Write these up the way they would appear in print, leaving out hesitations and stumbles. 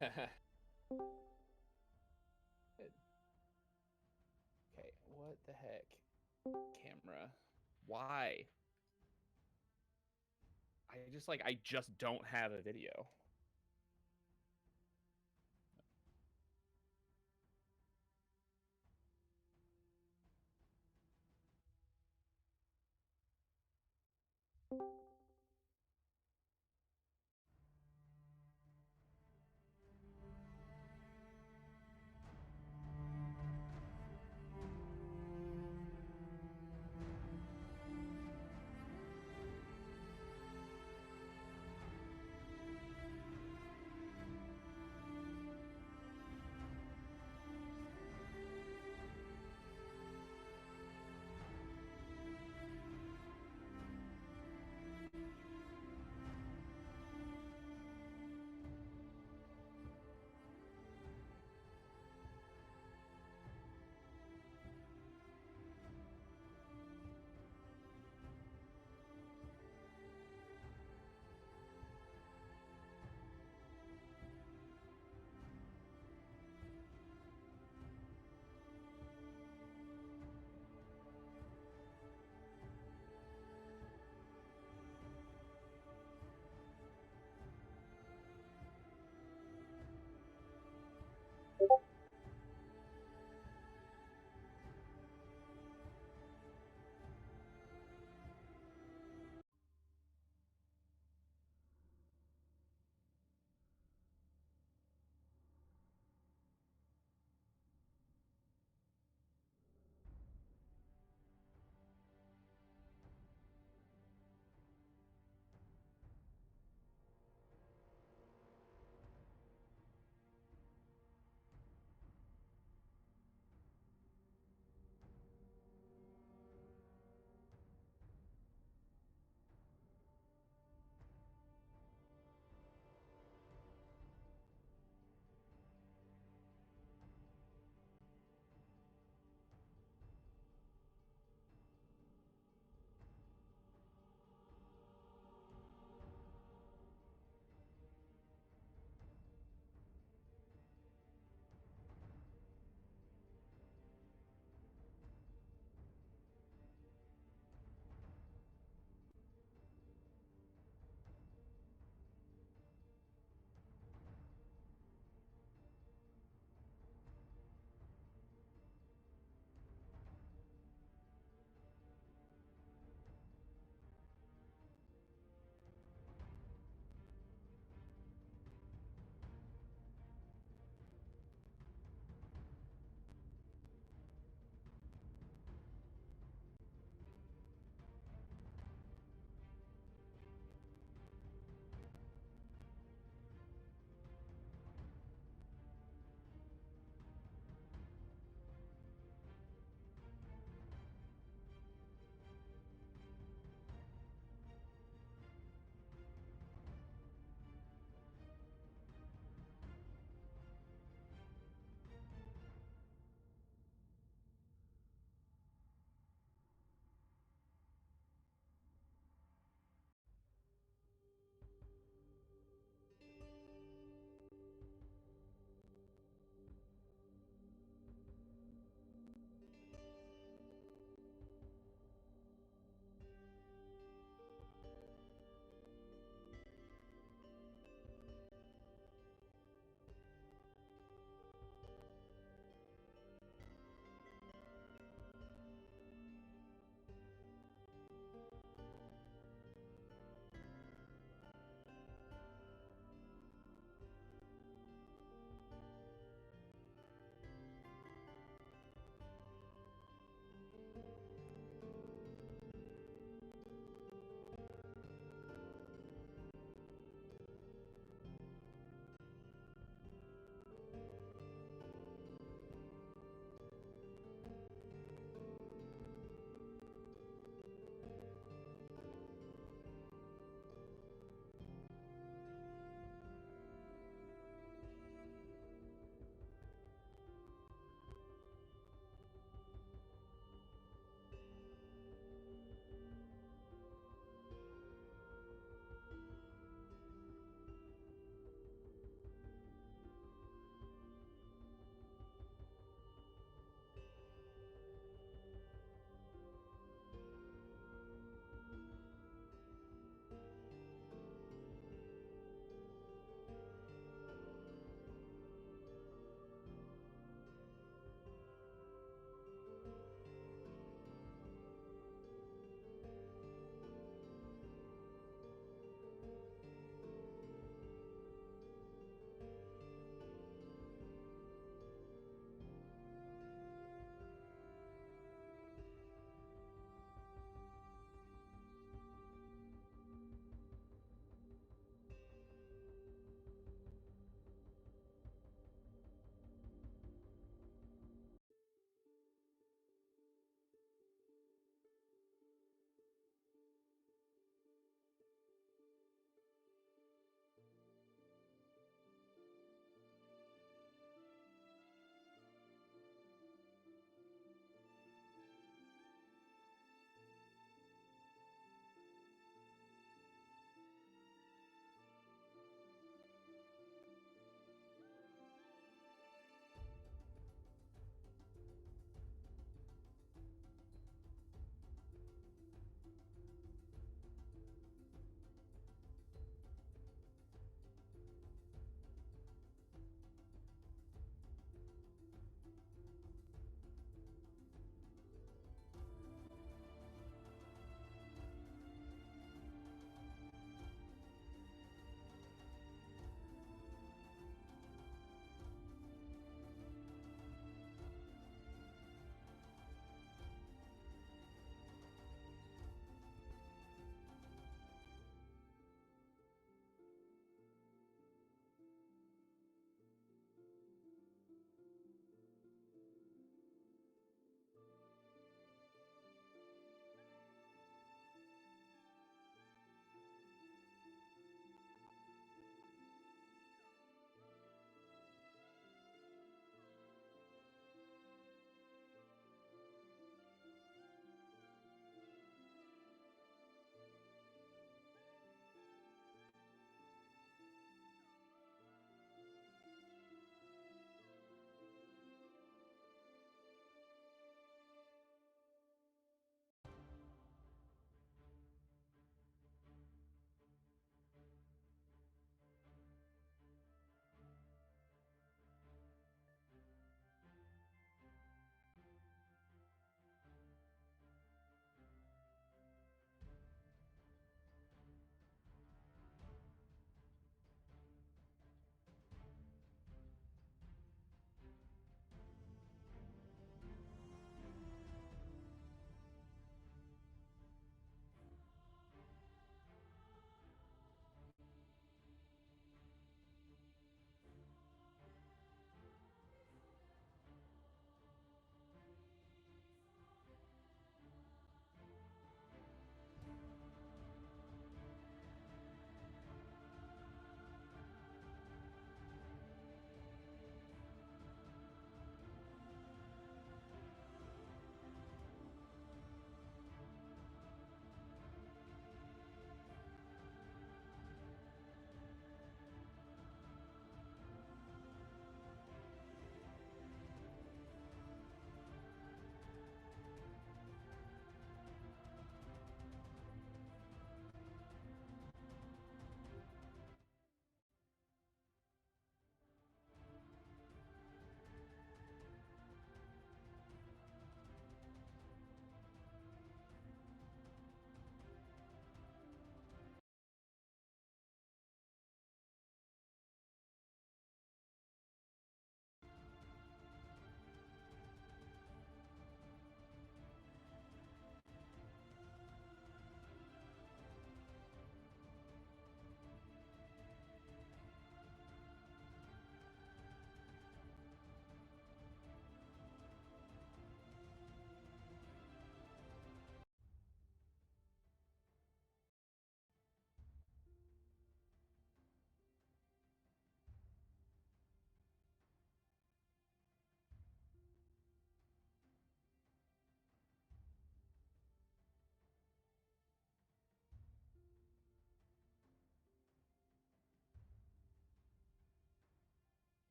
Okay, what the heck? Camera. Why? I just don't have a video.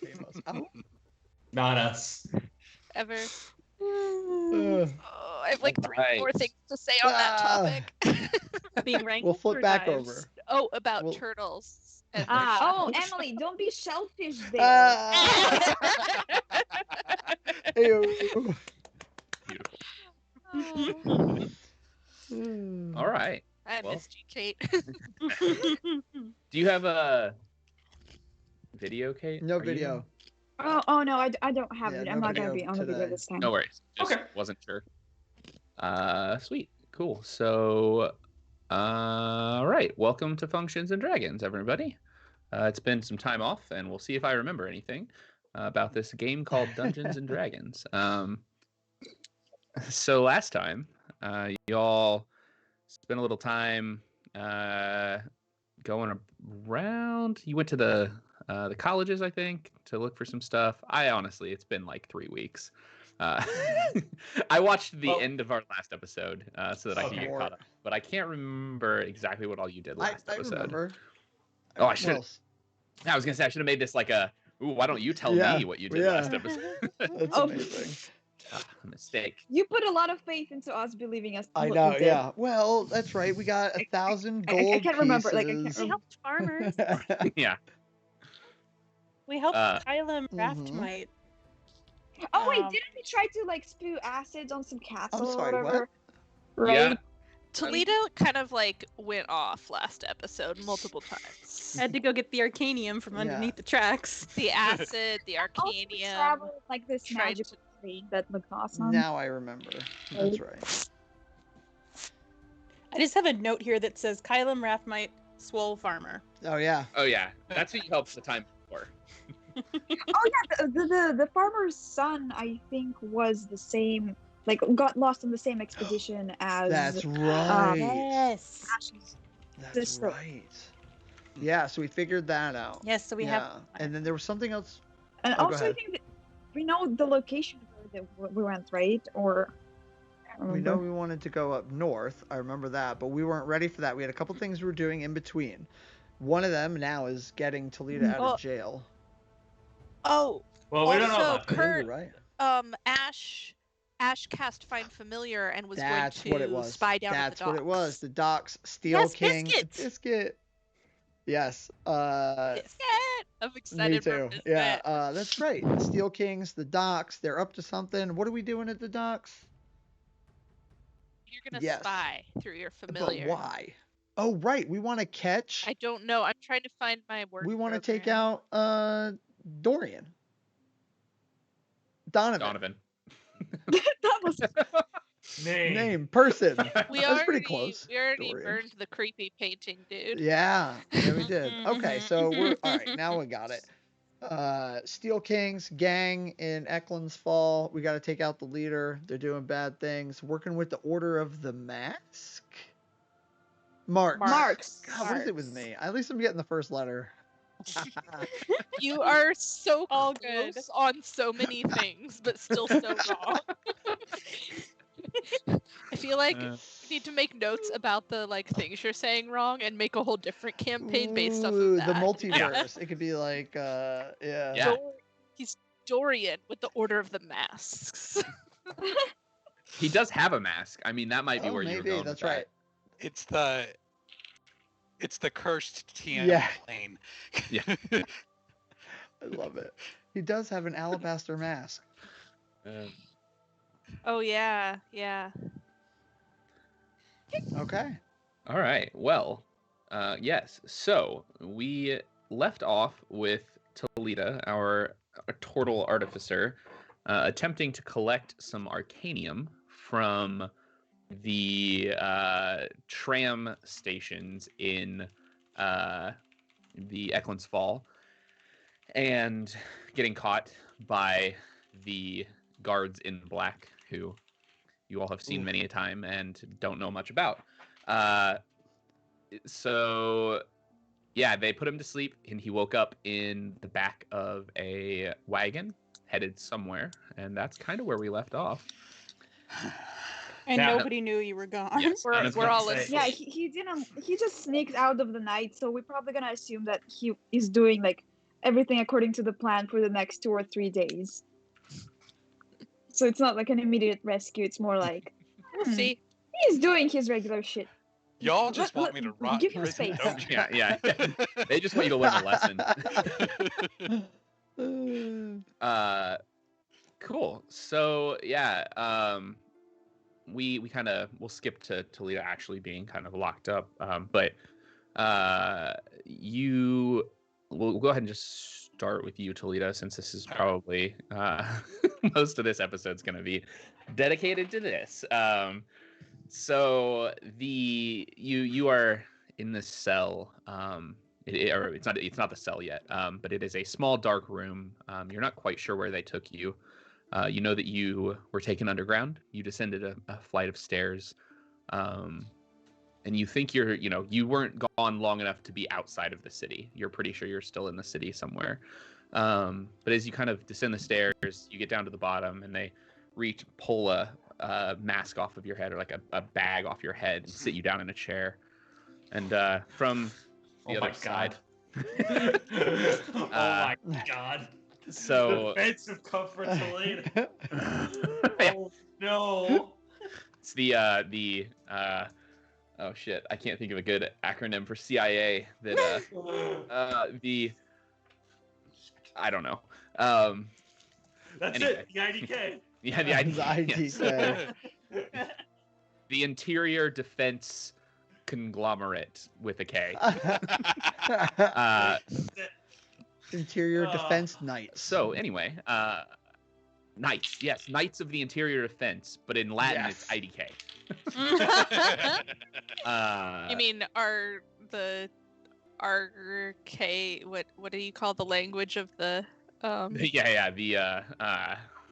Famous. Oh. Not us. Ever. Uh, I have like 3 Alright. more things to say on that topic. Being ranked. We'll flip or back knives? over. Oh, about Well- turtles. And Ah. Oh, Emily, don't be selfish there. Ah! Ew. Beautiful. Hmm. All right. I Well. missed you, Kate. Do you have a video, Kate? No Are you- video. Oh no, I don't have Yeah, it. no I'm not gonna video be on the video today. this time. No worries. Just Okay. wasn't sure. Sweet. Cool. So, all right. Welcome to Functions and Dragons, everybody. It's been some time off, and we'll see if I remember anything about this game called Dungeons and Dragons. So last time, y'all spent a little time going around. You went to the colleges, I think, to look for some stuff. Honestly, it's been like 3 weeks. I watched the end of our last episode so that I can get caught up, but I can't remember exactly what all you did last episode. I remember. Oh, I should. Well, I was gonna say I should have made this like a. Ooh, why don't you tell me what you did last episode? that's Oh. amazing. Mistake. You put a lot of faith into us believing us. I what know, we did. yeah. Well, that's right. We got 1,000 gold I can't remember. Like I can't. pieces. We helped farmers. Yeah. We helped Kyla and Mhm. Raftmite. Oh wait, didn't we try to like spew acids on some castle sorry, or what? whatever? Right. Yeah. Talita kind of like went off last episode multiple times. I had to go get the Arcanium from underneath the tracks. The acid, the Also, we arcanium. traveled like this tried magical tree that looked awesome. Now I remember. That's right. I just have a note here that says Kyla and Raftmite, swole farmer. Oh yeah. Oh yeah. That's who you helped the time before. Oh yeah, the farmer's son I think was the same. Like got lost on the same expedition as. That's right. Yes. Ash's That's sister. right. Yeah, so we figured that out. Yes, so we yeah. have. And then there was something else. And Oh, go also I ahead. think that we know the location where we went, right? Or. I don't We know remember. we wanted to go up north. I remember that, but we weren't ready for that. We had a couple things we were doing in between. One of them now is getting Talita out Well- of jail. Oh, Well, we don't know Also, about that. Yeah, Kurt- you're right. Ash cast Find Familiar and was That's going what it to was. spy down That's at the what docks. it was. The docks, Steel Yes, King, Biscuit! Biscuit. Yes. Biscuit! I'm excited Me for too. Biscuit. Yeah. That's right. The Steel Kings, the docks. They're up to something. What are we doing at the docks? You're gonna Yes. spy through your familiar. But why? Oh, right. We want to catch. I don't know. I'm trying to find my word. We want to take program. out Dorian. Donovan. That was. Name, person. We That's already, pretty close. We already Dorian. burned the creepy painting, dude. Yeah, we did. Okay, so we're all right. Now we got it. Steel Kings gang in Eklund's Fall. We got to take out the leader. They're doing bad things. Working with the Order of the Mask. Marks. God, what is it with me? At least I'm getting the first letter. You are so All close good. on so many things, but still so wrong. I feel like you need to make notes about the like things you're saying wrong and make a whole different campaign based off Ooh, of that. the multiverse. It could be like, yeah. Yeah. He's Dorian with the Order of the Masks. He does have a mask. I mean, that might be Oh, where you were maybe. going. That's with right. It's the cursed TM Yeah. plane. Yeah. I love it. He does have an alabaster mask. That. Oh yeah, yeah. Okay. All right. Well, yes. So we left off with Talita, our Tortle artificer, attempting to collect some arcanium from the tram stations in the Eklund's Fall, and getting caught by the guards in black, who you all have seen Oof. many a time and don't know much about. So yeah, they put him to sleep, and he woke up in the back of a wagon headed somewhere, and that's kind of where we left off. And Yeah. nobody knew you were gone. Yes. We're, I was we're gonna all say. asleep. Yeah, he didn't. He just sneaked out of the night, so we're probably gonna assume that he is doing like everything according to the plan for the next 2 or 3 days. So it's not like an immediate rescue. It's more like, We'll see. he's doing his regular shit. Y'all just want me to rot give in him prison, space. don't you? Yeah. They just want you to learn a lesson. Cool. So yeah, we'll skip to Talita actually being kind of locked up. But we'll go ahead and just start with you, Talita, since this is probably most of this episode's going to be dedicated to this. So you are in this cell. It's not the cell yet, but it is a small dark room. You're not quite sure where they took you. You know that you were taken underground. You descended a flight of stairs, and you think you weren't gone long enough to be outside of the city. You're pretty sure you're still in the city somewhere. But as you kind of descend the stairs, you get down to the bottom, and they pull a mask off of your head, or like a bag off your head, and sit you down in a chair. And from the other side. Oh my god. So Defensive comfort Talita. Oh no. It's the oh shit, I can't think of a good acronym for CIA that I don't know. That's anyway. it, the IDK. Yeah, the IDK. IDK. Yes. The Interior Defense Conglomerate with a K. Interior Defense Knights. So anyway, Knights, yes, Knights of the Interior Defense, but in Latin Yes. it's IDK. You mean the RK? What do you call the language of the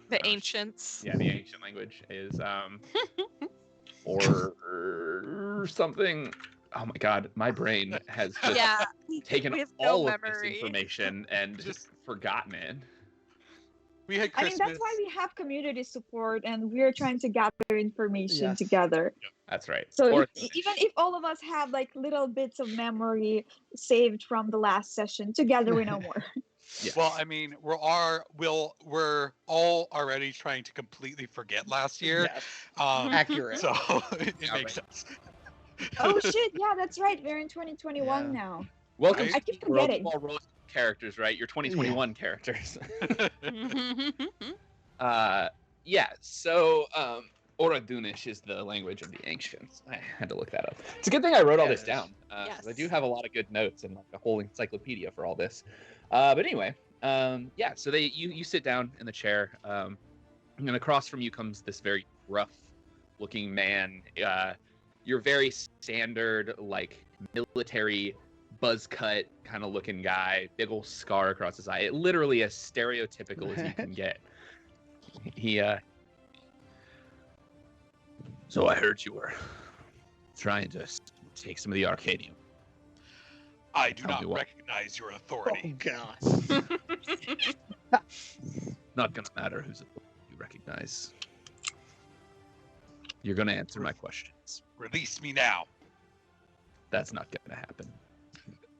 the ancients? Yeah, the ancient language is or something. Oh my god, my brain has just taken we have all no of this memory. information and just forgotten it. We had I Christmas. mean, that's why we have community support, and we're trying to gather information Yes. together. That's right. So Or- even if all of us have like little bits of memory saved from the last session, together we know more. Yeah. Well, I mean, we're all already trying to completely forget last year. Yes. Accurate. So it Yeah, makes right. sense. Oh shit! Yeah, that's right. We're in 2021 Yeah. now. Welcome Right? to I keep the world of forgetting. all roller characters, right? Your 2021 characters. Yeah, so Oradunish is the language of the ancients. I had to look that up. It's a good thing I wrote all this Yes. down. 'Cause I do Yes. have a lot of good notes and like a whole encyclopedia for all this. But anyway, yeah, so you sit down in the chair, and across from you comes this very rough-looking man. You're very standard, like military buzz cut kind of looking guy, big old scar across his eye. Literally as stereotypical as you can get. He So I heard you were trying to take some of the Arcadium. I do Tell not me what. recognize your Oh authority. god. Not gonna matter who's you recognize. You're gonna answer my questions. Release me now. That's not gonna happen.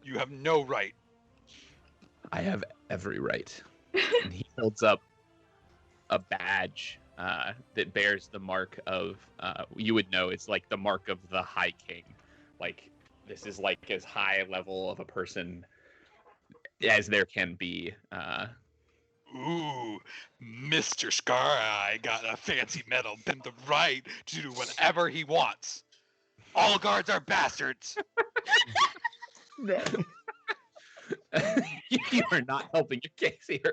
You have no right. I have every right. And he holds up a badge that bears the mark of, you would know, it's like the mark of the High King. Like, this is like as high a level of a person as there can be. Ooh, Mr. Scar-Eye got a fancy medal and the right to do whatever he wants. All guards are bastards. You are not helping your case here.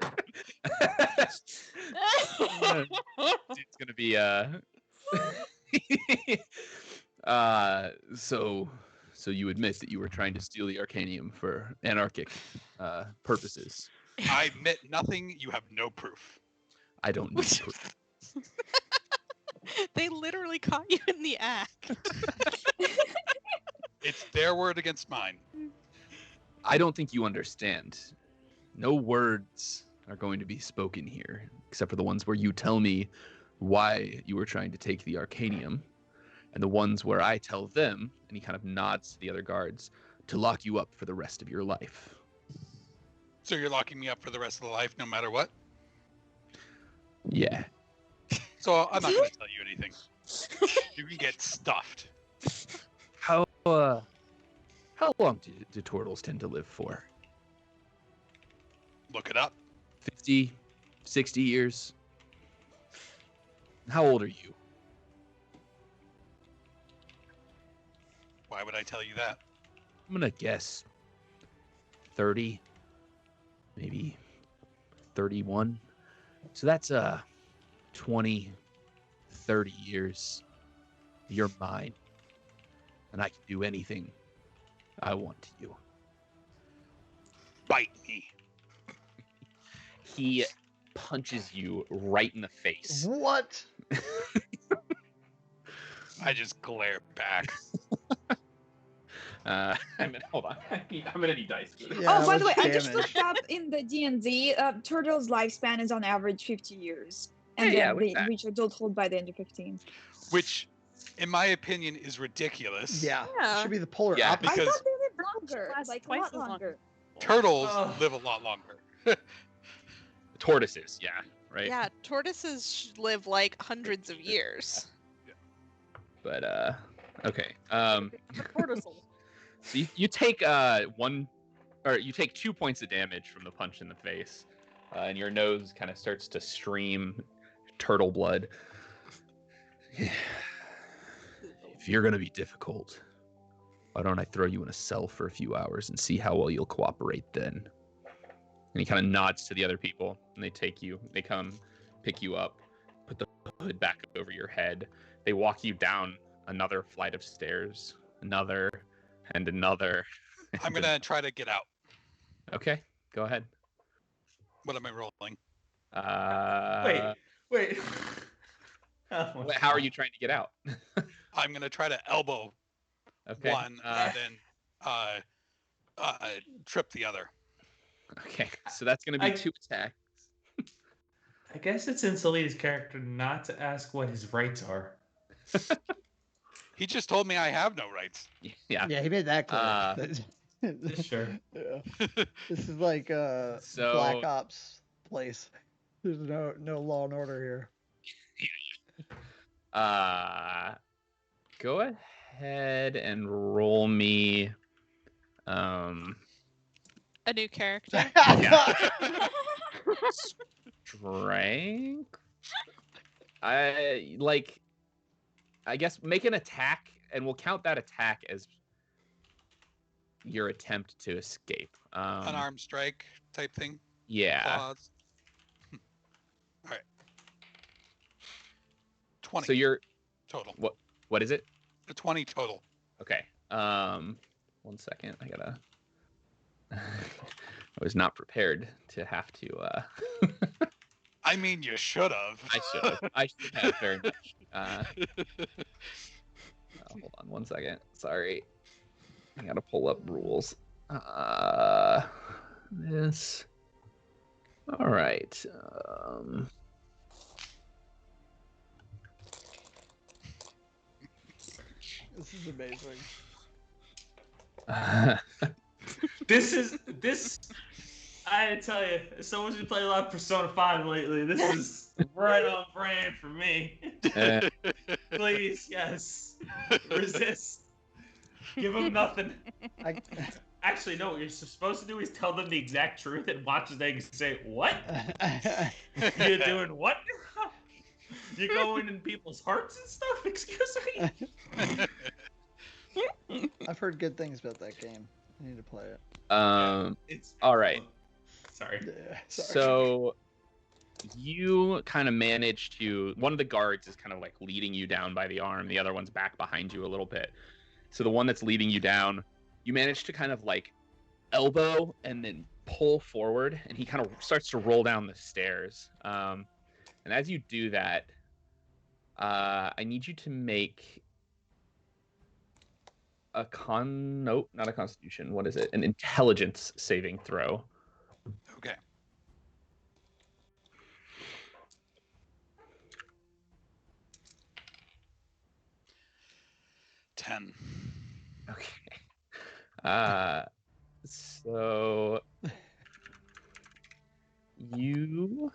It's gonna be so you admit that you were trying to steal the Arcanium for anarchic purposes. I admit nothing. You have no proof. I don't need proof. They literally caught you in the act. It's their word against mine. I don't think you understand. No words are going to be spoken here, except for the ones where you tell me why you were trying to take the Arcanium, and the ones where I tell them, and he kind of nods to the other guards, to lock you up for the rest of your life. So you're locking me up for the rest of the life, no matter what. Yeah. So I'm not going to tell you anything. You can get stuffed. How long do turtles tend to live for? Look it up. 50, 60 years? How old are you? Why would I tell you that? I'm gonna guess 30, maybe 31. So that's 20, 30 years. You're mine. And I can do anything I want to you. Bite me. He punches you right in the face. What? I just glare back. Hold on. I'm gonna need dice. Yeah, Oh, by the way, much I just damage. looked up in the D&D, turtles' lifespan is on average 50 years. And Yeah, then with they that. reach adulthood by the end of 15. Which, in my opinion, is ridiculous. Yeah. Yeah. Should be the polar Yeah, I opposite. Because- thought they lived longer, Lasts like a twice lot as long. longer. Turtles Ugh. live a lot longer. Tortoises, yeah, right? Yeah, tortoises live like hundreds of years. But okay. Tortoisal. So you take you take 2 points of damage from the punch in the face, and your nose kind of starts to stream turtle blood. If you're gonna be difficult, why don't I throw you in a cell for a few hours and see how well you'll cooperate then? And he kind of nods to the other people, and they come pick you up, put the hood back over your head. They walk you down another flight of stairs, another, and another. I'm going to try to get out. Okay, go ahead. What am I rolling? Wait. Oh my How are God. you trying to get out? I'm going to try to elbow Okay. one and then trip the other. Okay, so that's going to be 2 attacks. I guess it's in Talita's character not to ask what his rights are. He just told me I have no rights. Yeah. Yeah, he made that clear. Sure. Yeah. This is like So- Black Ops place. There's no law and order here. Go ahead and roll me. A new character. Strength. I guess make an attack, and we'll count that attack as your attempt to escape. An arm strike type thing. Yeah. Claws. All right. 20 So you're total. what is it? 20 total. Okay. 1 second. I gotta. I was not prepared to have to. I mean, you should have. I should have very much. Hold on 1 second. Sorry. I gotta pull up rules. This. All right. This is amazing. This. I tell you, as someone who's played a lot of Persona 5 lately, this is right on brand for me. Please, yes. Resist. Give them nothing. Actually, no, what you're supposed to do is tell them the exact truth and watch them say, what? You're doing what? You're going in people's hearts and stuff? Excuse me? I've heard good things about that game. I need to play it. It's all right. Sorry. Yeah, sorry. So you kind of manage to. One of the guards is kind of like leading you down by the arm. The other one's back behind you a little bit. So the one that's leading you down, you manage to kind of like elbow and then pull forward, and he kind of starts to roll down the stairs. And as you do that, I need you to make nope, not a constitution. What is it? An intelligence saving throw. Okay. Ten. Okay. So You.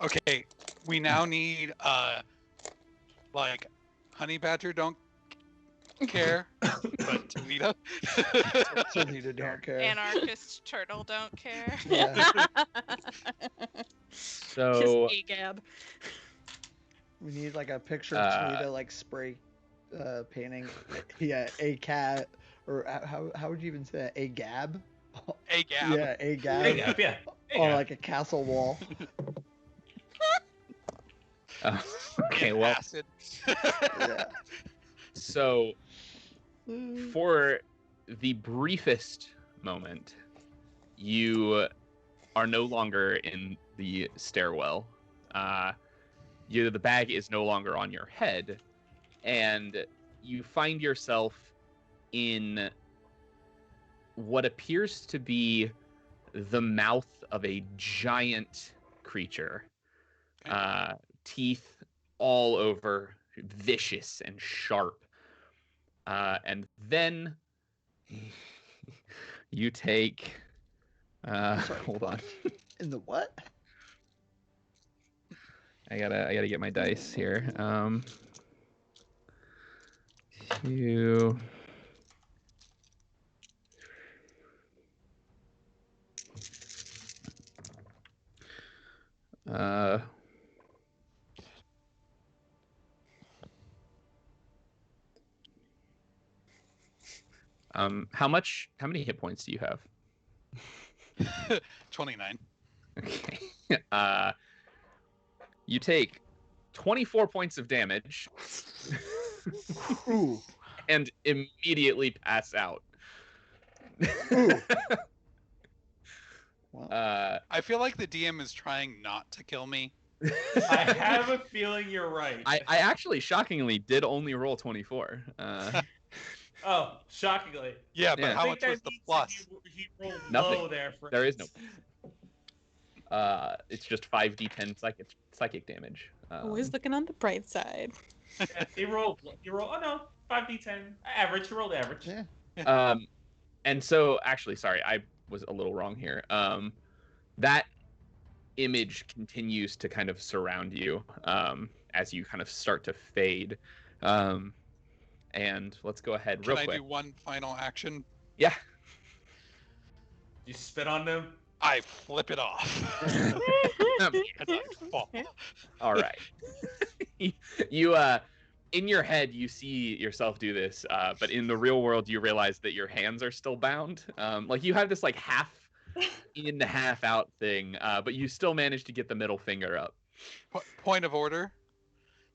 Okay, we now need like honey badger don't care, but Talita. Talita don't care. Anarchist turtle don't care. Yeah. So Just AGAB. We need like a picture of Talita like spray painting. Yeah, a cat, or how would you even say that? A gab? A gab. Yeah, a gab. Hey, Gab, yeah. Hey, Or Gab. like a castle wall. okay, well, Acid. Yeah. so for the briefest moment, you are no longer in the stairwell. The bag is no longer on your head, and you find yourself in what appears to be the mouth of a giant creature. Teeth all over, vicious and sharp. And then you take. Sorry, Hold on. In the what? I gotta get my dice here. You. How many hit points do you have? 29. Okay. You take 24 points of damage Ooh. and immediately pass out. Ooh. Wow. I feel like the DM is trying not to kill me. I have a feeling you're right. I actually shockingly did only roll 24. Oh, shockingly. Yeah, but Yeah. how I much think was that the means plus? He rolled Nothing. low there for There is no. It's just 5d10 psychic damage. Always looking on the bright side. Yeah, he rolled. Oh no, 5d10 average. He rolled average. Yeah. And so actually, sorry, I was a little wrong here. That image continues to kind of surround you as you kind of start to fade. And let's go ahead real Can I quick. do one final action? Yeah. You spit on them. I flip it off. And I fall. All right. You in your head you see yourself do this, but in the real world you realize that your hands are still bound. Like you have this like half in, half out thing, but you still manage to get the middle finger up. Point of order.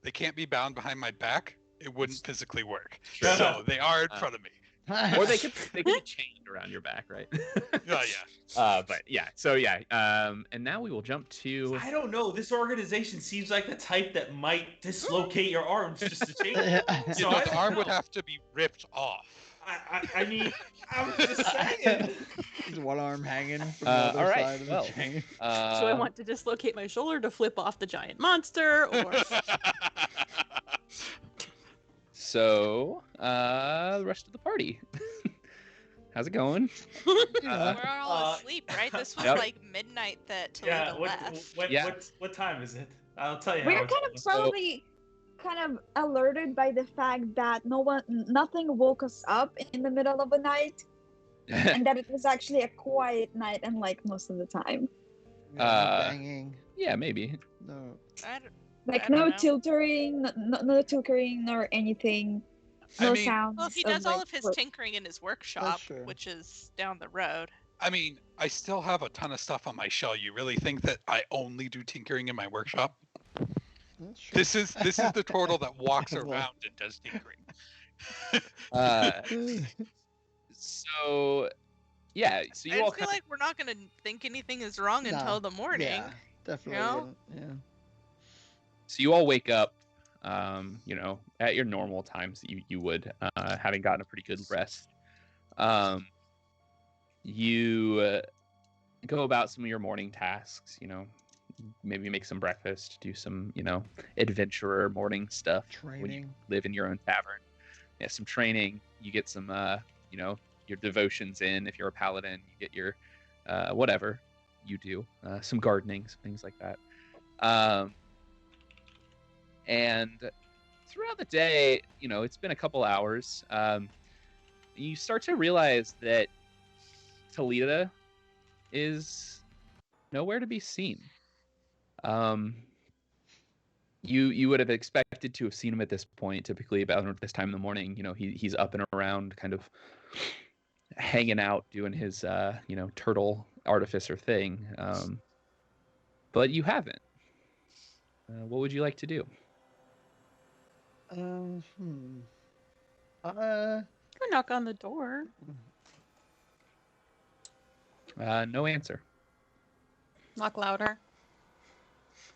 They can't be bound behind my back. It wouldn't physically work. Sure. So they are in front of me. Or they could be chained around your back, right? Yeah. But yeah, so yeah, and now we will jump to. I don't know. This organization seems like the type that might dislocate your arms just to change it. So The arm would have to be ripped off. I mean, I'm just saying. There's one arm hanging from the other all right, side of the well, chain. So I want to dislocate my shoulder to flip off the giant monster, or So, the rest of the party. How's it going? We're all asleep, right? This was Yep. like midnight that Talita Yeah. left. What time is it? I'll tell you. We're how it's kind of probably kind of alerted by the fact that nothing woke us up in the middle of the night, and that it was actually a quiet night, unlike most of the time. Yeah, no banging. Yeah, maybe. No. Like I don't no know. tinkering, no tinkering or anything. No I mean- sounds. Well, he does all like, of his tinkering in his workshop, true. which is down the road. I mean, I still have a ton of stuff on my shell. You really think that I only do tinkering in my workshop? That's true. This is the turtle that walks Well. around and does tinkering. So, yeah. So you I all just feel like we're not gonna think anything is wrong No, until the morning. Yeah, definitely. know? Wouldn't. Yeah. So you all wake up, at your normal times that you would, having gotten a pretty good rest. You go about some of your morning tasks, maybe make some breakfast, do some, adventurer morning stuff when you Training. live in your own tavern. some training. You get some, your devotions in. If you're a paladin, you get your whatever you do, some gardening, some things like that. And throughout the day, it's been a couple hours. You start to realize that Talita is nowhere to be seen. You would have expected to have seen him at this point, typically about this time in the morning. He's up and around, kind of hanging out, doing his turtle artificer thing. But you haven't. What would you like to do? Go knock on the door. No answer. Knock louder.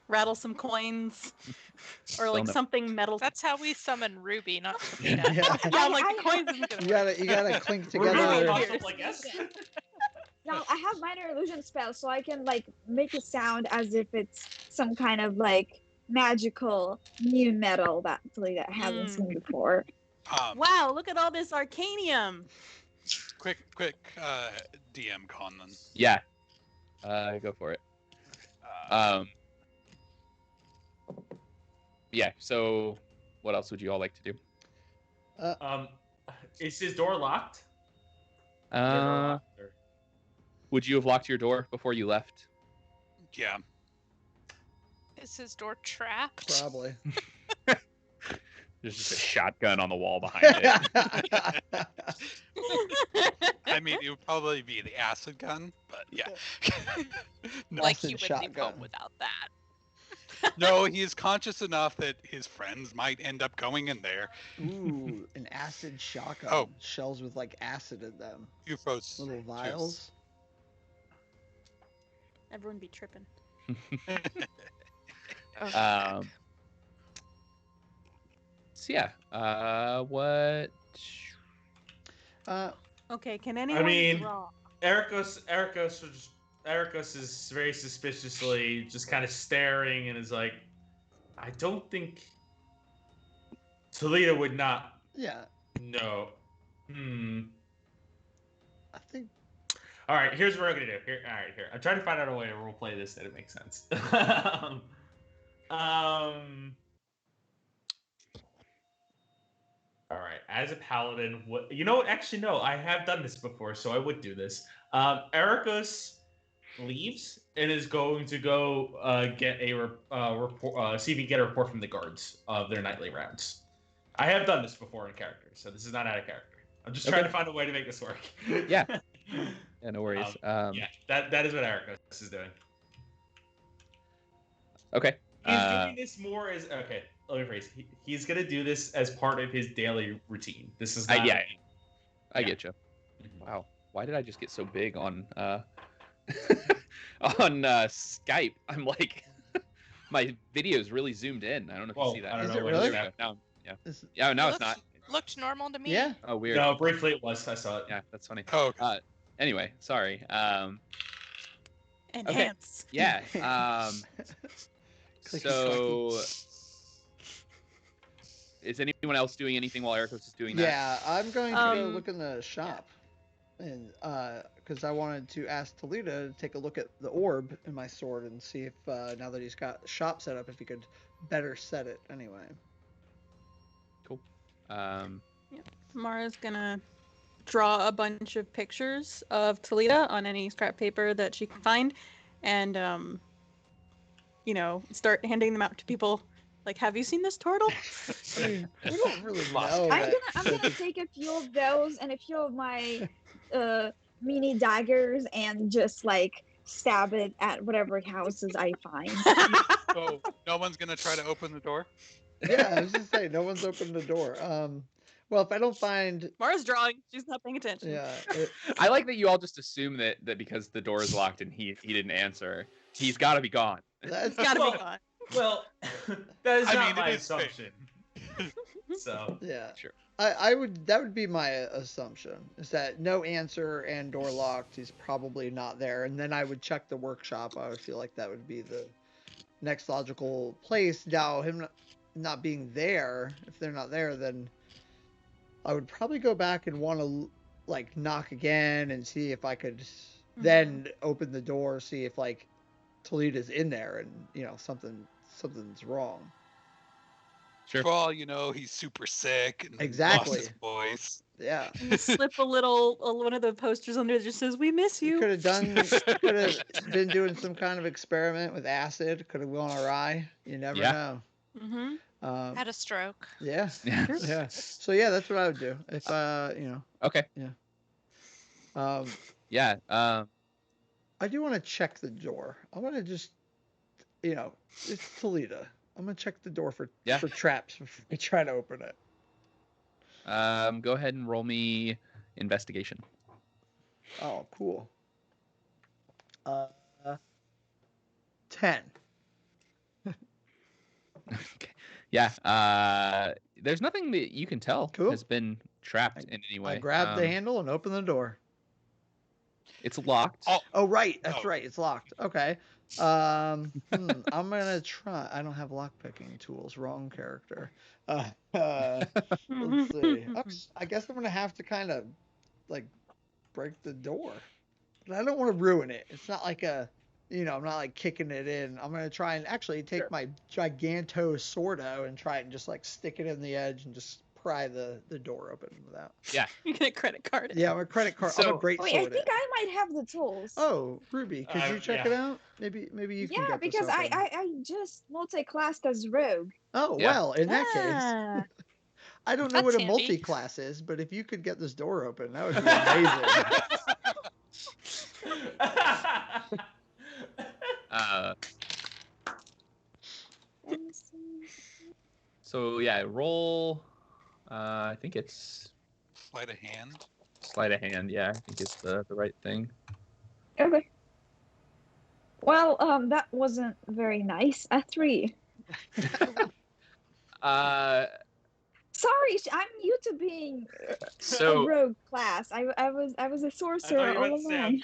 Rattle some coins. Or like no. something metal. That's how we summon Ruby, not Talita. Yeah. Yeah, I'm like, the coins isn't gonna You gotta clink Ruby together. also, I guess. Now I have minor illusion spell, so I can like make it sound as if it's some kind of like magical new metal that Talita hasn't seen before. Wow, look at all this arcanium. Quick DM con then. Yeah. Go for it. Yeah, so what else would you all like to do? Is his door locked? Is your door locked, or- Would you have locked your door before you left? Yeah. Is his door trapped? Probably. There's just a shotgun on the wall behind it. I mean, it would probably be the acid gun, but yeah. No. Like Acid he would leave home shotgun. without that. No, he is conscious enough that his friends might end up going in there. Ooh, an acid shotgun. Oh. Shells with like acid in them. UFOs. Little vials. Everyone be tripping. So yeah, what? Okay, can anyone draw? Ericos is very suspiciously just kind of staring and is like, I don't think Talita would not. Yeah. No. I think. All right, here's what we're gonna do. Here. I'm trying to find out a way to role play this that it makes sense. All right, as a paladin, what you know? What? Actually, no, I have done this before, so I would do this. Ericus leaves and is going to go get a report. See if he can get a report from the guards of their nightly rounds. I have done this before in character, so this is not out of character. I'm just trying to find a way to make this work. Yeah. Yeah, no worries. Yeah, that is what Ericus is doing. Okay. He's doing this more as okay. Let me rephrase. He's gonna do this as part of his daily routine. This is not. I get you. Wow. Why did I just get so big on on Skype? I'm like, my video's really zoomed in. I don't know if you see that. I don't Is know it what really? it's No. Yeah. Yeah. No, it's not. Looked normal to me. Yeah. Oh, weird. No, briefly it was. I saw it. Yeah, that's funny. Oh, okay. Anyway, sorry. Enhance. Yeah. Clicky So, is anyone else doing anything while Ericos is doing that? Yeah, I'm going to go look in the shop, and because I wanted to ask Talita to take a look at the orb in my sword and see if now that he's got the shop set up, if he could better set it anyway. Cool. Mara's gonna draw a bunch of pictures of Talita on any scrap paper that she can find, and start handing them out to people. Like, have you seen this turtle? I mean, we don't really know. I'm gonna take a few of those and a few of my mini daggers and just like stab it at whatever houses I find. So no one's gonna try to open the door. Yeah, I was just saying, no one's opened the door. Well, if I don't find, Mara's drawing. She's not paying attention. yeah, I like that you all just assume that because the door is locked and he didn't answer, he's got to be gone. that's It's gotta be gone. Well, that is not my it is fake. assumption. So yeah. Sure. That would be my assumption, is that no answer and door locked. He's probably not there, and then I would check the workshop. I would feel like that would be the next logical place. Now him not being there, if they're not there, then I would probably go back and want to like knock again and see if I could then open the door, see if like Talita's in there and something's wrong. Sure. For all you know, he's super sick and Exactly. lost his voice. Yeah. We'll slip a little one of the posters under that just says "We miss You you." could have been doing some kind of experiment with acid. Could have gone awry. You never know. Mm-hmm. Had a stroke. Yeah. Yeah. Yeah. So yeah, that's what I would do if Okay. Yeah. Yeah. I do want to check the door. I want to just, it's Talita. I'm gonna check the door for traps before I try to open it. Go ahead and roll me investigation. Oh, cool. 10. Okay. Yeah. There's nothing that you can tell has been trapped in any way. I grab the handle and open the door. It's locked. Oh, right. That's right. It's locked. Okay. I'm gonna try. I don't have lockpicking tools. Wrong character. Let's see. I guess I'm gonna have to kind of like break the door. But I don't want to ruin it. It's not like I'm not like kicking it in. I'm gonna try and actually take my Gigantosordo and try it and just like stick it in the edge and just pry the door open without. Yeah. You get a credit card. Yeah, I'm a credit card. I'm a great Wait, I think I might have the tools. Oh, Ruby, could you check it out? Maybe you can get because this open. I just multi-classed as rogue. Oh, well, in that case. I don't know what a multi-class is, but if you could get this door open, that would be amazing. So yeah, roll. I think it's sleight of hand. Sleight of hand, yeah. I think it's the right thing. Okay. Well, that wasn't very nice. A 3. Sorry, I'm new to being a rogue class. I was a sorcerer all along.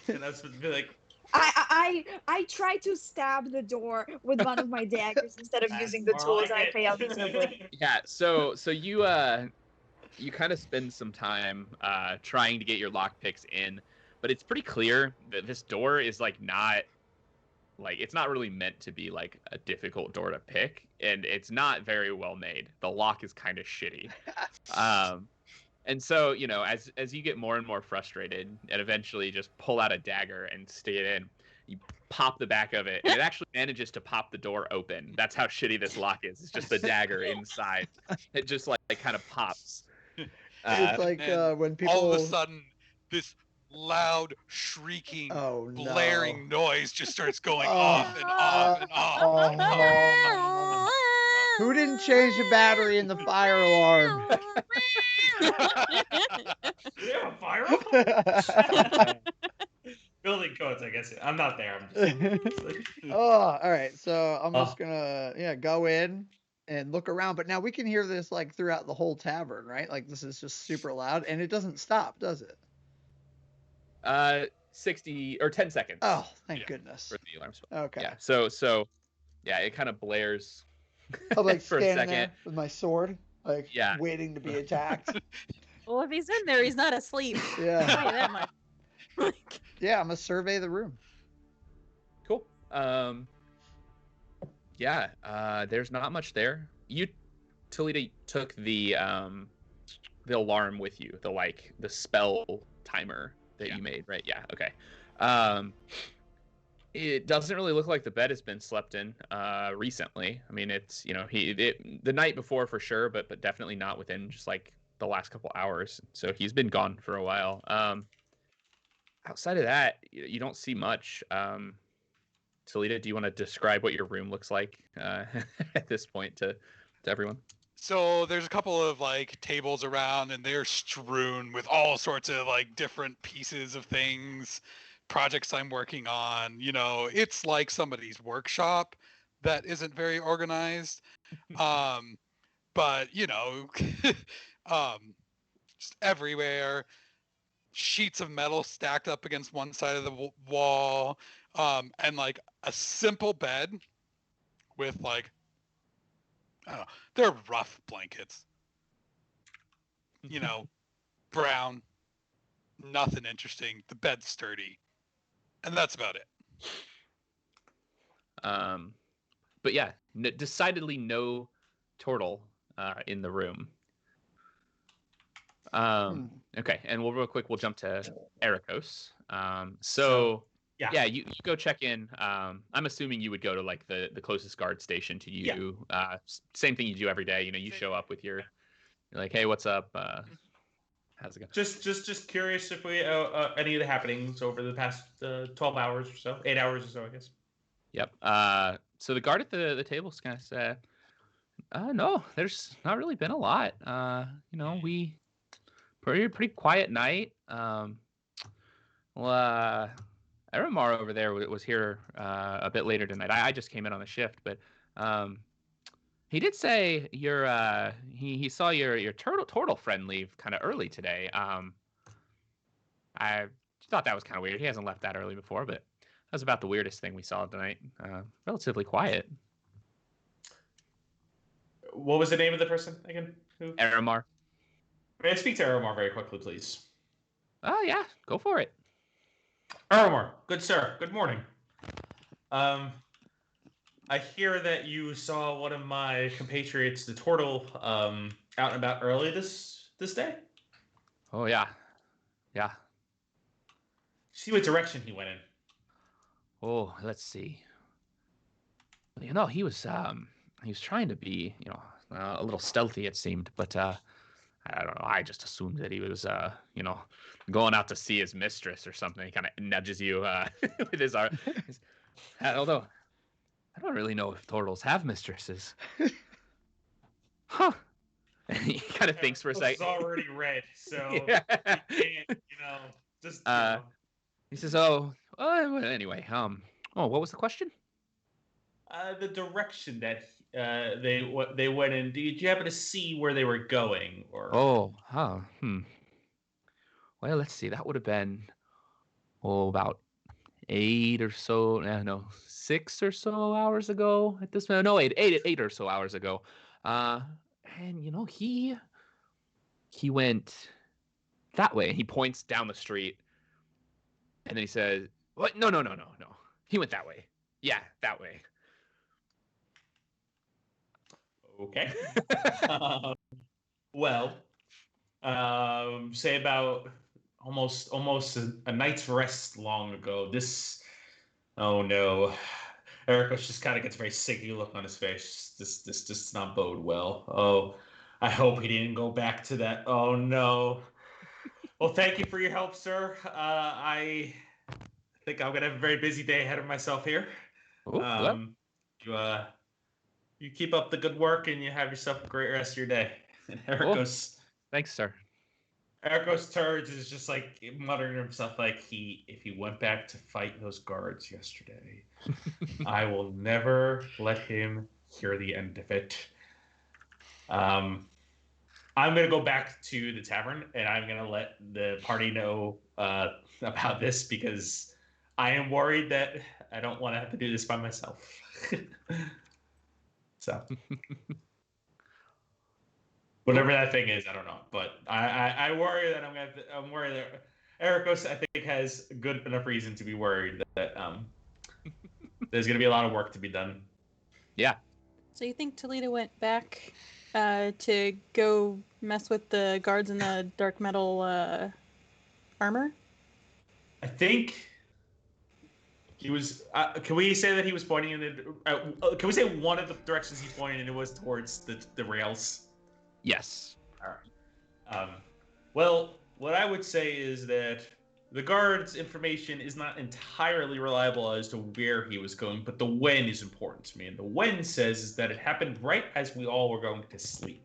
And that's what be like. I tried to stab the door with one of my daggers instead of using the tools. I failed miserably. Yeah, so you kind of spend some time trying to get your lockpicks in, but it's pretty clear that this door is it's not really meant to be like a difficult door to pick, and it's not very well made. The lock is kind of shitty. And so, as you get more and more frustrated and eventually just pull out a dagger and stick it in, you pop the back of it, and it actually manages to pop the door open. That's how shitty this lock is. It's just the dagger inside. It just like kind of pops. It's like when people... All of a sudden, this loud, shrieking, blaring noise just starts going off and off and off. And off. Who didn't change the battery in the fire alarm? We have a fire alarm? Building codes, I guess. I'm not there. I'm just... all right. So I'm just gonna go in and look around. But now we can hear this like throughout the whole tavern, right? Like this is just super loud, and it doesn't stop, does it? 60 or 10 seconds. Oh, thank goodness. For the alarm. Okay. Yeah. So yeah, it kind of blares. I'm like for a standing second there with my sword, like waiting to be attacked. Well, if he's in there, he's not asleep. Yeah. I'll tell you that much. Yeah, I'm gonna survey the room. Cool. Yeah. There's not much there. You, Talita, took the alarm with you, the spell timer that you made, right? Yeah. Okay. It doesn't really look like the bed has been slept in recently. I mean, it's the night before for sure, but definitely not within just like the last couple hours. So he's been gone for a while. Outside of that, you don't see much. Talita, do you want to describe what your room looks like at this point to everyone? So there's a couple of like tables around, and they're strewn with all sorts of like different pieces of things, projects I'm working on. It's like somebody's workshop that isn't very organized. But just everywhere, sheets of metal stacked up against one side of the wall, and like a simple bed with like, I don't know, they're rough blankets. you know, brown, nothing interesting. The bed's sturdy, and that's about it. But yeah, decidedly no Tortle in the room. Okay, and real quick, we'll jump to Ericos. Yeah, you go check in. I'm assuming you would go to like the closest guard station to you. Yeah. Same thing you do every day. You know, you show up with you're like, hey, what's up? How's it going? Just curious if we any of the happenings over the past 12 hours or so, 8 hours or so, I guess. Yep. So the guard at the table's kind of said, no, there's not really been a lot. You know, we pretty quiet night. Eramar over there was here a bit later tonight. I just came in on the shift, but he did say he saw your Tortle friend leave kind of early today. I thought that was kind of weird. He hasn't left that early before, but that was about the weirdest thing we saw tonight. Relatively quiet. What was the name of the person again? Eramar. May I speak to Eramar very quickly, please? Oh yeah, go for it. Eramar, good sir, good morning. I hear that you saw one of my compatriots, the Tortle, out and about early this day. Oh yeah. See what direction he went in. Oh, let's see. You know, he was trying to be, you know, a little stealthy, it seemed, but I don't know. I just assumed that he was, you know, going out to see his mistress or something. He kind of nudges you with his arm. Although, I don't really know if Tortles have mistresses. Huh. And he kind of thinks for a second. It's already red, so yeah. You can't, you know, just. You know. He says, "Oh, anyway, what was the question?" The direction that they went in. Did you happen to see where they were going, or? Well, let's see. That would have been about 8 or so. No, 6 or so hours ago. At this point, no, eight or so hours ago. And you know, he went that way. He points down the street, and then he says, "What? No. He went that way. Yeah, that way." Okay. Say about almost a night's rest long ago. Oh no. Ericos just kind of gets a very sickly look on his face. This does not bode well. Oh, I hope he didn't go back to that. Oh no. Well, thank you for your help, sir. I think I'm gonna have a very busy day ahead of myself here. You keep up the good work, and you have yourself a great rest of your day. And Ericos, thanks, sir. Ericos turns is just like muttering to himself, like if he went back to fight those guards yesterday, I will never let him hear the end of it. I'm gonna go back to the tavern, and I'm gonna let the party know about this because I am worried that I don't want to have to do this by myself. So, whatever that thing is, I don't know, but I worry that I'm worried that Ericos, I think, has good enough reason to be worried that there's gonna be a lot of work to be done. Yeah. So you think Talita went back to go mess with the guards in the dark metal armor? I think he was. Can we say that he was pointing in the? Can we say one of the directions he's pointing in was towards the rails? Yes. All right. Well, what I would say is that the guard's information is not entirely reliable as to where he was going, but the when is important to me. And the when says is that it happened right as we all were going to sleep.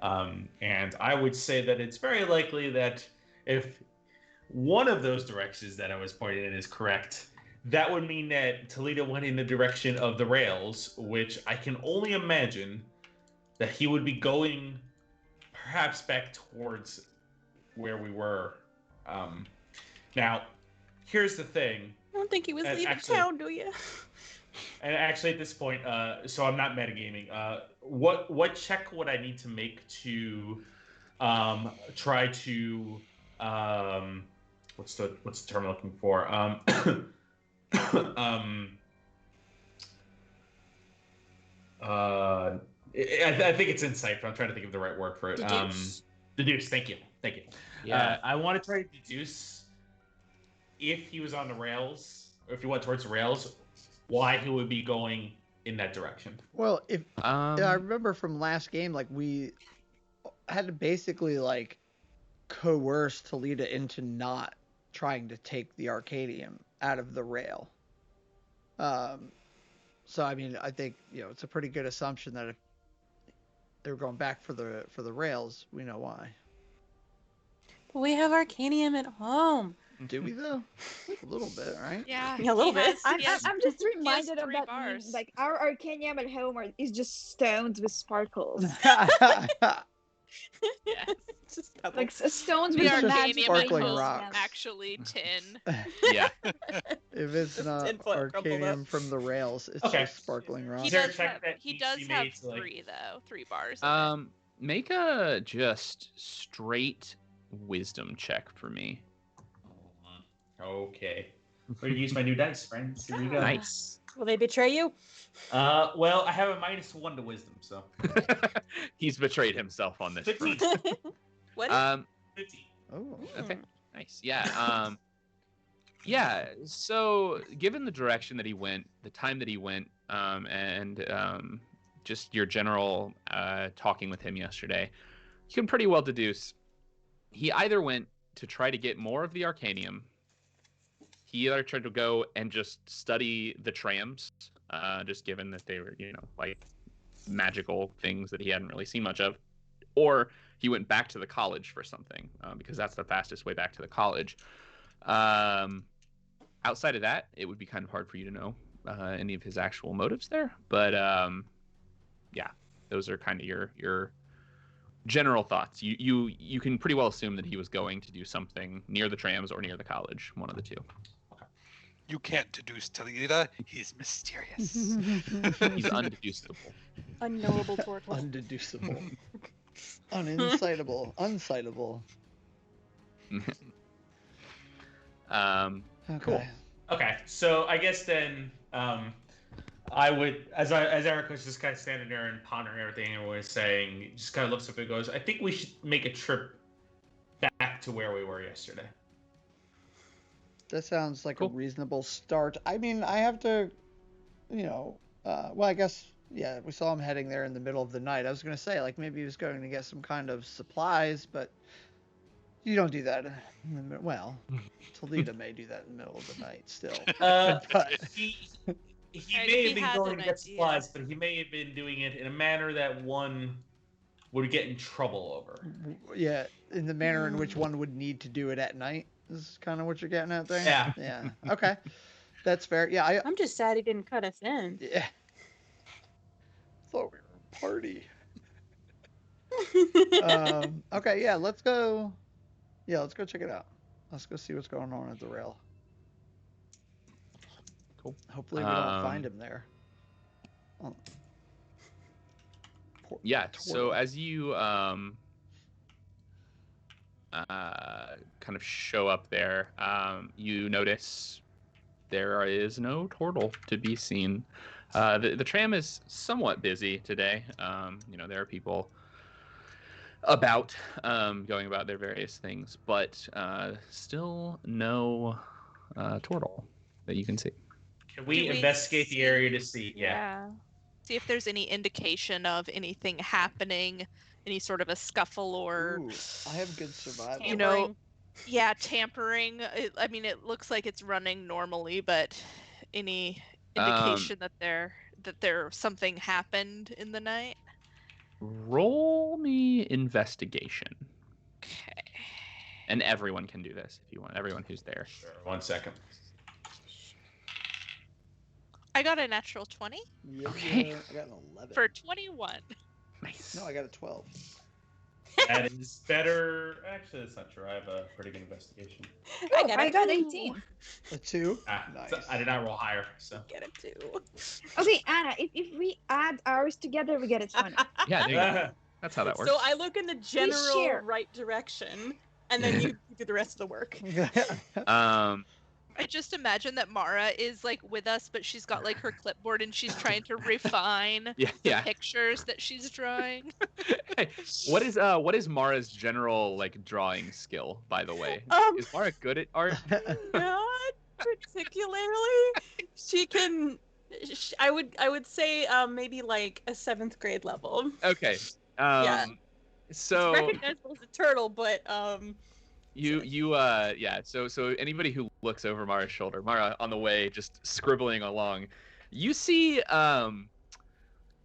And I would say that it's very likely that if one of those directions that I was pointing in is correct, that would mean that Talita went in the direction of the rails, which I can only imagine that he would be going perhaps back towards where we were. Now, here's the thing. I don't think he was leaving town, do you? And actually, at this point, so I'm not metagaming. What check would I need to make to try to what's the term I'm looking for? I think it's insight, but I'm trying to think of the right word for it. Deduce. Deduce. Thank you. Yeah. I want to try to deduce if he was on the rails, or if he went towards the rails, why he would be going in that direction. Well, I remember from last game, like we had to basically like coerce Talita into not trying to take the Arcadium out of the rail. So I mean, I think it's a pretty good assumption that if they were going back for the rails, we know why. But we have Arcanium at home. Do we though? A little bit, right? Yeah, Yeah, a little bit. I'm just reminded of 3 that bars. meme, like our Arcanium at home is just stones with sparkles. Yes. Just pebbles. Like stones The with It's just magic Arcanium at sparkling home rocks. actually tin. Yeah. If it's Just not 10 foot crumpled Arcadium up. from the rails, it's Okay. just sparkling rock. He Is there a does check have, that he needs to does be have made to, like- 3 though. 3 bars. in it. Make a just straight wisdom check for me. Okay. I'm going to use my new dice, friends. Here we go. Nice. Will they betray you? Well, I have a -1 to wisdom, so He's betrayed himself on this 15. front. What? 15. Oh. Okay. Nice. Yeah. Yeah. So, given the direction that he went, the time that he went, and just your general talking with him yesterday, you can pretty well deduce he either went to try to get more of the Arcanium. He either tried to go and just study the trams, just given that they were, like magical things that he hadn't really seen much of, or he went back to the college for something, because that's the fastest way back to the college. Outside of that, it would be kind of hard for you to know any of his actual motives there. But yeah, those are kind of your general thoughts. You can pretty well assume that he was going to do something near the trams or near the college, one of the two. You can't deduce Talita. He's mysterious. He's undeducible. Unknowable Tortle. Undeducible. Uninsightable. Uncitable. Okay. Cool. Okay, so I guess then I would, as Eric was just kind of standing there and pondering everything and was saying, just kind of looks up and goes, I think we should make a trip back to where we were yesterday. That sounds like Cool. a reasonable start. I mean, I have to, well, I guess, yeah, we saw him heading there in the middle of the night. I was going to say, like, maybe he was going to get some kind of supplies, but you don't do that. Well, Talita may do that in the middle of the night still. But He Right, may he have been has going an to get idea. supplies, but he may have been doing it in a manner that one would get in trouble over. yeah, in the manner in which one would need to do it at night is kind of what you're getting at there. Yeah. Yeah. Okay. That's fair. Yeah. I'm just sad he didn't cut us in. Yeah. Thought we were a party. Okay. Yeah. Let's go. Yeah. Let's go check it out. Let's go see what's going on at the rail. Cool. Hopefully we don't find him there. Oh. Yeah. So Tortle. as you kind of show up there, you notice there is no Tortle to be seen. The tram is somewhat busy today. There are people about going about their various things, but still no Tortle that you can see. Can we Do we investigate the see- area to see? Yeah. See if there's any indication of anything happening, any sort of a scuffle or, Ooh, I have good survival. you know, tampering. I mean, it looks like it's running normally, but any indication that there something happened in the night? Roll me investigation, Okay. and everyone can do this if you want. Everyone who's there. Sure. 1 second. I got a natural 20 Yeah, Okay. I got an 11. for 21. Nice. No, I got a 12. That is better. Actually, that's not true. I have a pretty good investigation. Oh, got I a got 2. 18. A 2? So Nice. I did not roll higher, so. Get it too. Okay, Anna, if we add ours together, we get a 20. Yeah. There you go. That's how that works. So I look in the general share. right direction, and then you do the rest of the work. I just imagine that Mara is like with us, but she's got like her clipboard and she's trying to refine the pictures that she's drawing. Hey, what is Mara's general like drawing skill, by the way? Is Mara good at art? Not particularly. She can. I would say maybe like a 7th grade level. Okay. Yeah. So it's recognizable as a turtle, but So anybody who looks over Mara's shoulder, Mara on the way just scribbling along, you see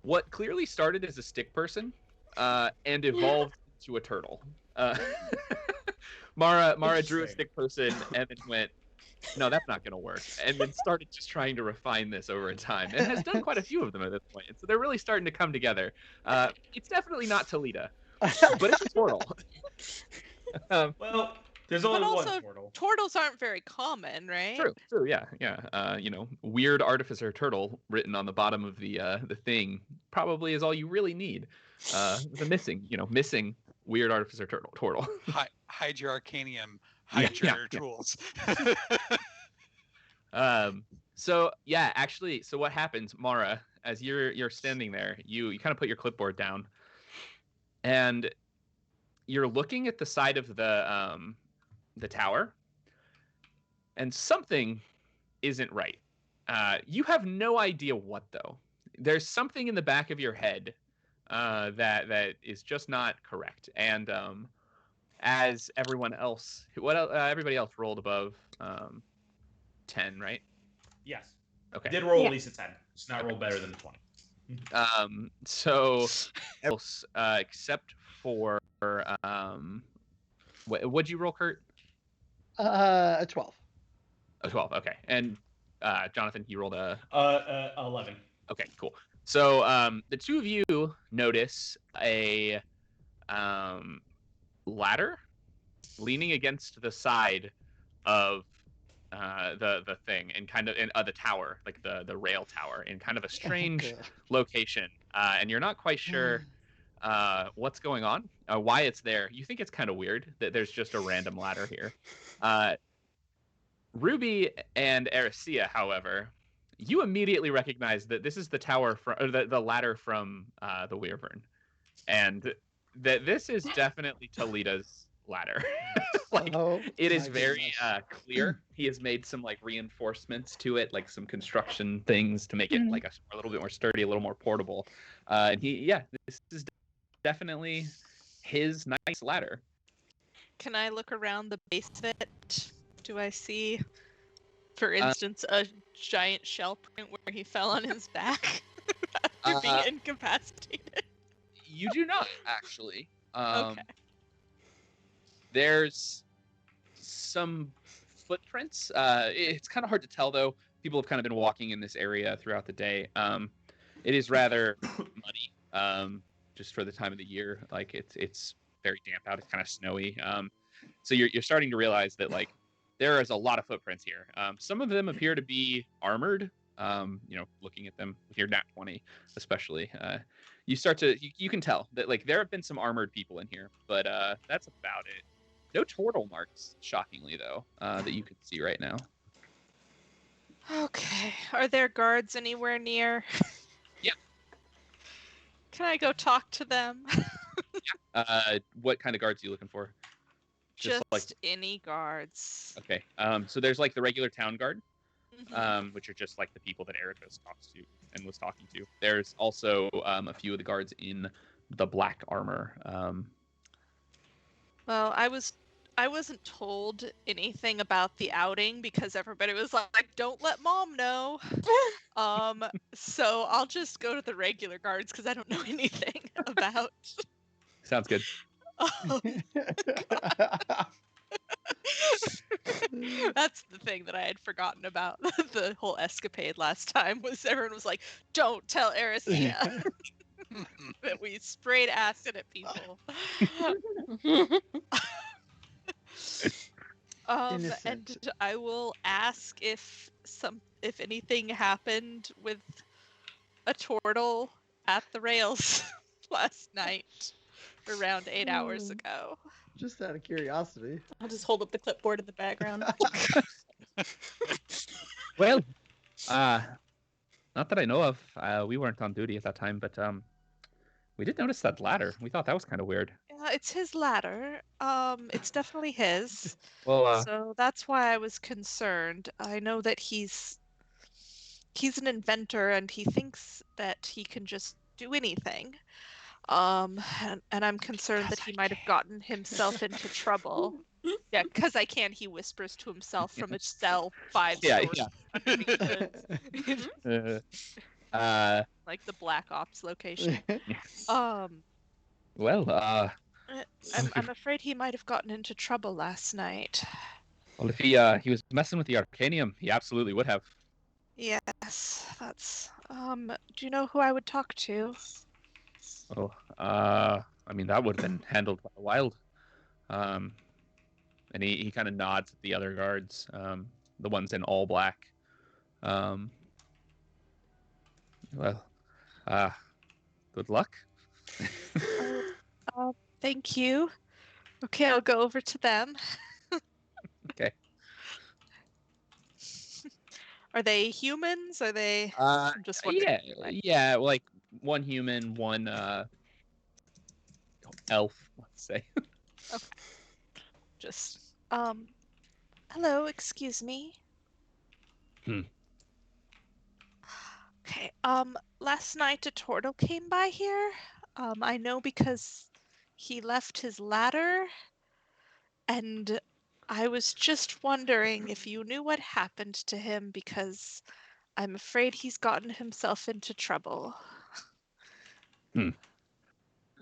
what clearly started as a stick person and evolved into a turtle. Mara drew a stick person and then went, no, that's not going to work, and then started just trying to refine this over time, and has done quite a few of them at this point. So they're really starting to come together. It's definitely not Talita, but it's a Tortle. Well, there's only one turtle. Turtles aren't very common, right? True, yeah. Weird artificer turtle written on the bottom of the thing probably is all you really need. Missing weird artificer turtle. Hide your arcanium. Hide your tools. So what happens, Mara, as you're standing there, you kind of put your clipboard down, and you're looking at the side of the tower, and something isn't right. You have no idea what, though. There's something in the back of your head that is just not correct. And as everybody else rolled above 10, right? Yes. Okay. Did roll at least a 10. It's not roll better than 20. So else except for what'd you roll, Kurt? A 12. A 12. Okay. And Jonathan, you rolled a 11. Okay, cool. So the two of you notice a ladder leaning against the side of the thing, and kind of in the tower, like the rail tower, in kind of a strange location, and you're not quite sure what's going on, why it's there. You think it's kind of weird that there's just a random ladder here. Ruby and Aricia, however, you immediately recognize that this is the tower the ladder from the Wyvern, and that this is definitely Talita's ladder. It is very clear. He has made some like reinforcements to it, like some construction things to make it like a little bit more sturdy, a little more portable. And this is definitely his nice ladder. Can I look around the base of it? Do I see, for instance, a giant shell print where he fell on his back after being incapacitated? You do not, actually. Okay. There's some footprints. It's kind of hard to tell, though. People have kind of been walking in this area throughout the day. It is rather muddy, just for the time of the year. Like it's very damp out. It's kind of snowy. So you're starting to realize that like there is a lot of footprints here. Some of them appear to be armored. Looking at them with your nat 20, especially, you can tell that like there have been some armored people in here, but that's about it. No Tortle marks, shockingly, though, that you can see right now. Okay. Are there guards anywhere near? Yeah. Can I go talk to them? Yeah. What kind of guards are you looking for? Just like any guards. Okay. So there's like the regular town guard, which are just like the people that Ericos talks to and was talking to. There's also a few of the guards in the black armor. Well, I wasn't told anything about the outing because everybody was like, "Don't let Mom know." So I'll just go to the regular guards because I don't know anything about. Sounds good. That's the thing that I had forgotten about the whole escapade last time. Was everyone was like, "Don't tell Aricia." That we sprayed acid at people. And I will ask if anything happened with a turtle at the rails last night. around 8 hours ago. Just out of curiosity. I'll just hold up the clipboard in the background. Well, not that I know of. We weren't on duty at that time, but we did notice that ladder. We thought that was kind of weird. Yeah, it's his ladder. It's definitely his. Well, So that's why I was concerned. I know that he's an inventor and he thinks that he can just do anything. And I'm concerned that he might have gotten himself into trouble. Yeah, because I can, he whispers to himself from a cell 5 stories underneath like the Black Ops location. well, I'm afraid he might have gotten into trouble last night. well, if he was messing with the Arcanium, he absolutely would have. Yes, that's. Do you know who I would talk to? Oh, I mean, that would have been handled by the Wild. And he kind of nods at the other guards, the ones in all black. Well, good luck. Thank you. Okay, I'll go over to them. Okay. Are they humans? Are they? I'm just wondering. Yeah, like one human, one elf, let's say. Okay. Just hello, excuse me. Okay. Last night a Tortle came by here. I know because he left his ladder, and I was just wondering if you knew what happened to him because I'm afraid he's gotten himself into trouble.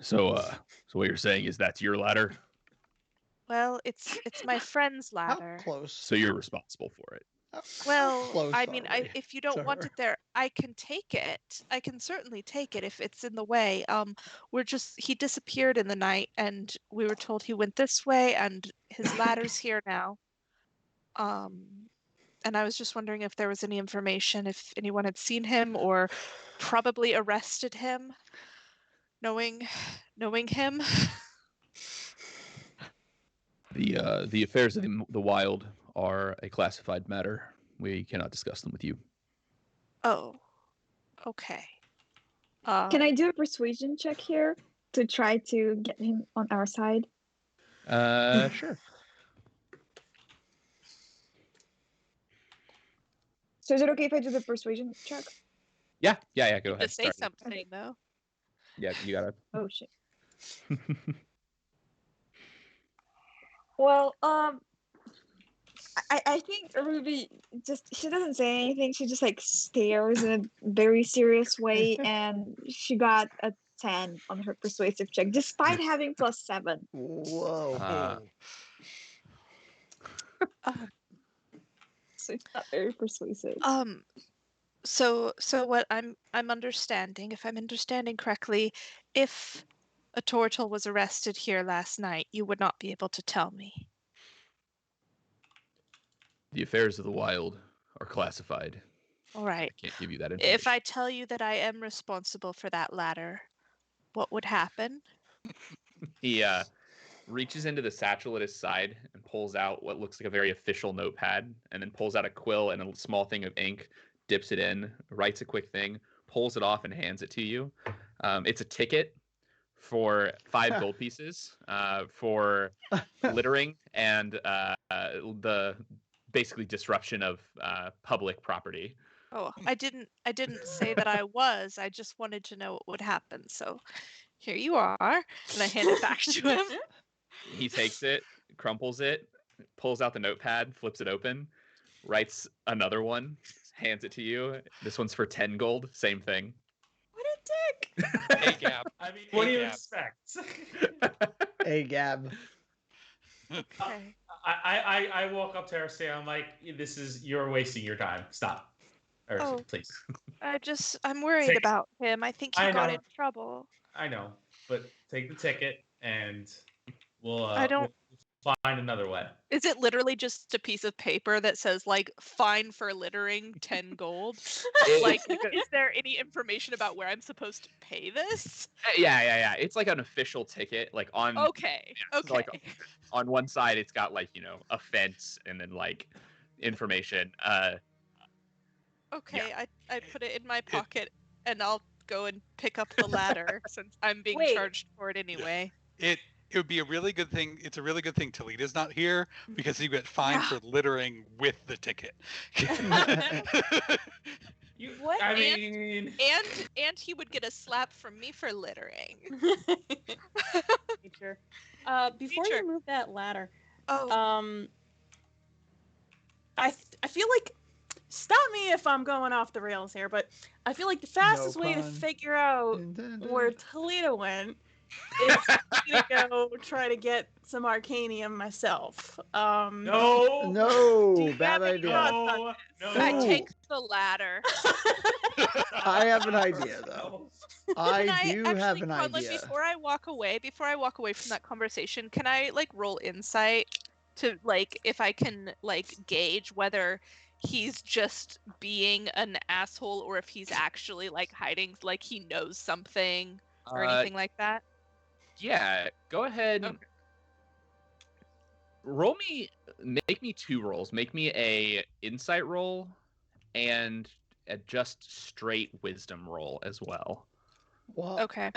So what you're saying is that's your ladder? Well, it's my friend's ladder. How close? So you're responsible for it. Well, Close I mean, are we if you don't to want her? it there, I can take it. I can certainly take it if it's in the way. He disappeared in the night, and we were told he went this way, and his ladder's here now. And I was just wondering if there was any information, if anyone had seen him or probably arrested him, knowing him. The affairs of the Wild are a classified matter. We cannot discuss them with you. Oh, okay. Can I do a persuasion check here to try to get him on our side? Sure. So is it okay if I do the persuasion check? Yeah. Go ahead. To say Start. something though. Yeah, you got it. Oh shit. Well, I think Ruby she doesn't say anything. She just like stares in a very serious way, and she got a 10 on her persuasive check, despite having +7. Whoa. So it's not very persuasive. So what I'm understanding, if I'm understanding correctly, if a Tortle was arrested here last night, you would not be able to tell me. The affairs of the Wild are classified. All right. I can't give you that information. If I tell you that I am responsible for that ladder, what would happen? He reaches into the satchel at his side and pulls out what looks like a very official notepad, and then pulls out a quill and a small thing of ink, dips it in, writes a quick thing, pulls it off, and hands it to you. It's a ticket for 5 gold pieces for littering and the basically disruption of public property. Oh, I didn't say that I was. I just wanted to know what would happen. So here you are, and I hand it back to him. He takes it, crumples it, pulls out the notepad, flips it open, writes another one, hands it to you. This one's for 10 gold. Same thing. What a dick! Hey, Gab. I mean, what do you Gab. expect? Hey, Gab. Okay. I walk up to her, say, I'm like, you're wasting your time. Stop. Or, Oh. please. I'm worried Take- about him. I think he I got know. in trouble. I know, but take the ticket and we'll I don't- we'll find another way. Is it literally just a piece of paper that says like fine for littering 10 gold? Like, is there any information about where I'm supposed to pay this? Yeah. It's like an official ticket, like on. Okay. So Okay. like on one side, it's got like a fence and then like information. Okay, I put it in my pocket and I'll go and pick up the ladder since I'm being charged for it anyway. It would be a really good thing. It's a really good thing Talita's not here because you get fined for littering with the ticket. What? I mean, and he would get a slap from me for littering. Feature. Before Feature. you move that ladder, Oh, I feel like, stop me if I'm going off the rails here, but I feel like the fastest way to pun figure out where Talita went is to go try to get some Arcanium myself. no, Do you bad have any idea. thoughts on no. I Ooh. take the ladder. I have an idea though. I do have actually, an Conlon, idea. before I walk away from that conversation, can I like roll insight to like if I can like gauge whether he's just being an asshole or if he's actually like hiding, like he knows something or anything like that? Yeah, go ahead. Okay. Make me 2 rolls. Make me a insight roll and a just straight wisdom roll as well. Well, Okay.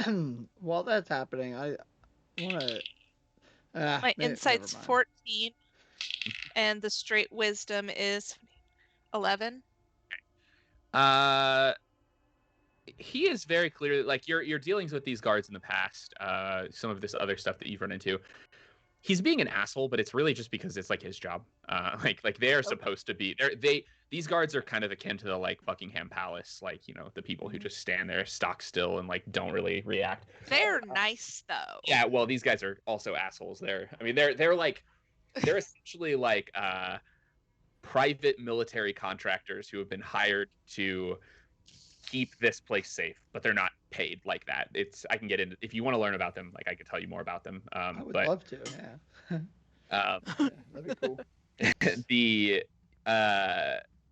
while that's happening, I want to. My insight's 14 and the straight wisdom is 11. He is very clear, like your dealings with these guards in the past, some of this other stuff that you've run into. He's being an asshole, but it's really just because it's like his job. Like they're supposed to be. These guards are kind of akin to the like Buckingham Palace, like the people who just stand there stock still and like don't really react. They're nice though. Yeah, well, these guys are also assholes. They're essentially like private military contractors who have been hired to keep this place safe, but they're not paid like that. I can get into, if you want to learn about them, like I could tell you more about them. I would love to. Yeah. That'd be cool.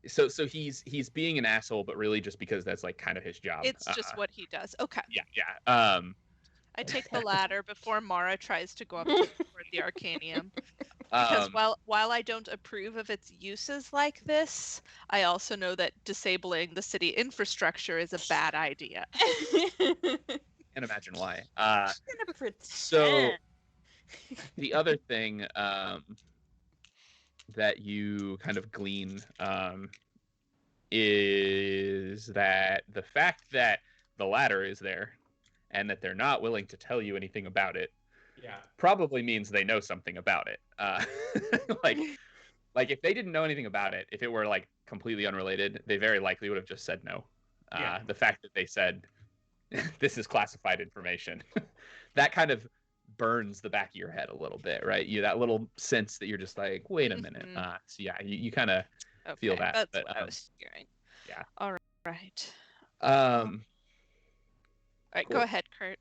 So he's being an asshole, but really just because that's like kind of his job. It's just what he does. Okay. Yeah. I take the ladder before Mara toward the Arcanium. Because while I don't approve of its uses like this, I also know that disabling the city infrastructure is a bad idea. Can't imagine why. I'm gonna pretend. So the other thing that you kind of glean is that the fact that the ladder is there and that they're not willing to tell you anything about it probably means they know something about it. Like if they didn't know anything about it, if it were like completely unrelated, they very likely would have just said no. The fact that they said this is classified information, that kind of burns the back of your head a little bit, right? That little sense that you're just like, wait a minute. So yeah, you kind of feel that. That's but, what I was hearing. Yeah. All right. All right, cool. Go ahead, Kurt.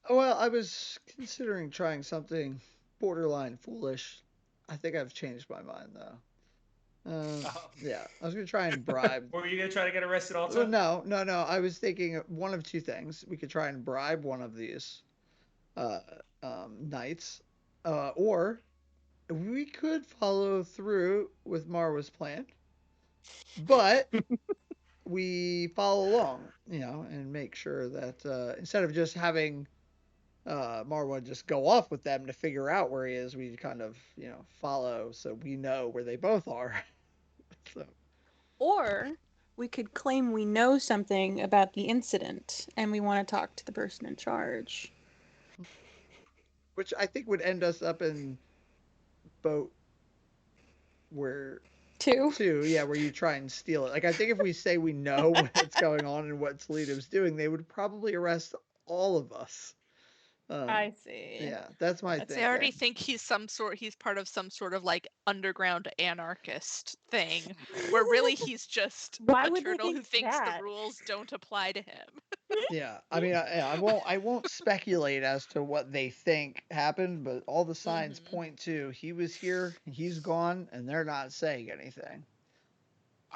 Well, I was considering trying something borderline foolish. I think I've changed my mind though. Yeah, I was gonna try and bribe. Were you gonna try to get arrested also? No. I was thinking one of two things. We could try and bribe one of these knights, or we could follow through with Marwa's plan, but we follow along, and make sure that instead of just having Marwa just go off with them to figure out where he is, we kind of follow so we know where they both are. So. Or we could claim we know something about the incident and we want to talk to the person in charge. Which I think would end us up in boat where... Two, yeah, where you try and steal it. Like, I think if we say we know what's going on and what Talita's doing, they would probably arrest all of us. I see. Yeah, that's my thing. I already think he's part of some sort of like underground anarchist thing, where really he's just a turtle who thinks the rules don't apply to him. Yeah, I mean, I won't speculate as to what they think happened, but all the signs point to he was here, he's gone, and they're not saying anything.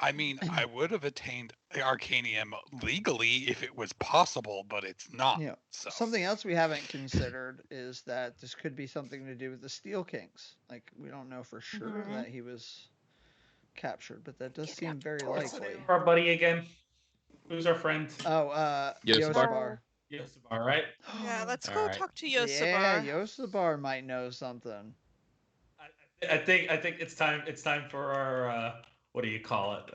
I mean, I would have attained Arcanium legally if it was possible, but it's not. You know, So something else we haven't considered is that this could be something to do with the Steel Kings. Like, we don't know for sure that he was captured, but that does seem very What's the likely. name of our buddy again? Who's our friend? Oh, Yosabar. Yosabar, right? Yeah, let's All go right. talk to Yeah, Yosabar. Yosabar might know something. I think it's time. It's time for our what do you call it?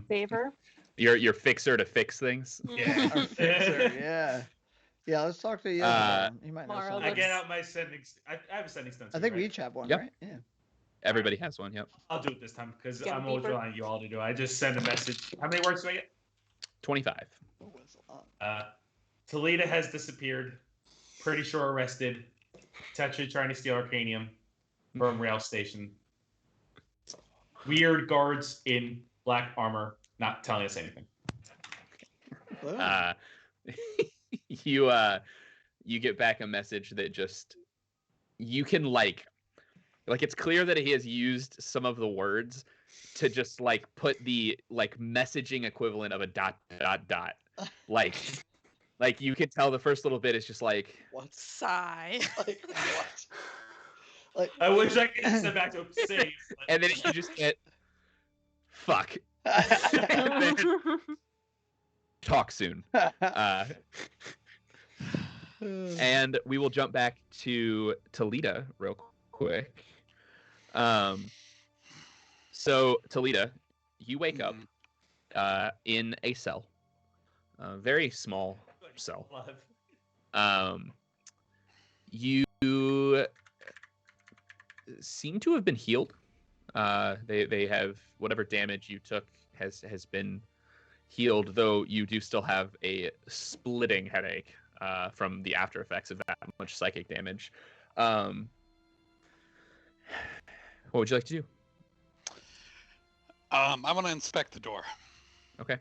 Favor. Your fixer to fix things. Yeah. Our fixer, yeah. Yeah, let's talk to Yosabar. He might know Mara, something. I get out my sending. I have a sending stone. I think right? we each have one, Yep. right? Yeah. Everybody has one. Yep. I'll do it this time because Get I'm always deeper. relying on you all to do it. I just send a message. How many words do I get? 25. What was on? Talita has disappeared. Pretty sure arrested. Potentially trying to steal Arcanium from rail station. Weird guards in black armor not telling us anything. You get back a message that just you can like it's clear that he has used some of the words to just like put the like messaging equivalent of a ... like you could tell the first little bit is just like What? Sigh. Like what? Like I wish I could send back to him save. and then you just get fuck. Talk soon. And we will jump back to Talita real quick. So Talita, you wake up in a cell, a very small cell. You seem to have been healed. They have whatever damage you took has been healed, though you do still have a splitting headache from the after effects of that much psychic damage. What would you like to do? I want to inspect the door. Okay.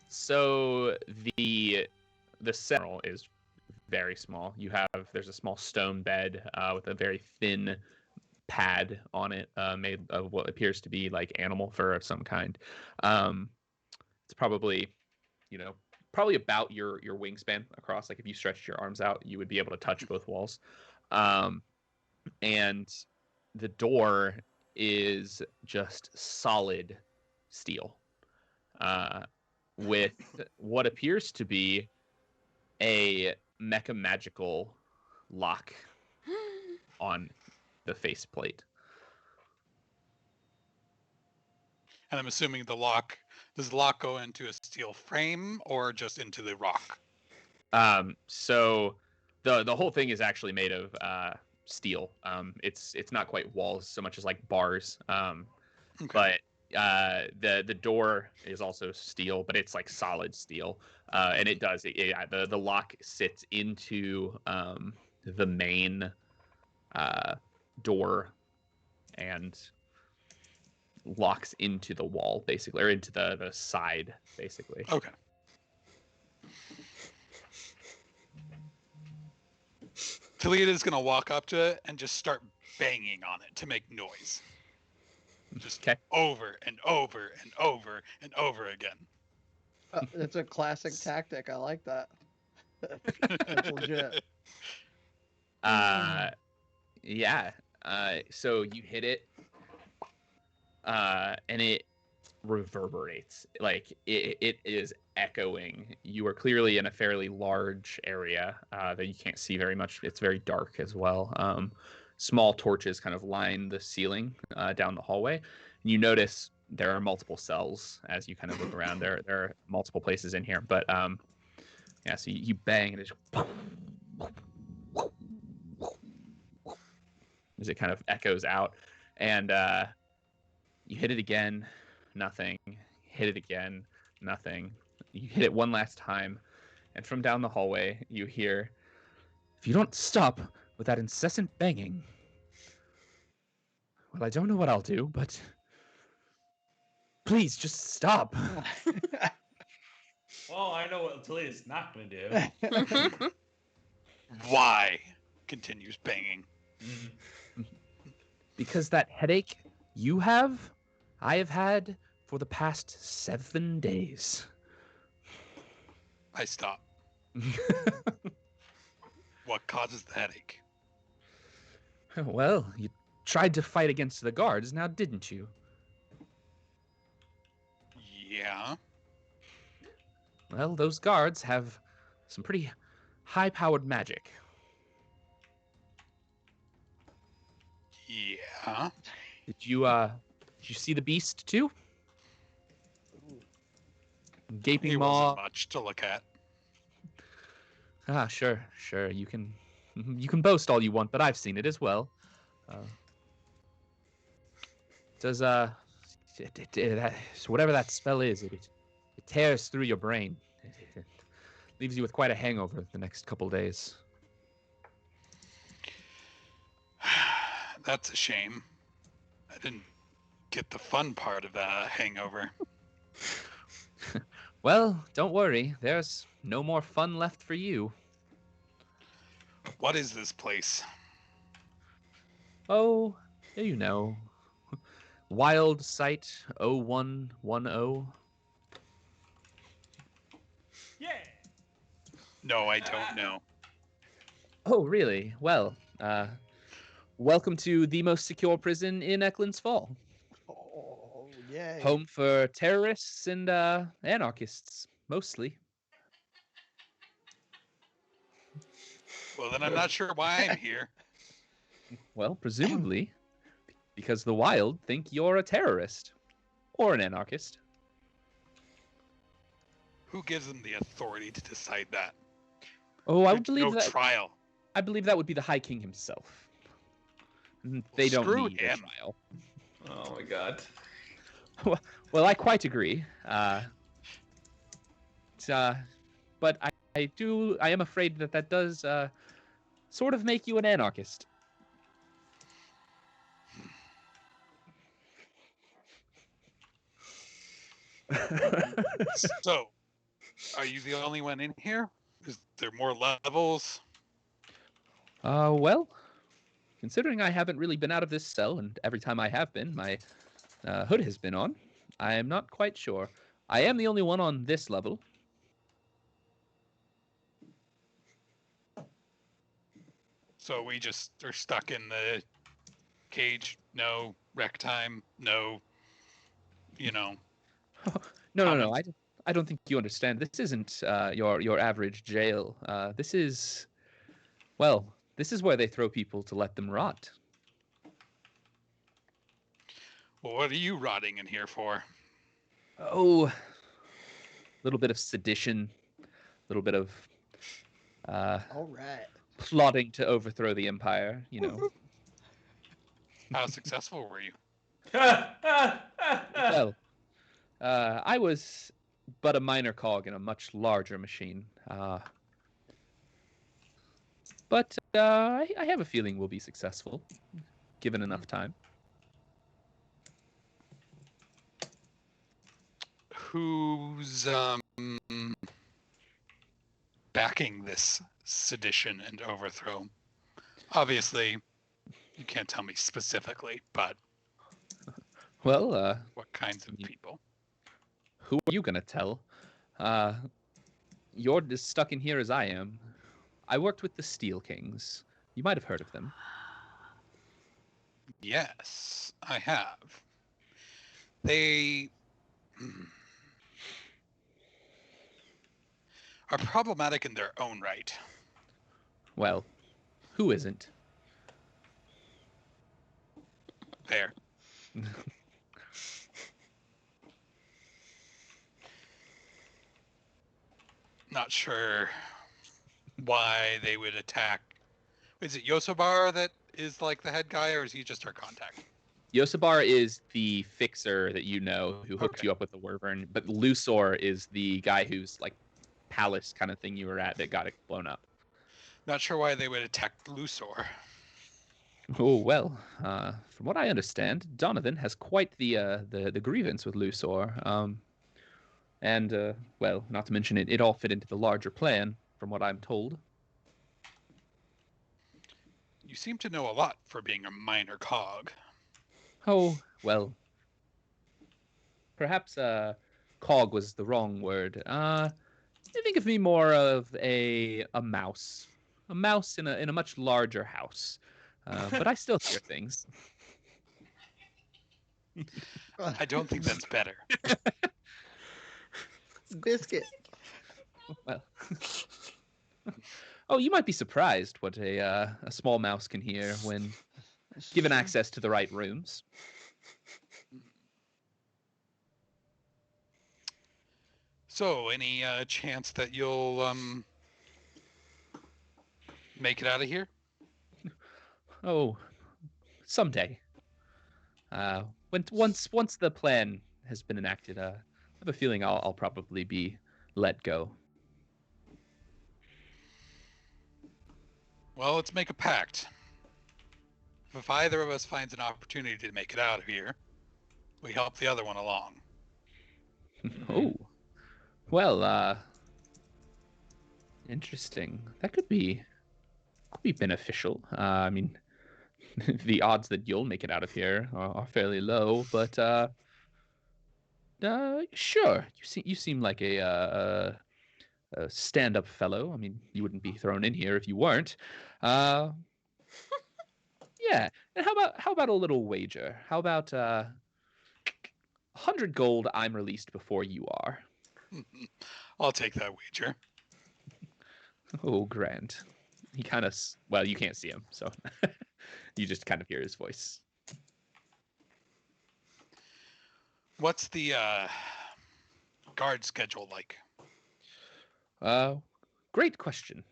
So the cell is very small. There's a small stone bed with a very thin pad on it, made of what appears to be like animal fur of some kind. It's probably about your wingspan across. Like if you stretched your arms out, you would be able to touch both walls. And the door is just solid steel, with what appears to be a mecha magical lock on the faceplate. And I'm assuming does the lock go into a steel frame or just into the rock? So the whole thing is actually made of steel. It's not quite walls so much as like bars. Okay. But the door is also steel, but it's like solid steel. And it does the lock sits into the main door and locks into the wall basically, or into the side basically. Okay. Talita's gonna walk up to it and just start banging on it to make noise. Just over and over and over and over again. That's a classic tactic. I like that. That's legit. Yeah. So you hit it, and it reverberates. Like it is echoing. You are clearly in a fairly large area that you can't see very much. It's very dark as well. Small torches kind of line the ceiling down the hallway. And you notice there are multiple cells as you kind of look around. There are multiple places in here, but yeah. So you bang and it's as it kind of echoes out, and you hit it again, nothing. Hit it again, nothing. You hit it one last time, and from down the hallway you hear, "If you don't stop with that incessant banging, well, I don't know what I'll do, but please just stop." Well, I know what Talita's not going to do. Why? Continues banging. Because that headache you have, I have had for the past 7 days. I stop. What causes the headache? Well, you tried to fight against the guards, now didn't you? Yeah. Well, those guards have some pretty high-powered magic. Yeah. Did you see the beast too? Gaping He maw. wasn't much to look at. Ah, sure. You can boast all you want, but I've seen it as well. Does whatever that spell is, it tears through your brain. It leaves you with quite a hangover the next couple days. That's a shame. I didn't get the fun part of that hangover. Well, don't worry. There's no more fun left for you. What is this place? Oh, you know. Wild Site 0110. Yeah. No, I don't know. Oh, really? Well, welcome to the most secure prison in Eklund's Fall. Oh, yay. Home for terrorists and anarchists, mostly. Well, then I'm not sure why I'm here. Well, presumably, because the Wild think you're a terrorist. Or an anarchist. Who gives them the authority to decide that? Oh, I There's believe no that. trial. I believe that would be the High King himself. They don't Screw need a him. trial. Oh my god. Well, I quite agree. But I am afraid that does sort of make you an anarchist. So, are you the only one in here? Is there more levels? Well, considering I haven't really been out of this cell, and every time I have been, my hood has been on, I am not quite sure. I am the only one on this level. So we just are stuck in the cage. No rec time. No, No. Comments? I don't think you understand. This isn't your average jail. This is where they throw people to let them rot. Well, what are you rotting in here for? Oh, a little bit of sedition, a little bit of All right. plotting to overthrow the empire. You know. How successful were you? Well, I was but a minor cog in a much larger machine. But I have a feeling we'll be successful, given enough time. Who's backing this sedition and overthrow? Obviously, you can't tell me specifically, but Well, what kinds of people? who are you gonna tell? You're as stuck in here as I am. I worked with the Steel Kings. You might have heard of them. Yes, I have. They are problematic in their own right. Well, who isn't? Fair. Not sure why they would attack. Is it Yosobar that is like the head guy, or is he just our contact? Yosabar is the fixer that you know who hooked you up with the Wyvern, but Lusor is the guy who's like palace kind of thing you were at that got it blown up. Not sure why they would attack Lusor. Oh well, from what I understand, Donovan has quite the grievance with Lusor. And, well, not to mention it all fit into the larger plan, from what I'm told. You seem to know a lot for being a minor cog. Oh, well, perhaps cog was the wrong word. You think of me more of a mouse. A mouse in a much larger house. But I still hear things. I don't think that's better. Biscuit. Well, oh, you might be surprised what a small mouse can hear when given access to the right rooms. So, any chance that you'll make it out of here? Oh, someday. Once the plan has been enacted, I have a feeling I'll probably be let go. Well, let's make a pact. If either of us finds an opportunity to make it out of here, we help the other one along. Oh, well, interesting. That could be beneficial. I mean, the odds that you'll make it out of here are fairly low, but sure. You seem like a stand-up fellow. I mean, you wouldn't be thrown in here if you weren't. Uh, yeah. And how about a little wager? How about 100 gold? I'm released before you are. I'll take that wager. Oh, grand. He kind of, well, you can't see him, so you just kind of hear his voice. What's the guard schedule like? Great question.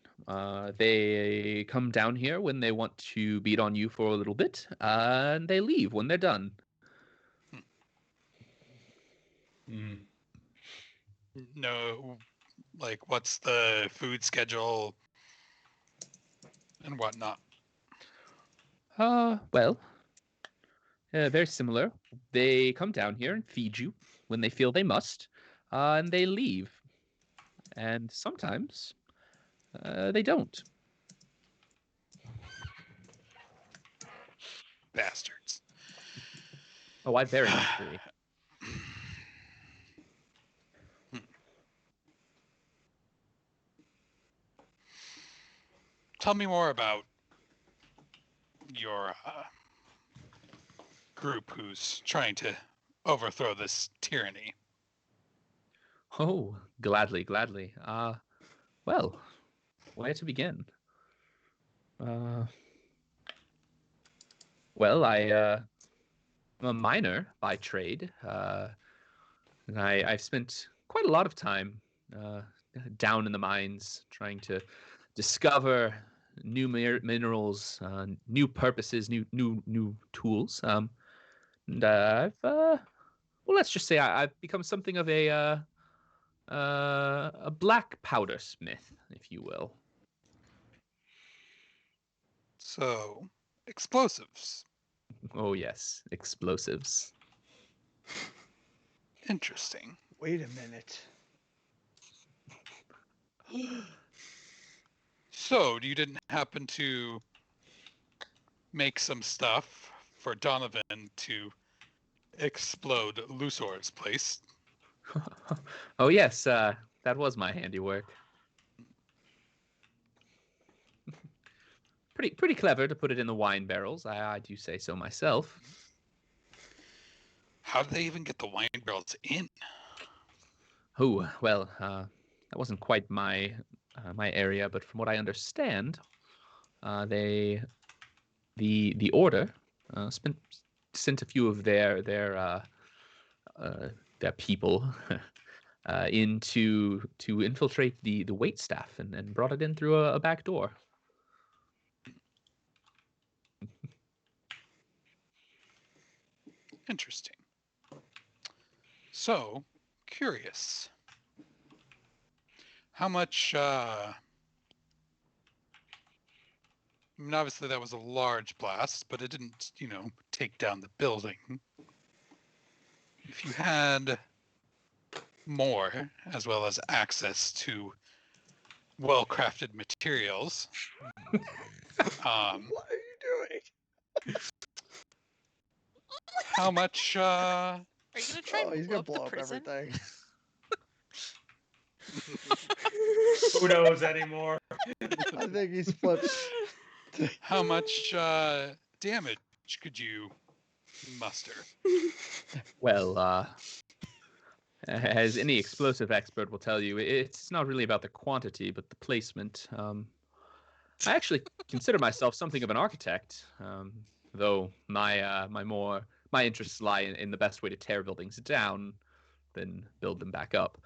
They come down here when they want to beat on you for a little bit, and they leave when they're done. No, like what's the food schedule and whatnot? Well, very similar. They come down here and feed you when they feel they must, and they leave. And sometimes they don't. Bastards. Oh, I very much agree. Tell me more about your group who's trying to overthrow this tyranny. Oh, gladly. Well, where to begin? Well, I'm a miner by trade, and I've spent quite a lot of time down in the mines trying to discover new minerals, new purposes, new tools. And I've well, let's just say I've become something of a black powder smith, if you will. So, explosives. Oh yes, explosives. Interesting. Wait a minute. So, you didn't happen to make some stuff for Donovan to explode Lusor's place? Oh yes, that was my handiwork. Pretty clever to put it in the wine barrels. I do say so myself. How did they even get the wine barrels in? Oh well, that wasn't quite my area, but from what I understand, the order sent a few of their people in to infiltrate the wait staff and brought it in through a back door. Interesting. So, curious. How much, I mean, obviously that was a large blast, but it didn't, take down the building. If you had more, as well as access to well-crafted materials. What are you doing? How much? Are you gonna try and He's blow gonna up the blow up prison? everything. Who knows anymore? I think he's flipped. How much damage could you muster? Well, as any explosive expert will tell you, it's not really about the quantity, but the placement. I actually consider myself something of an architect, though my interests lie in the best way to tear buildings down than build them back up.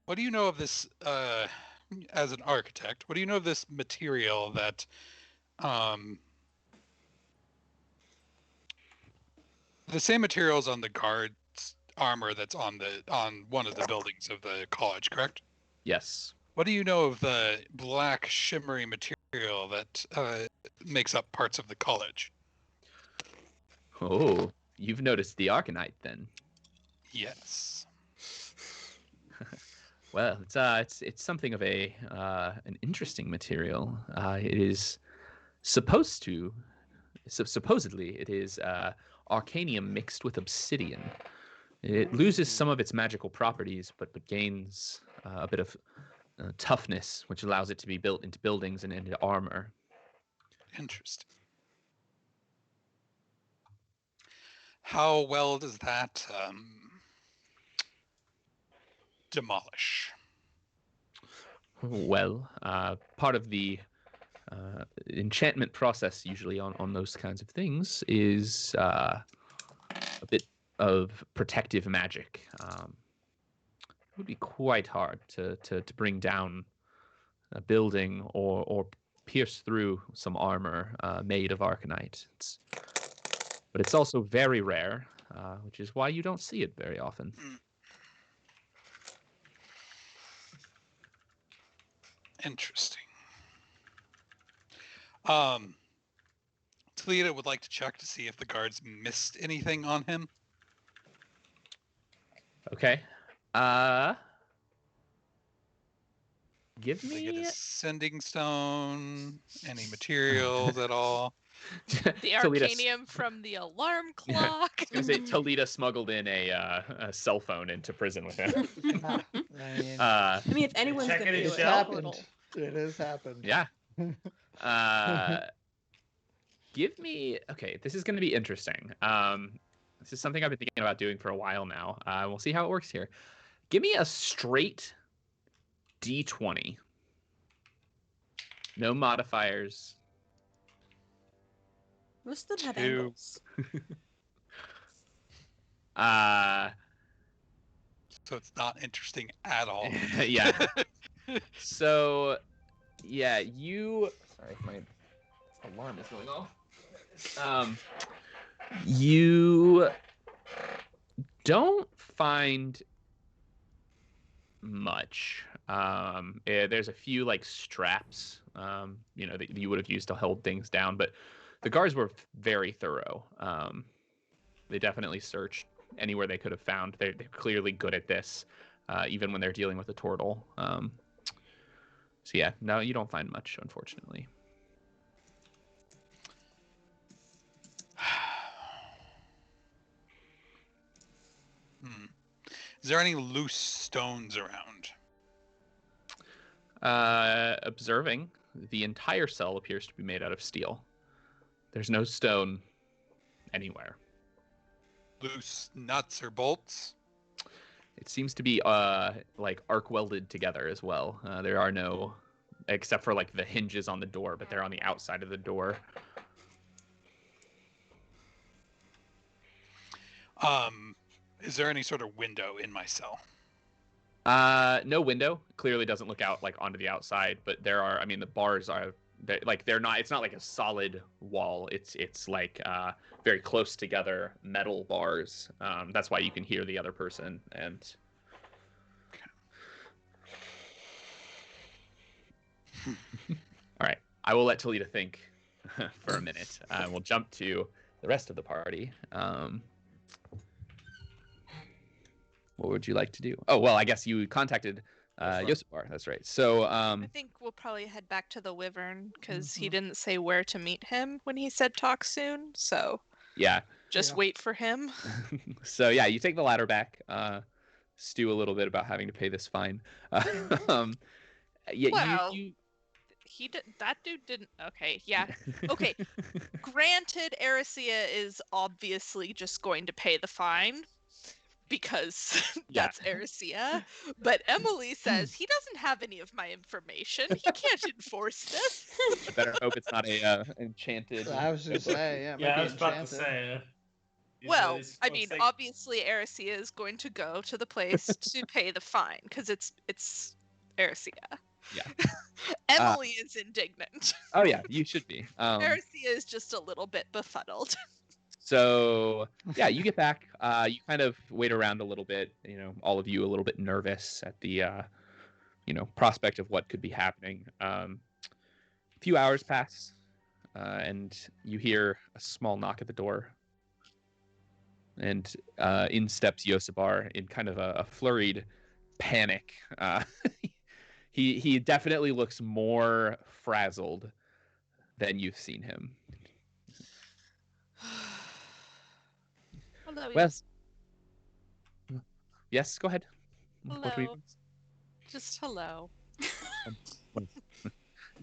What do you know of this, as an architect? What do you know of this material that, the same materials on the guard's armor that's on one of the buildings of the college, correct? Yes. What do you know of the black shimmery material that makes up parts of the college? Oh, you've noticed the Arcanite then? Yes. Well, it's something of an interesting material. It is supposedly it is arcanium mixed with obsidian. It loses some of its magical properties, but gains a bit of toughness, which allows it to be built into buildings and into armor. Interesting. How well does that demolish? Well, part of the enchantment process usually on those kinds of things is a bit of protective magic. It would be quite hard to bring down a building or pierce through some armor made of Arcanite. But it's also very rare, which is why you don't see it very often. Interesting. Talita would like to check to see if the guards missed anything on him. Okay. Give Did they me get a sending stone? Any materials at all? The arcanium from the alarm clock. I was gonna say Talita smuggled in a cell phone into prison with him. I mean, if anyone's Check gonna it do out. it, happened. Tortle. It has happened. Yeah. Give me. Okay, this is gonna be interesting. This is something I've been thinking about doing for a while now. We'll see how it works here. Give me a straight D20. No modifiers. Most of them have 2. angles. So it's not interesting at all. Yeah. So, yeah, you. Sorry, my alarm is going off. You don't find much. There's a few like straps, that you would have used to hold things down, but the guards were very thorough. They definitely searched anywhere they could have found. They're clearly good at this, even when they're dealing with a Tortle. So yeah, no, you don't find much, unfortunately. Is there any loose stones around? Observing, the entire cell appears to be made out of steel. There's no stone anywhere. Loose nuts or bolts? It seems to be like arc welded together as well. There are no, except for like the hinges on the door, but they're on the outside of the door. Is there any sort of window in my cell? No window. Clearly doesn't look out like onto the outside, but there are. I mean, the bars are they're not. It's not like a solid wall. It's like very close together metal bars. That's why you can hear the other person. And all right, I will let Talita think for a minute. We'll jump to the rest of the party. What would you like to do? Oh, well, I guess you contacted Yosipar. That's right. So I think we'll probably head back to the Wyvern because he didn't say where to meet him when he said talk soon. So yeah, just wait for him. So yeah, you take the ladder back, stew a little bit about having to pay this fine. Yeah, Well, you that dude didn't. Okay, yeah. Okay. Granted, Erisea is obviously just going to pay the fine because that's Erisea. But Emily says he doesn't have any of my information. He can't enforce this. I better hope it's not a enchanted. I was gonna say, yeah, it might Yeah, be I was about to enchanted. say. Well, I mean, obviously Erisea is going to go to the place to pay the fine because it's Erisea. Yeah. Emily is indignant. Oh yeah, you should be. Erisea is just a little bit befuddled. So yeah, you get back. You kind of wait around a little bit. All of you a little bit nervous at the prospect of what could be happening. A few hours pass, and you hear a small knock at the door. And in steps Yosibar in kind of a flurried panic. He definitely looks more frazzled than you've seen him. Hello. Well, yes, go ahead. Hello. Just hello.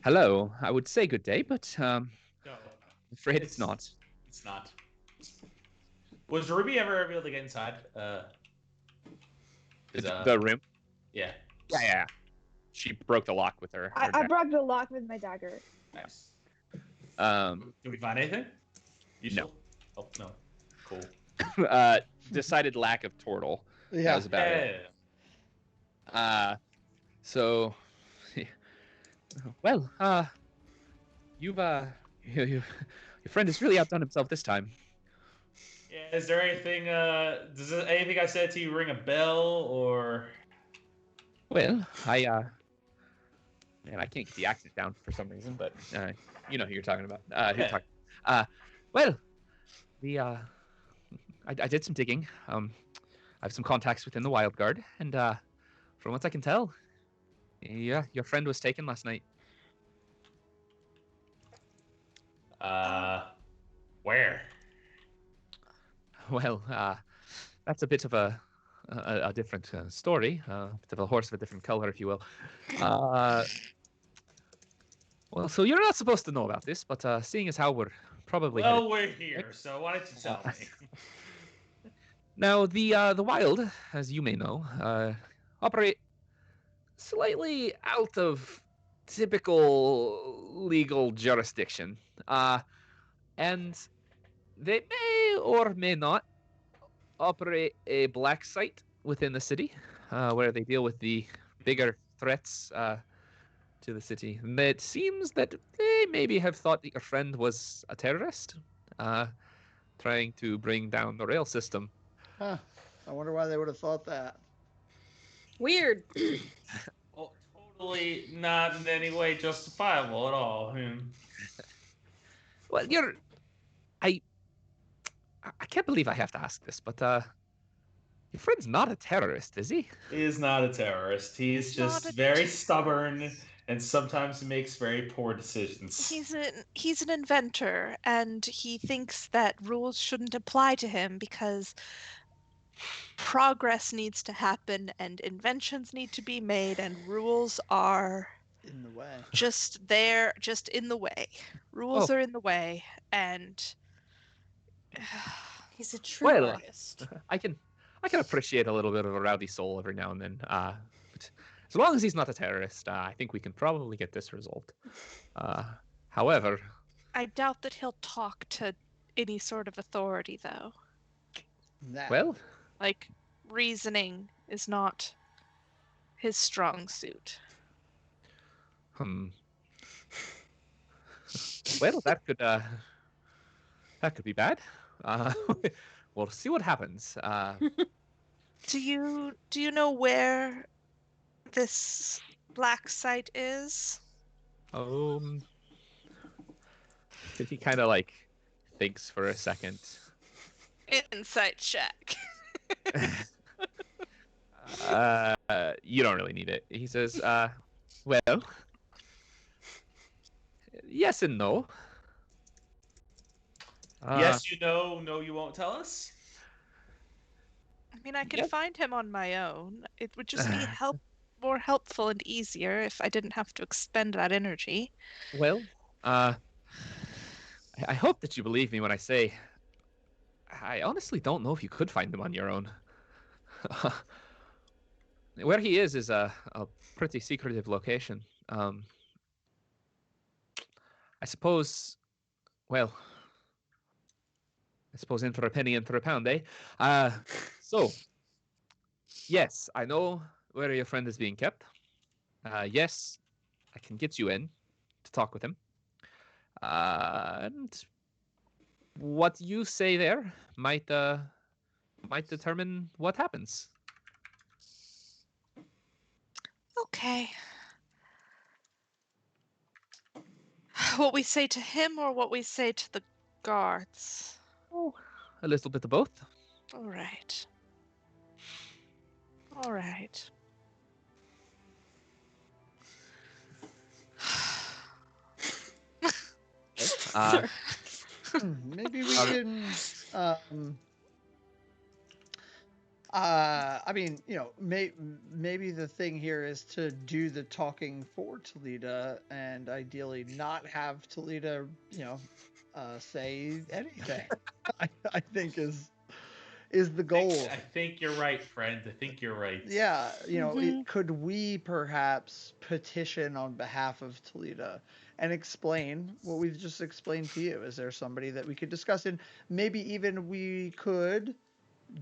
Hello. I would say good day, but No, I'm afraid it's not. It's not. Was Ruby ever able to get inside? The room? Yeah. Yeah. She broke the lock with her. I broke the lock with my dagger. Nice. Did we find anything? No. Oh no. Cool. Decided lack of Tortle. Yeah. That was about it. So, well, you've your friend has really outdone himself this time. Yeah. Is there anything? Does anything I said to you ring a bell or? Well, man, I can't get the accent down for some reason, but you know who you're talking about. Well, I did some digging. I have some contacts within the Wild Guard, and from what I can tell, yeah, your friend was taken last night. Where? Well, that's a bit of a different story, a bit of a horse of a different color, if you will. Well, so you're not supposed to know about this, but seeing as how we're probably we're here, so why don't you tell me? Now, the Wild, as you may know, operate slightly out of typical legal jurisdiction, and they may or may not operate a black site within the city, where they deal with the bigger threats to the city. And it seems that they maybe have thought that your friend was a terrorist, trying to bring down the rail system. Huh. I wonder why they would have thought that. Weird. Oh, totally not in any way justifiable at all. Well, I can't believe I have to ask this, but your friend's not a terrorist, is he? He is not a terrorist. He's just very stubborn and sometimes makes very poor decisions. He's an inventor, and he thinks that rules shouldn't apply to him because progress needs to happen and inventions need to be made, and rules are in the way. Just in the way. Rules are in the way, and he's a true artist. I can appreciate a little bit of a rowdy soul every now and then. But as long as he's not a terrorist, I think we can probably get this resolved. However, I doubt that he'll talk to any sort of authority, though. Well, like, reasoning is not his strong suit. Well, that could be bad. We'll see what happens. Do you know where this black site is? He kind of like thinks for a second. Insight check. You don't really need it. He says, well, yes and no. Yes, you know. No, you won't tell us. I mean, I could Yep. find him on my own. It would just be more helpful and easier if I didn't have to expend that energy. Well, I hope that you believe me when I say I honestly don't know if you could find him on your own. Where he is a pretty secretive location. I suppose, well, I suppose in for a penny, in for a pound, eh? So, yes, I know where your friend is being kept. Yes, I can get you in to talk with him. And what you say there might determine what happens. Okay. What we say to him or what we say to the guards? Oh, a little bit of both. All right. All right. Maybe we can. I mean, maybe the thing here is to do the talking for Talita, and ideally not have Talita, say anything. I think is the goal. I think you're right, friend. I think you're right. Yeah, could we perhaps petition on behalf of Talita and explain what we've just explained to you? Is there somebody that we could discuss, and maybe even we could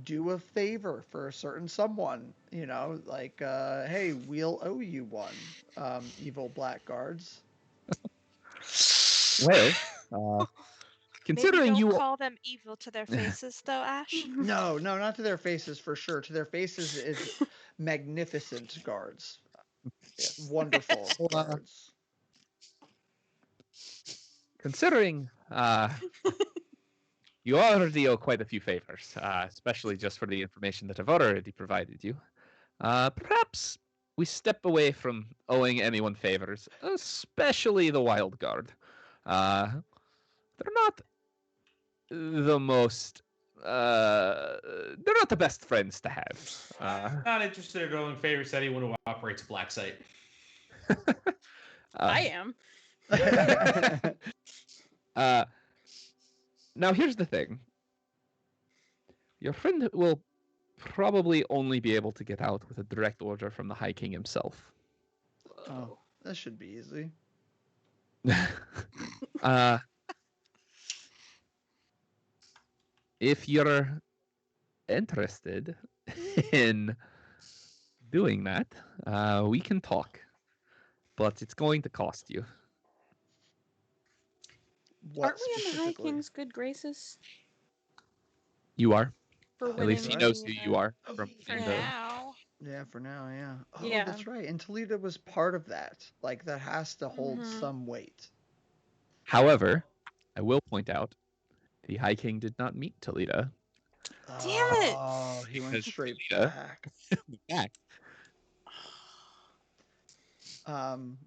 do a favor for a certain someone, like, hey, we'll owe you one, evil blackguards. Well, considering Maybe don't you call them evil to their faces, though, Ash. No, not to their faces for sure. To their faces is magnificent guards. Yes, wonderful guards. Considering you already owe quite a few favors, especially just for the information that I've already provided you. Perhaps we step away from owing anyone favors, especially the Wild Guard. They're not the most. They're not the best friends to have. I'm not interested in owing favors to anyone who operates a black site. I am. Now here's the thing. Your friend will probably only be able to get out with a direct order from the High King himself. Oh, that should be easy. If you're interested in doing that, we can talk, but it's going to cost you. What Aren't we in the High King's good graces? You are. For At least he winning knows the, who you are. From For the- now. Yeah, for now, yeah. Oh, Yeah. that's right. And Talita was part of that. Like, that has to hold Mhm. some weight. However, I will point out, the High King did not meet Talita. Damn it! Oh, he went Because straight Talita- back. Back.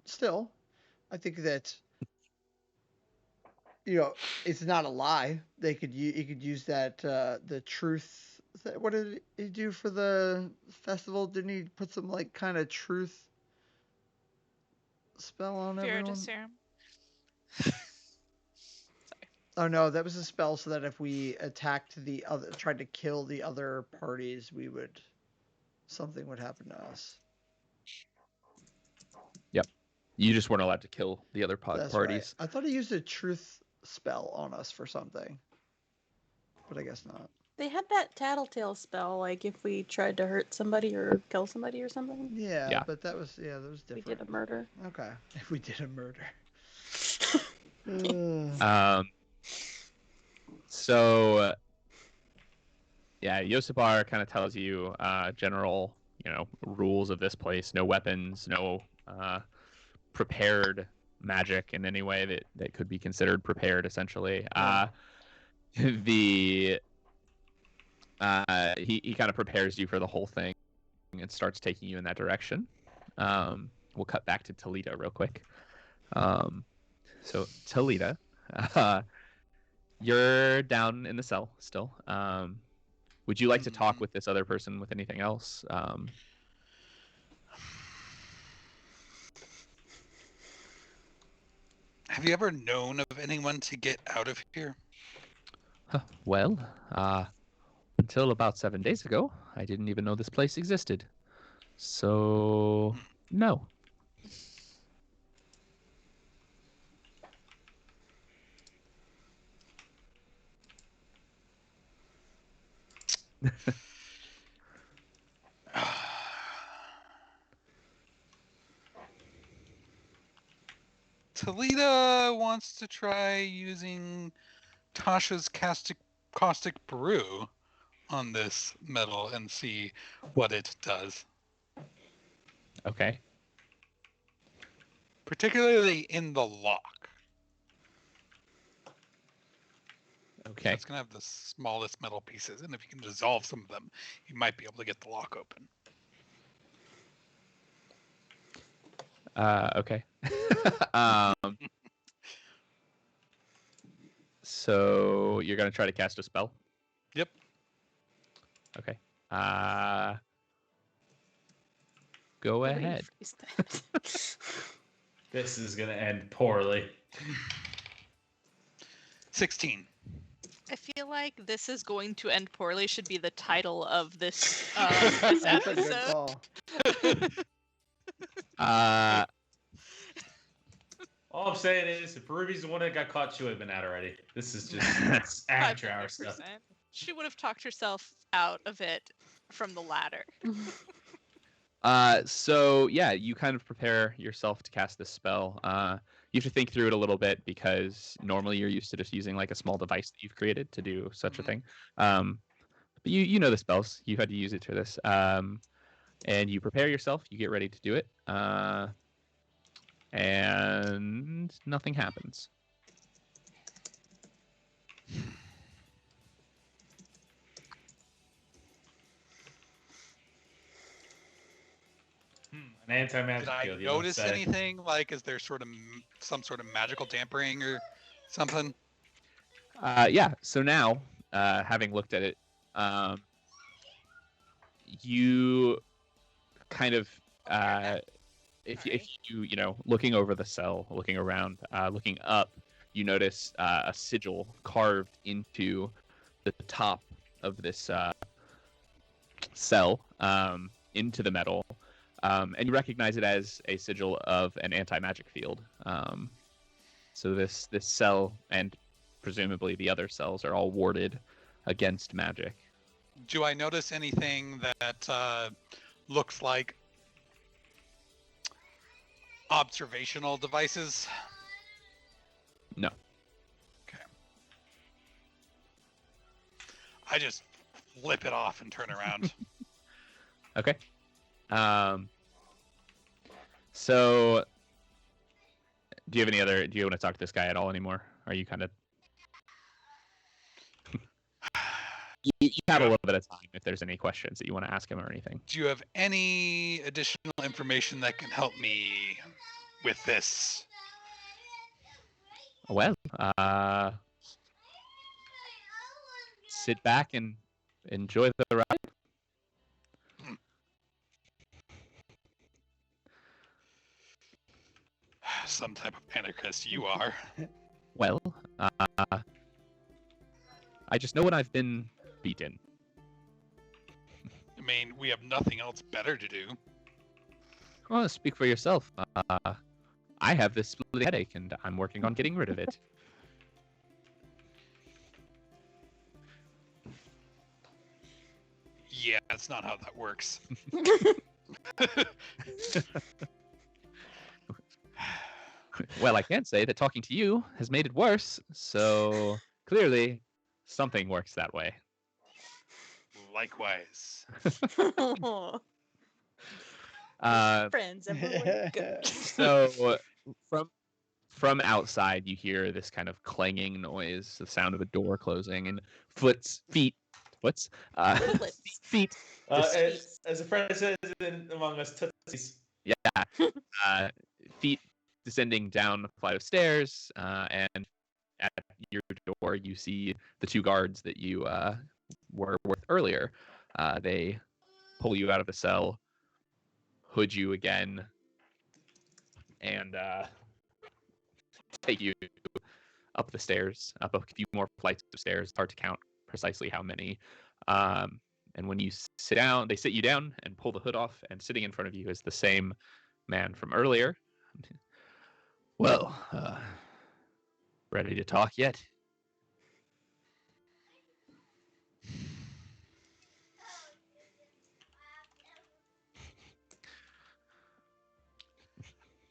Still, I think that it's not a lie. He could use that the truth. What did he do for the festival? Didn't he put some like kind of truth spell on everyone? Serum. Oh no, that was a spell so that if we attacked tried to kill the other parties, something would happen to us. Yep. You just weren't allowed to kill the other That's parties. right. I thought he used a truth spell on us for something, but I guess not. They had that tattletale spell, like if we tried to hurt somebody or kill somebody or something. Yeah. But that was different. We did a murder. Okay, if we did a murder. So, yeah, Yosipar kind of tells you general, rules of this place. No weapons, no prepared magic in any way that could be considered prepared, essentially. He kind of prepares you for the whole thing and starts taking you in that direction. We'll cut back to Talita real quick. So Talita, you're down in the cell still. Would you like to talk with this other person with anything else? Have you ever known of anyone to get out of here? Well, until about 7 days ago, I didn't even know this place existed. So, no. Talita wants to try using Tasha's caustic brew on this metal and see what it does. Okay. Particularly in the lock. Okay. It's going to have the smallest metal pieces, and if you can dissolve some of them, you might be able to get the lock open. Okay. So you're gonna try to cast a spell? Yep. Okay. Go ahead. This is gonna end poorly. 16. I feel like this is going to end poorly should be the title of this, That's this a good episode. call. All I'm saying is, if Ruby's the one that got caught, she would have been out already. This is just amateur hour stuff. 500%. She would have talked herself out of it from the ladder. So yeah, you kind of prepare yourself to cast this spell. You have to think through it a little bit because normally you're used to just using like a small device that you've created to do such a thing. But you know the spells. You had to use it for this. And you prepare yourself. You get ready to do it. And nothing happens. An anti-magic Did I field. You don't notice say. anything? Like, is there some sort of magical dampering or something? Yeah. So now, having looked at it, you kind of, if you looking over the cell, looking around, looking up, you notice a sigil carved into the top of this cell, into the metal. And you recognize it as a sigil of an anti-magic field. So this cell and presumably the other cells are all warded against magic. Do I notice anything that looks like observational devices? No. Okay. I just flip it off and turn around. Okay. So do you want to talk to this guy at all anymore? Are you kind of you have a little bit of time if there's any questions that you want to ask him or anything. Do you have any additional information that can help me with this? Well, sit back and enjoy the ride. Some type of anarchist you are. Well, I just know when I've been beaten. I mean, we have nothing else better to do. Well, speak for yourself. I have this splitting headache, and I'm working on getting rid of it. Yeah, that's not how that works. Well, I can't say that talking to you has made it worse, so clearly something works that way. Likewise. Friends, everyone good. So from outside, you hear this kind of clanging noise, the sound of a door closing, and feet. As a friend says among us, tootsies. Yeah, feet descending down a flight of stairs, and at your door, you see the two guards that you were with earlier. They pull you out of the cell, hood you again, and take you up the stairs, up a few more flights of stairs. It's hard to count precisely how many. And when you sit down, they sit you down and pull the hood off, and sitting in front of you is the same man from earlier. Well, ready to talk yet?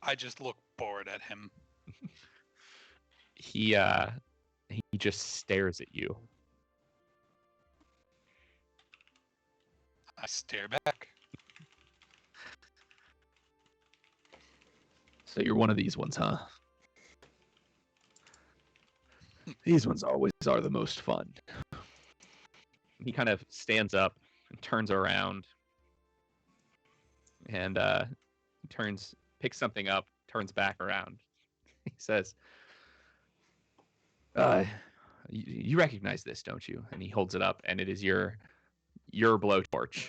I just look bored at him. He just stares at you. I stare back. So you're one of these ones, huh? These ones always are the most fun. He kind of stands up and turns around and picks something up, turns back around. He says, you recognize this, don't you? And he holds it up, and it is your blowtorch.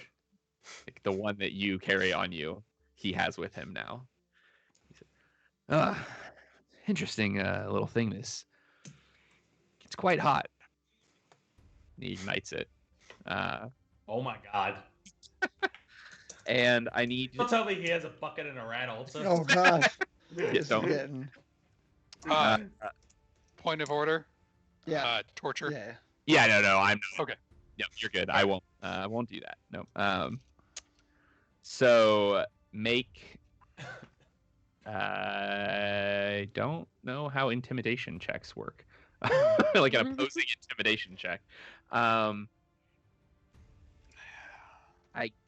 Like the one that you carry on you, he has with him now. He said, interesting little thing, this. It's quite hot. And he ignites it. Oh my god. And I need... Don't tell me he has a bucket and a rat also. Oh gosh. Yeah, don't. Getting... Point of order. Yeah. Torture. Yeah. Yeah, no, I'm... Okay. No, you're good. I won't do that. No. So make... I don't know how intimidation checks work. Like an opposing intimidation check. I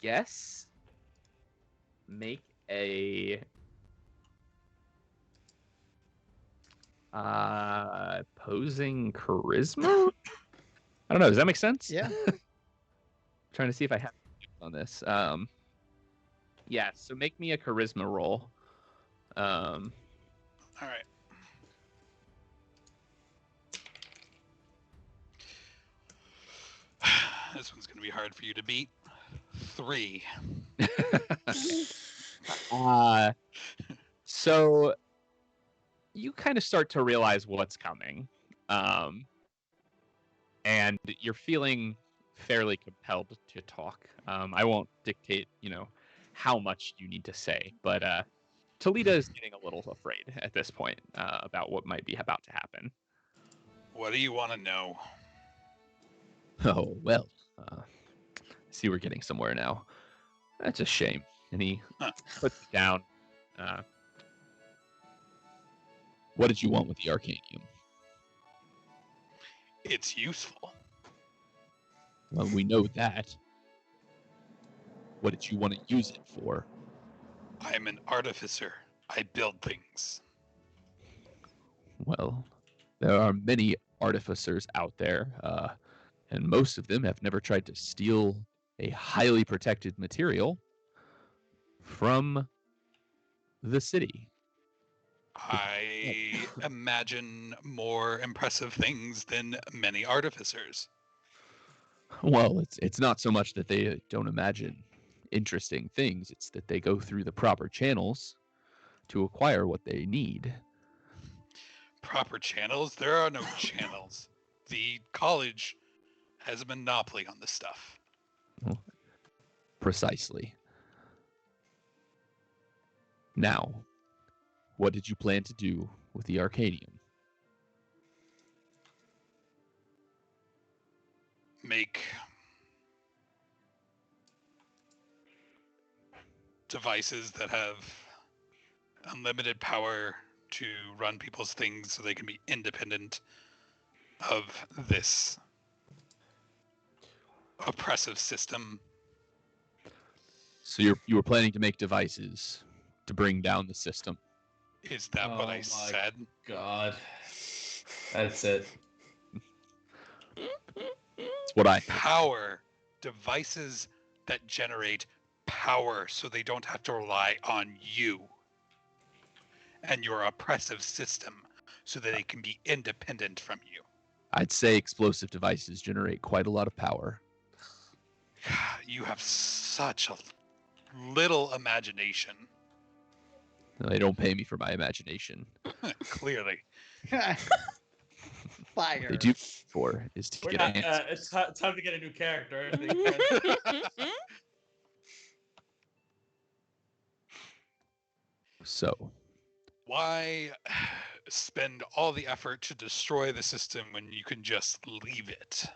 guess make a opposing charisma? I don't know. Does that make sense? Yeah. Trying to see if I have on this. Yeah, so make me a charisma roll. All right. This one's going to be hard for you to beat. 3. So you kind of start to realize what's coming. And you're feeling fairly compelled to talk. I won't dictate, how much you need to say, but Talita is getting a little afraid at this point about what might be about to happen. What do you want to know? Oh, well, see, we're getting somewhere now. That's a shame. And he puts it down. What did you want with the Arcanium? It's useful. Well, we know that. What did you want to use it for? I'm an artificer. I build things. Well, there are many artificers out there, and most of them have never tried to steal a highly protected material from the city. I imagine more impressive things than many artificers. Well, it's not so much that they don't imagine interesting things, it's that they go through the proper channels to acquire what they need. Proper channels? There are no channels. The college has a monopoly on this stuff. Well, precisely. Now, what did you plan to do with the Arcanium? Make devices that have unlimited power to run people's things so they can be independent of this oppressive system. So you were planning to make devices to bring down the system? Is that what I said? God. That's it. That's what I think. Power. Devices that generate power so they don't have to rely on you and your oppressive system so that they can be independent from you. I'd say explosive devices generate quite a lot of power. You have such a little imagination. They don't pay me for my imagination. Clearly. Fire. What they do for is to get answers. It's time to get a new character. I think. So, Why spend all the effort to destroy the system when you can just leave it?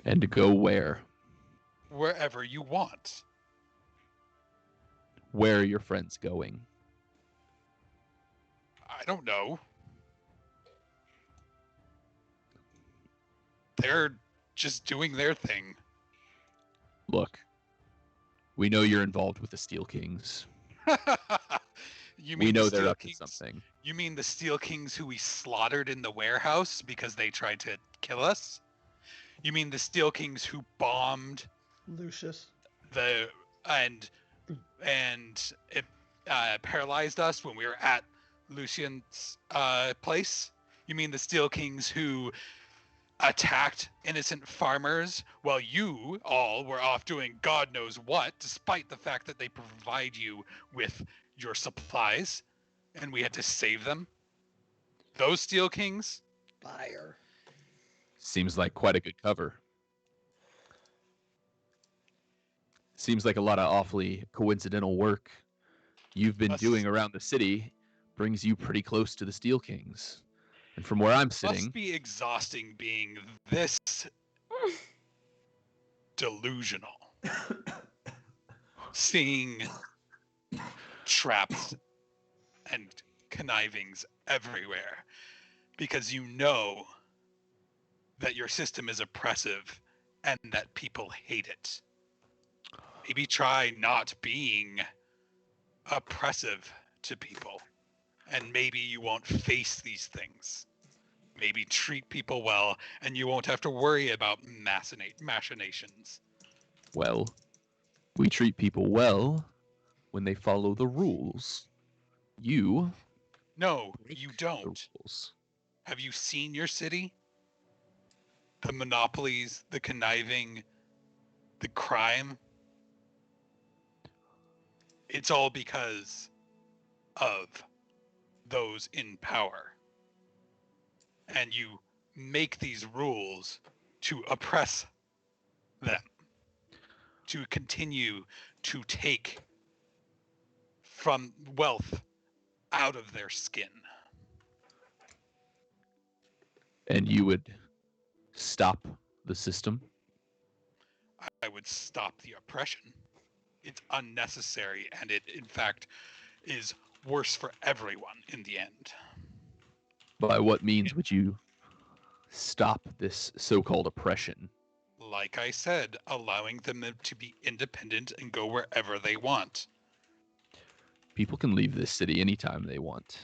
and to go where? Wherever you want. Where are your friends going? I don't know. They're just doing their thing. Look, we know you're involved with the Steel Kings. We know they're up to something. You mean the Steel Kings who we slaughtered in the warehouse because they tried to kill us? You mean the Steel Kings who bombed Lucius. and it paralyzed us when we were at Lucian's place? You mean the Steel Kings who attacked innocent farmers while you all were off doing God knows what, despite the fact that they provide you with your supplies, and we had to save them? Those Steel Kings? Fire. Seems like quite a good cover. Seems like a lot of awfully coincidental work you've been doing around the city brings you pretty close to the Steel Kings. And from where I'm sitting... Must be exhausting being this delusional. Seeing traps and connivings everywhere. Because you know that your system is oppressive and that people hate it. Maybe try not being oppressive to people. And maybe you won't face these things. Maybe treat people well, and you won't have to worry about machinations. Well, we treat people well when they follow the rules. You... No, you don't. The rules. Have you seen your city? The monopolies, the conniving, the crime? It's all because of those in power. And you make these rules to oppress them, to continue to take from wealth out of their skin. And you would stop the system? I would stop the oppression. It's unnecessary, and it, in fact, is worse for everyone in the end. By what means would you stop this so-called oppression? Like I said, allowing them to be independent and go wherever they want. People can leave this city anytime they want.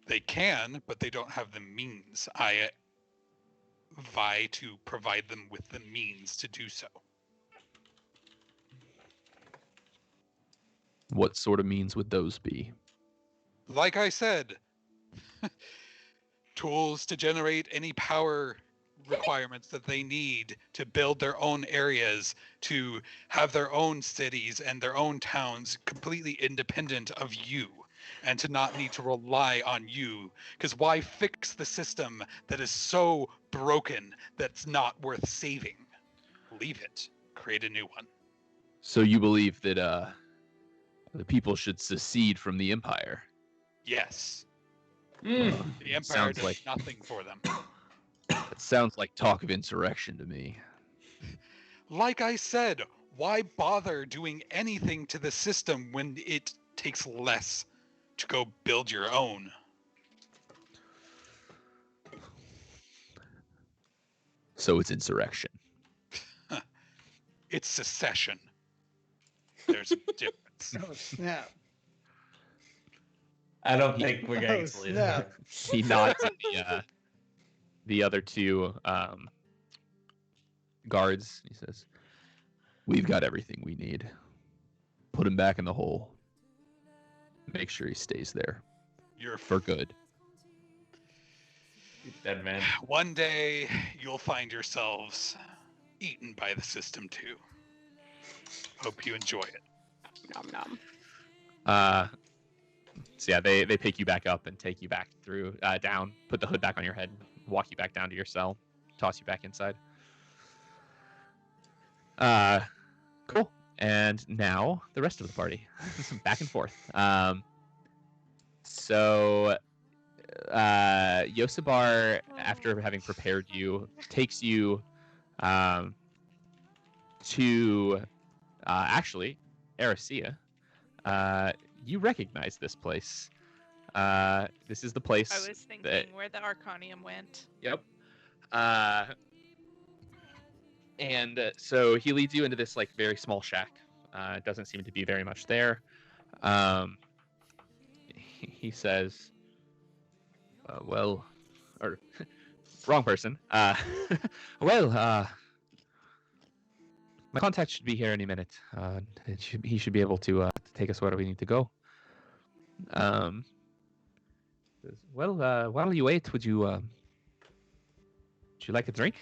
They can, but they don't have the means. I vie to provide them with the means to do so. What sort of means would those be? Like I said, tools to generate any power requirements that they need to build their own areas, to have their own cities and their own towns completely independent of you, and to not need to rely on you. Because why fix the system that is so broken that's not worth saving? Leave it. Create a new one. So you believe that the people should secede from the Empire? Yes. Mm. The Empire Sounds does like... nothing for them. That sounds like talk of insurrection to me. Like I said, why bother doing anything to the system when it takes less to go build your own? So it's insurrection. It's secession. There's a difference. Yeah. I don't think we're getting Oh, Talita snap. back. He nods at the other two guards. He says, "We've got everything we need. Put him back in the hole. Make sure he stays there You're for good." Dead man. One day you'll find yourselves eaten by the system too. Hope you enjoy it. Nom nom. So yeah, they pick you back up and take you back through down, put the hood back on your head, walk you back down to your cell, toss you back inside. Cool. And now the rest of the party, back and forth. So Yosibar, after having prepared you, takes you to actually Erisea. You recognize this place. This is the place. I was thinking where the Arcanium went. Yep. And so he leads you into this like very small shack. It doesn't seem to be very much there. He says, "Well, or wrong person. Well, my contact should be here any minute. He should be able to take us where we need to go." Well, while you wait, would you like a drink?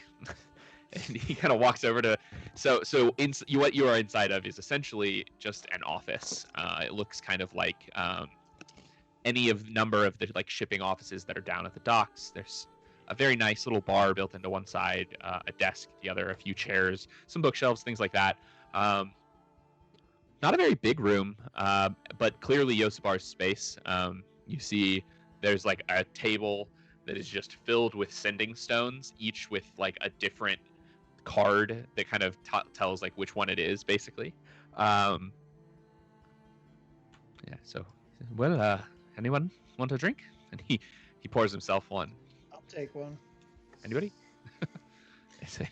And he kind of walks over to. What you are inside of is essentially just an office. It looks kind of like any of number of the like shipping offices that are down at the docks. There's a very nice little bar built into one side, a desk at the other, a few chairs, some bookshelves, things like that. Not a very big room, but clearly Yosibar's space. You see there's like a table that is just filled with sending stones, each with like a different card that kind of tells like which one it is, basically. Yeah, so, well, anyone want a drink? And he pours himself one. I'll take one. Anybody? So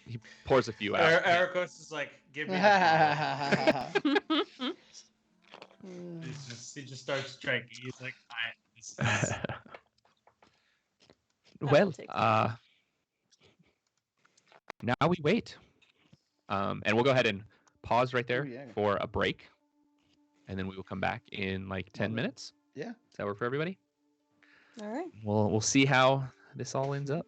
he pours a few out. Ericos is like, give me the bottle. He just starts drinking. He's like, well, now we wait. And we'll go ahead and pause right there for a break. And then we will come back in like 10 minutes. Yeah. Does that work for everybody? All right. We'll see how this all ends up.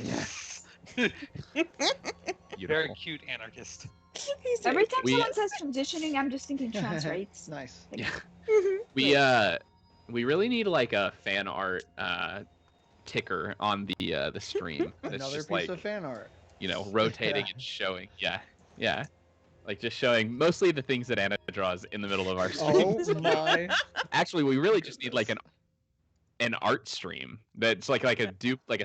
Yes. Beautiful. Very cute anarchist. Every time We- someone says transitioning, I'm just thinking trans rights. Nice. Yeah. We really need like a fan art ticker on the stream. That's Another just piece like of fan art. rotating Yeah. and showing. Yeah. Like just showing mostly the things that Anna draws in the middle of our Oh streams. my. Actually, we really just need like an art stream that's like a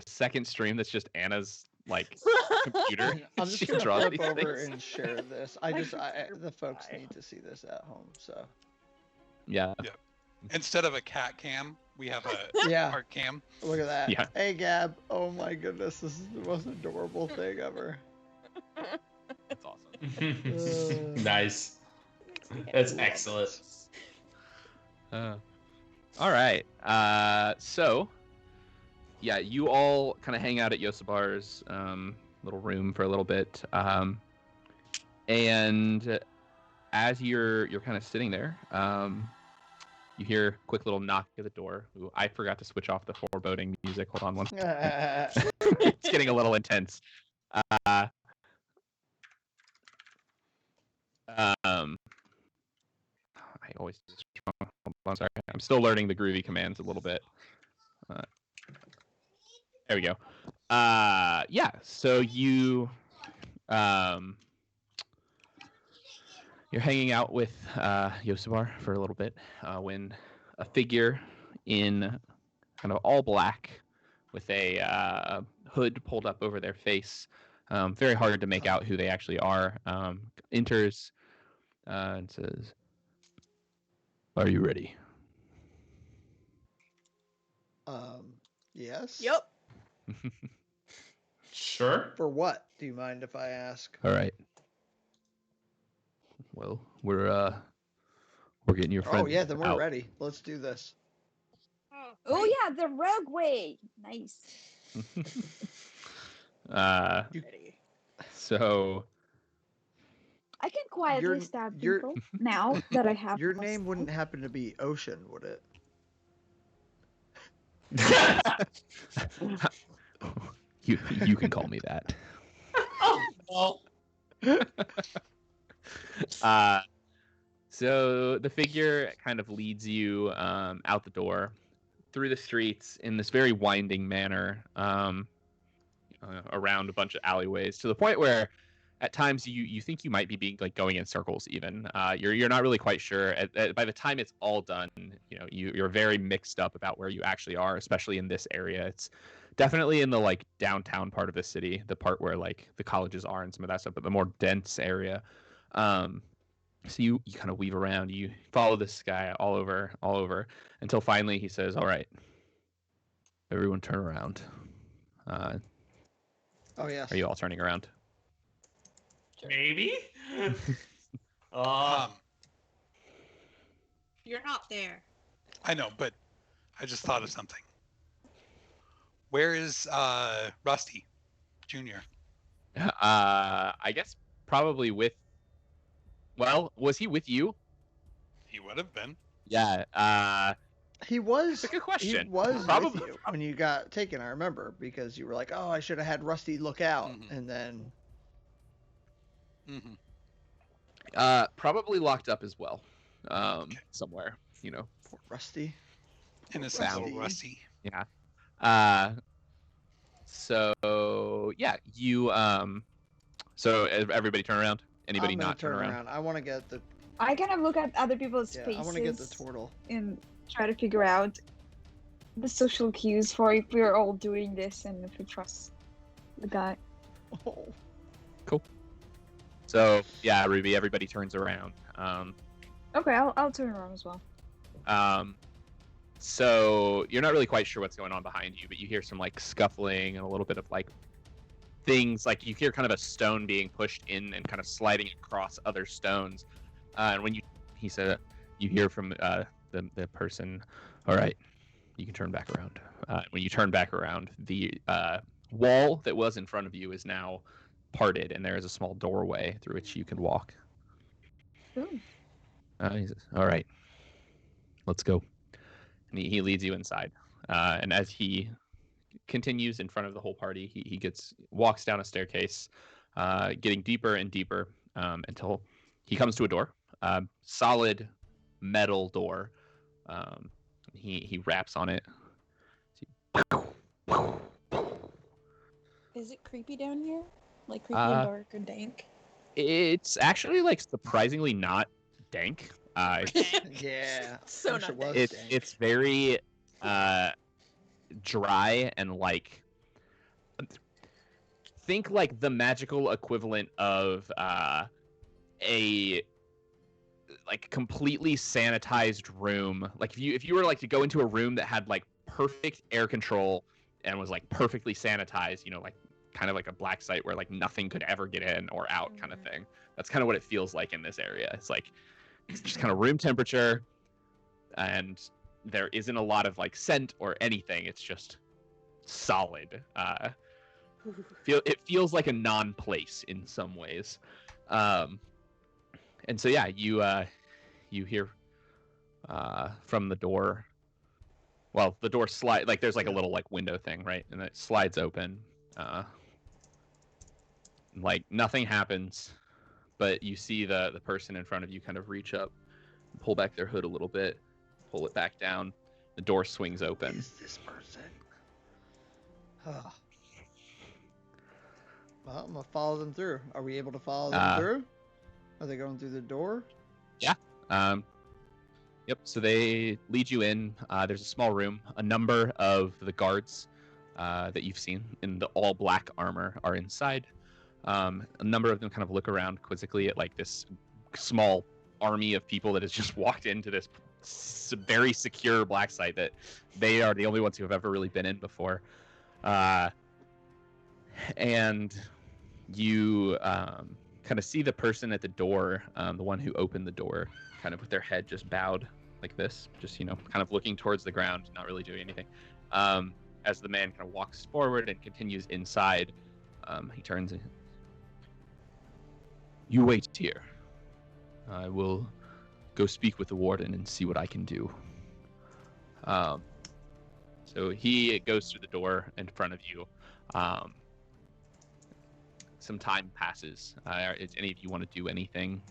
second stream that's just Anna's like computer. I'm just She gonna draws flip these over things. and share this. The folks need to see this at home. So Yeah. Instead of a cat cam, we have a yeah, art cam. look at that. Yeah. Hey Gab. Oh my goodness, this is the most adorable thing ever. That's awesome. Nice. That's excellent. All right. So, yeah, you all kind of hang out at Yosabar's little room for a little bit, and as you're kind of sitting there, you hear a quick little knock at the door. Ooh, I forgot to switch off the foreboding music. Hold on one. It's getting a little intense. I always do this wrong. Hold on, sorry. I'm still learning the groovy commands a little bit. There we go. Yeah. So you're hanging out with Yosabar for a little bit when a figure in kind of all black with a hood pulled up over their face, very hard to make out who they actually are, enters and says, "Are you ready?" Yes. Yep. Sure. For what? Do you mind if I ask? All right. Well, we're getting your friend. Oh yeah, then we're out. ready. Let's do this. Oh yeah, the rogue way. Nice. So I can quietly Your- stab your- people now that I have. Your a name spell. wouldn't happen to be Ocean, would it? you can call me that. Oh, So the figure kind of leads you out the door through the streets in this very winding manner, around a bunch of alleyways, to the point where at times you think you might be being like going in circles even. You're not really quite sure. By the time it's all done, you're very mixed up about where you actually are, especially in this area. It's definitely in the like downtown part of the city, the part where like the colleges are and some of that stuff, but the more dense area. So you kind of weave around, you follow this guy all over until finally he says, "All right, everyone turn around." Oh yes. Are you all turning around? maybe. You're not there. I know, but I just thought of something. Where is Rusty Jr.? I guess probably with. Well, was he with you? He would have been. Yeah. He was. That's a good question. He was Probably- with you when you got taken. I remember because you were like, "Oh, I should have had Rusty look out," Mhm. and then Probably locked up as well. Somewhere. poor Rusty. Innocent Rusty. little Rusty. Yeah. So yeah, you So everybody turn around. Anybody I'm gonna not turn around? I want to get the. I kind of look at other people's Yeah, faces I want to get the Tortle. and try to figure out the social cues for if we're all doing this and if we trust the guy. Oh. So yeah, Ruby. Everybody turns around. Okay, I'll turn around as well. So you're not really quite sure what's going on behind you, but you hear some like scuffling and a little bit of like things. Like you hear kind of a stone being pushed in and kind of sliding across other stones. And when he said, you hear from the person, "All right, you can turn back around." When you turn back around, the wall that was in front of you is now parted, and there is a small doorway through which you can walk. Ooh. He says, "All right, let's go." And he leads you inside. And as he continues in front of the whole party. He walks down a staircase, getting deeper and deeper until he comes to a door, solid metal door. He raps on it. Is it creepy down here? Like creepy and dark or dank? It's actually like surprisingly not dank. Yeah. So wish not it was dank. dank. It's very dry and like think like the magical equivalent of a like completely sanitized room. Like if you were like to go into a room that had like perfect air control and was like perfectly sanitized, you know, like kind of like a black site where like nothing could ever get in or out kind of thing. That's kind of what it feels like in this area. It's just kind of room temperature, and there isn't a lot of like scent or anything. It's just solid. It feels like a non-place in some ways. And so yeah, you hear from the door. Well, the door slide like there's like a little like window thing, right? And it slides open. Like nothing happens, but you see the person in front of you kind of reach up, pull back their hood a little bit, pull it back down. The door swings open. Is this person? Oh. Well, I'm gonna follow them through. Are we able to follow them through? Are they going through the door? Yeah. Yep. So they lead you in. There's a small room. A number of the guards that you've seen in the all black armor are inside. A number of them kind of look around quizzically at like this small army of people that has just walked into this very secure black site that they are the only ones who have ever really been in before. And you kind of see the person at the door, the one who opened the door, kind of with their head just bowed like this, just, you know, kind of looking towards the ground, not really doing anything. As the man kind of walks forward and continues inside, he turns and, "You wait here. I will go speak with the warden and see what I can do." So he goes through the door in front of you. Some time passes. Is any of you want to do anything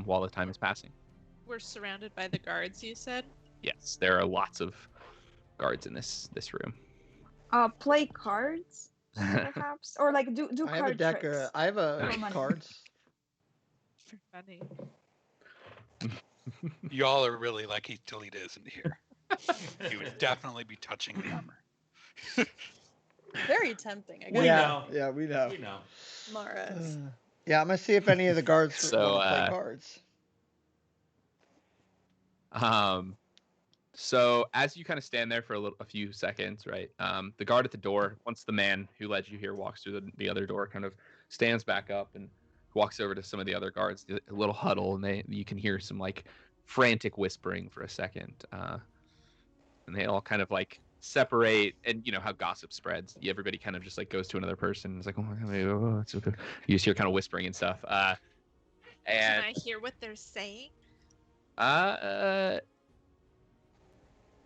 while the time is passing? We're surrounded by the guards, you said? Yes, there are lots of guards in this room. Play cards, perhaps, or like do I have a card deck. tricks. I have a For money. cards. Funny. Y'all are really lucky Talita isn't here. He would definitely be touching the armor. Very tempting. I We guess. know. Yeah, we know. We know. Mara's. Yeah, I'm gonna see if any of the guards So, want to play cards. So as you kind of stand there for a few seconds, right? The guard at the door, once the man who led you here walks through the other door, kind of stands back up and walks over to some of the other guards, a little huddle, and you can hear some like frantic whispering for a second, and they all kind of like separate, and you know how gossip spreads. Everybody kind of just like goes to another person. It's like, oh my god, it's okay. You just hear kind of whispering and stuff. And Can I hear what they're saying?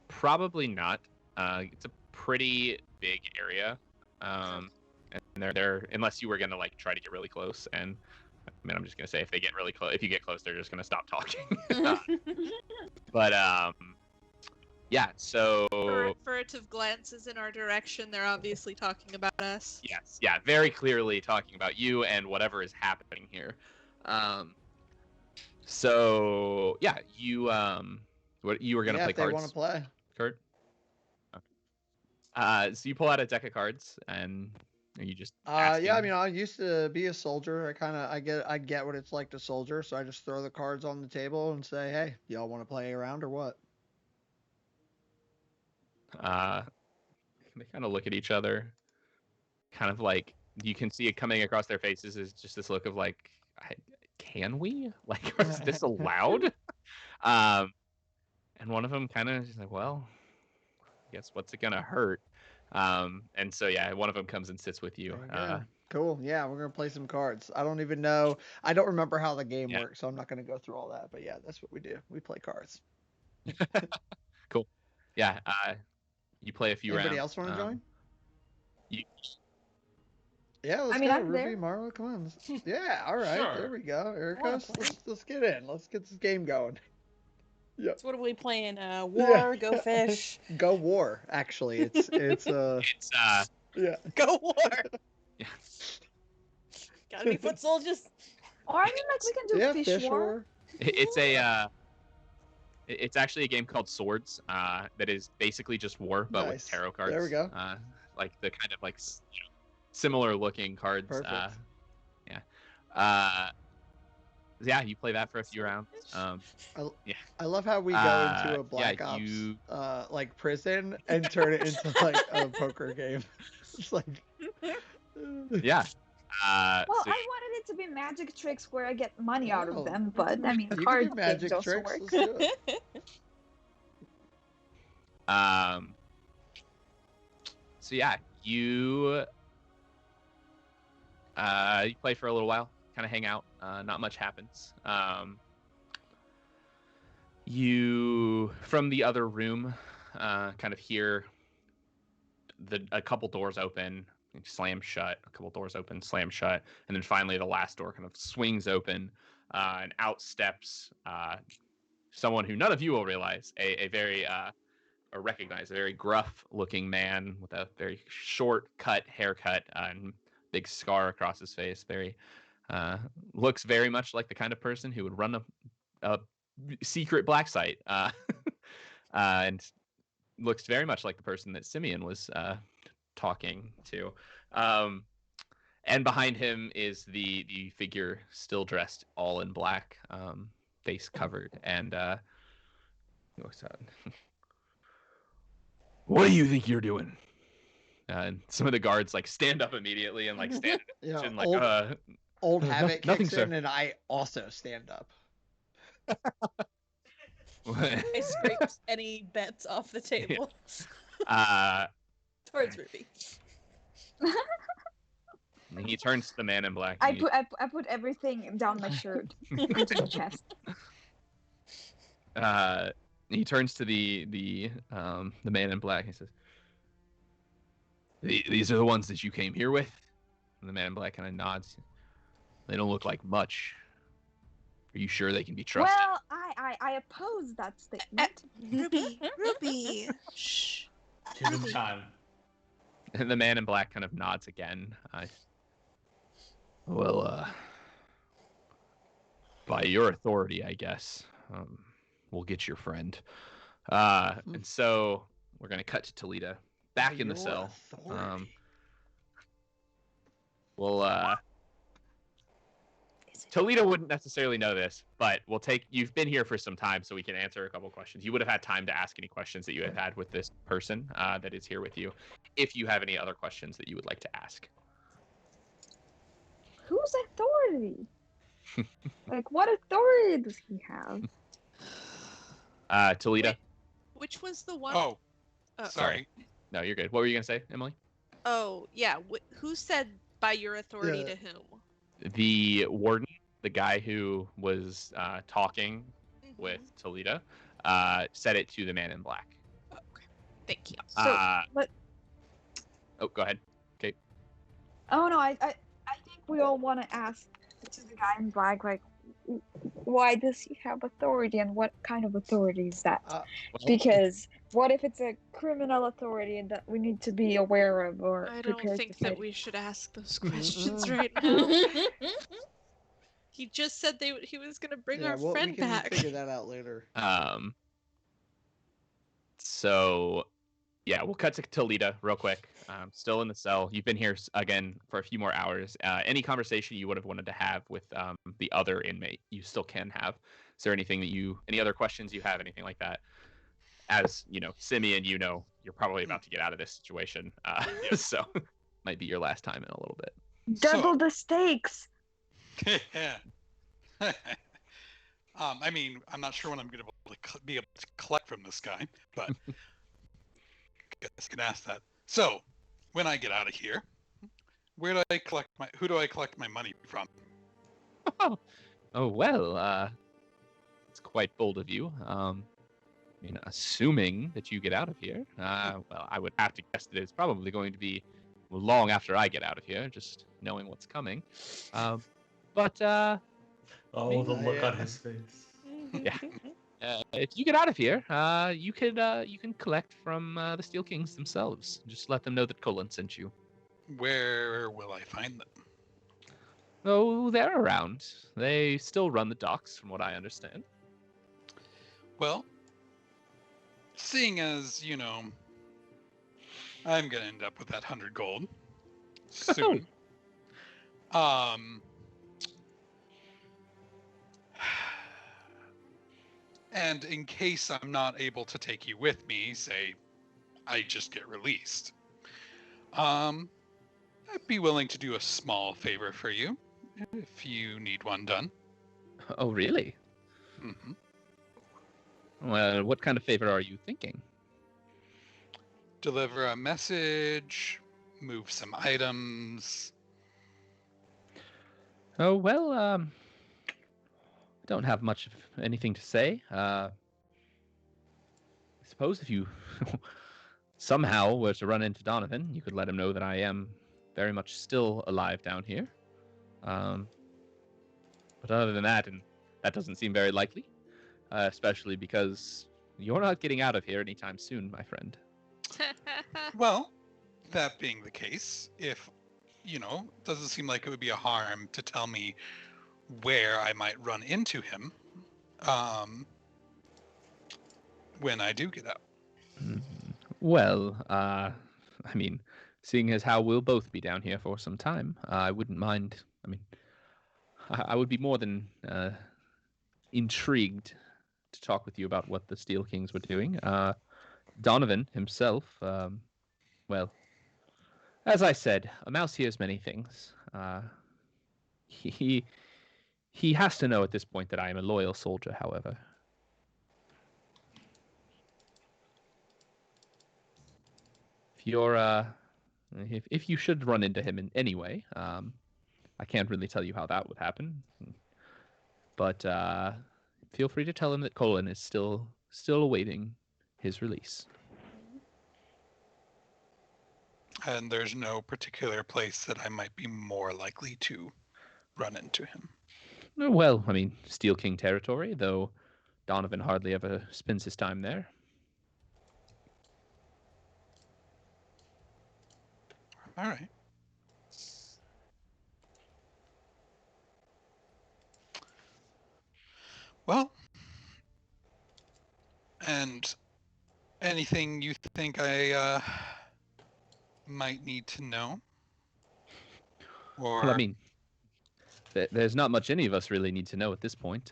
Probably not. It's a pretty big area, and they're unless you were gonna like try to get really close. And I mean, I'm just gonna say if they get really close, if you get close, they're just gonna stop talking. But yeah. So Furtive glances in our direction. They're obviously talking about us. yes, yeah, very clearly talking about you and whatever is happening here. So yeah, you what you were gonna play if they cards? want to play. Kurt? Okay. So you pull out a deck of cards, and are you just asking? Yeah, I mean, I used to be a soldier. I get what it's like to soldier, so I just throw the cards on the table and say, "Hey, y'all want to play around or what?" They kind of look at each other, kind of like you can see it coming across their faces is just this look of like, can we? Like, is this allowed? And one of them kind of is like, well, I guess what's it gonna hurt? And so yeah, one of them comes and sits with you. Cool. Yeah, we're gonna play some cards. I don't even know. I don't remember how the game Yeah. works, so I'm not gonna go through all that. But yeah, that's what we do. We play cards. Cool. Yeah. You play a few rounds. Anybody else want to join? You, Yeah, let's I mean, go, I'm Ruby, there. Marla, come on. Yeah, all right, Sure. there we go, Erica. wanna play. Let's get in. Let's get this game going. Yep. So what are we playing? War, Yeah. Go Fish. Go War. Actually, it's it's yeah. Go War. yeah. Gotta be foot soldiers. Or I mean, like we can do Yeah, fish, Fish war. War. It's a it's actually a game called Swords that is basically just war but Nice. with tarot cards. There we go. Like the kind of like similar looking cards. Perfect. Yeah, you play that for a few rounds. I love how we go into a Black Ops like prison and turn it into like a poker game. It's like Yeah. Well, So- I wanted it to be magic tricks where I get money out Oh, of them, but I mean, you can card do games magic also tricks. work. Let's do it. So yeah, you play for a little while, kind of hang out. Not much happens. You from the other room, kind of hear a couple doors open, slam shut. A couple doors open, slam shut, and then finally the last door kind of swings open, and out steps someone who none of you will realize, a very or recognize, a very gruff-looking man with a very short-cut haircut and big scar across his face. Very looks very much like the kind of person who would run a secret black site, and looks very much like the person that Simeon was talking to. And behind him is the figure still dressed all in black, face covered, and he looks out. What do you think you're doing? And some of the guards like stand up immediately and like stand at Yeah, attention, like old habit nothing, kicks sir. in, and I also stand up. I scraped any bets off the table. Towards Ruby. He turns to the man in black. I put everything down my shirt into my chest. He turns to the man in black. He says, "These are the ones that you came here with." And the man in black kind of nods. They don't look like much. Are you sure they can be trusted? Well, I oppose that statement. Ruby, shh. Give him time. And the man in black kind of nods again. Well, by your authority, I guess, we'll get your friend. And so we're gonna cut to Talita back in the Your cell. authority. Well, Talita wouldn't necessarily know this, but you've been here for some time, so we can answer a couple questions. You would have had time to ask any questions that you have had with this person that is here with you, if you have any other questions that you would like to ask. Whose authority? Like, what authority does he have? Talita. Which was the one? Oh, Oh, sorry. No, you're good. What were you gonna say, Emily? Oh, yeah. Who said by your authority Yeah. to whom? The warden, the guy who was talking Mhm. with Talita, said it to the man in black. Okay. Thank you. So, but Oh, go ahead. oh no, I think we all want to ask to the guy in black, like, why does he have authority, and what kind of authority is that? Well, Because what if it's a criminal authority that we need to be aware of or I don't prepared think to that fight? we should ask those questions right now. He just said he was gonna bring our we friend can back. figure that out later. So, yeah, we'll cut to Talita real quick. Still in the cell. You've been here again for a few more hours. Any conversation you would have wanted to have with the other inmate, you still can have. Is there anything any other questions you have, anything like that? As you know, Simeon, you're probably about to get out of this situation, so might be your last time in a little bit. Double the stakes. Yeah. I mean, I'm not sure when I'm going to be able to collect from this guy, but I guess I can ask that. So, when I get out of here, who do I collect my money from? Oh well, it's quite bold of you. Assuming that you get out of here, well, I would have to guess that it's probably going to be long after I get out of here, just knowing what's coming. But Oh, the look Yeah. on his face. yeah. If you get out of here, you can collect from the Steel Kings themselves. Just let them know that Colin sent you. Where will I find them? Oh, they're around. They still run the docks, from what I understand. Well, seeing as, I'm gonna end up with that 100 gold soon. And in case I'm not able to take you with me, say I just get released, I'd be willing to do a small favor for you if you need one done. Oh, really? Mm-hmm. Well, what kind of favor are you thinking? Deliver a message, move some items. Oh, well, I don't have much of anything to say. I suppose if you somehow were to run into Donovan, you could let him know that I am very much still alive down here. But other than that, and that doesn't seem very likely, especially because you're not getting out of here anytime soon, my friend. Well, that being the case, if, doesn't seem like it would be a harm to tell me where I might run into him when I do get out. Well, I mean, seeing as how we'll both be down here for some time, I wouldn't mind. I mean, I would be more than intrigued to talk with you about what the Steel Kings were doing. Donovan himself, well, as I said, a mouse hears many things. He he has to know at this point that I am a loyal soldier, however. If you're if you should run into him in any way, I can't really tell you how that would happen, but feel free to tell him that Colin is still awaiting his release. And there's no particular place that I might be more likely to run into him. Well, I mean, Steel King territory, though Donovan hardly ever spends his time there. All right. Well, and anything you think I might need to know? Or Well, I mean, there's not much any of us really need to know at this point.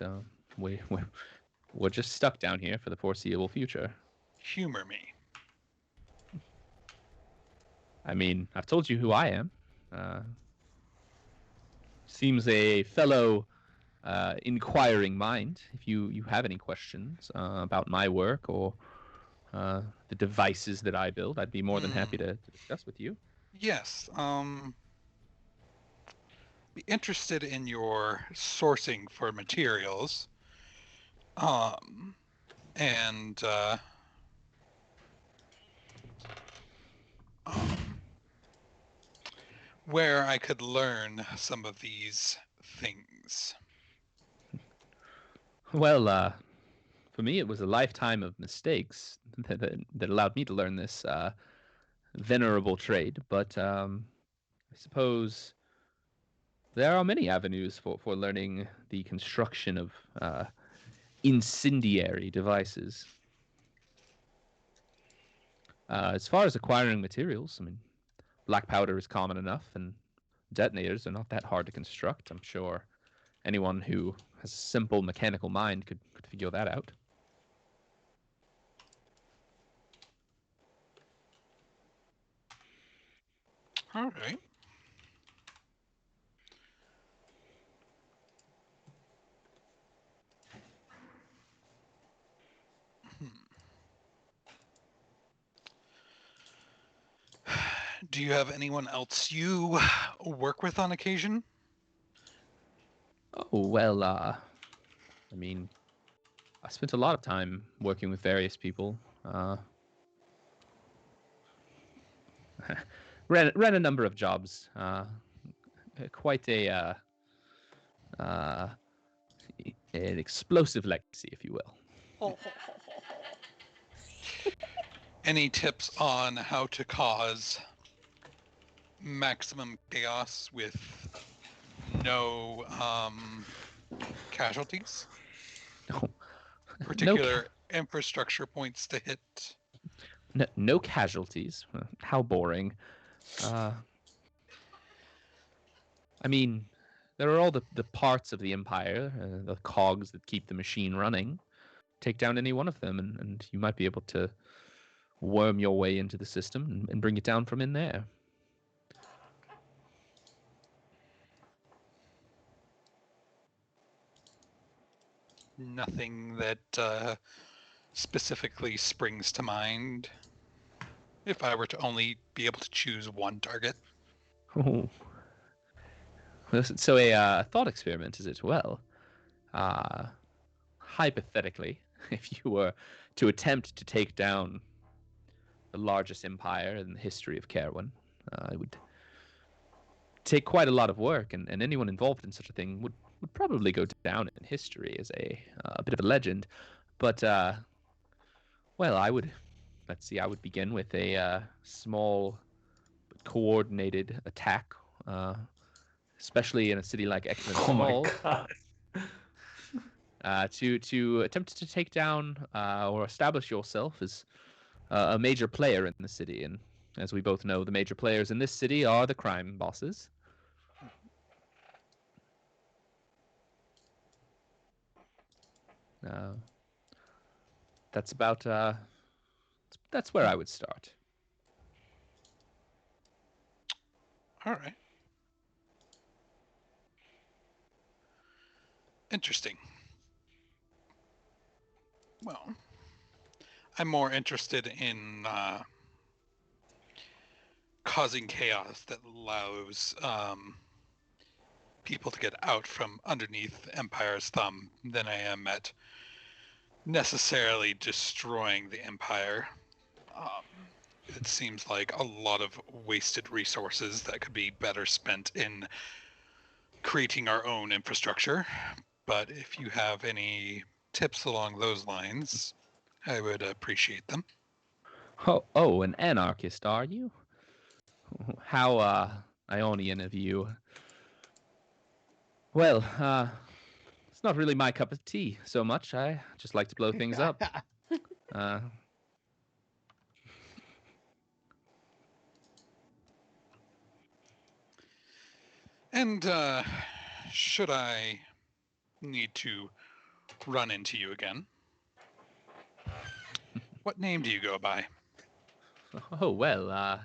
We're just stuck down here for the foreseeable future. humor me. I mean, I've told you who I am. Seems a fellow inquiring mind. If you have any questions about my work or the devices that I build, I'd be more than happy to discuss with you. Yes. Be interested in your sourcing for materials. And where I could learn some of these things. Well, for me, it was a lifetime of mistakes that allowed me to learn this venerable trade. But I suppose there are many avenues for learning the construction of incendiary devices. As far as acquiring materials, I mean, black powder is common enough, and detonators are not that hard to construct. I'm sure anyone who has a simple mechanical mind could figure that out. All right. Do you have anyone else you work with on occasion? Oh, well, I mean, I spent a lot of time working with various people. ran a number of jobs. Quite an explosive legacy, if you will. Any tips on how to cause maximum chaos with no casualties? No, Particular infrastructure points to hit? no casualties. How boring. I mean, there are all the parts of the Empire, the cogs that keep the machine running. Take down any one of them, and you might be able to worm your way into the system and bring it down from in there. Nothing that specifically springs to mind. If I were to only be able to choose one target. Oh. So a thought experiment is it? Well, hypothetically, if you were to attempt to take down the largest empire in the history of Carwin, it would take quite a lot of work, and anyone involved in such a thing would probably go down in history as a bit of a legend. But, well, I would begin with a small but coordinated attack, especially in a city like Ekman Oh my Small. god. To attempt to take down or establish yourself as a major player in the city. And as we both know, the major players in this city are the crime bosses. That's about that's where I would start. All right. Interesting. Well, I'm more interested in causing chaos that allows people to get out from underneath Empire's thumb than I am at necessarily destroying the Empire. It seems like a lot of wasted resources that could be better spent in creating our own infrastructure. But if you have any tips along those lines, I would appreciate them. Oh, an anarchist, are you? How Ionian of you. Well, it's not really my cup of tea so much. I just like to blow things up. And should I need to run into you again, what name do you go by? Oh, well, I'm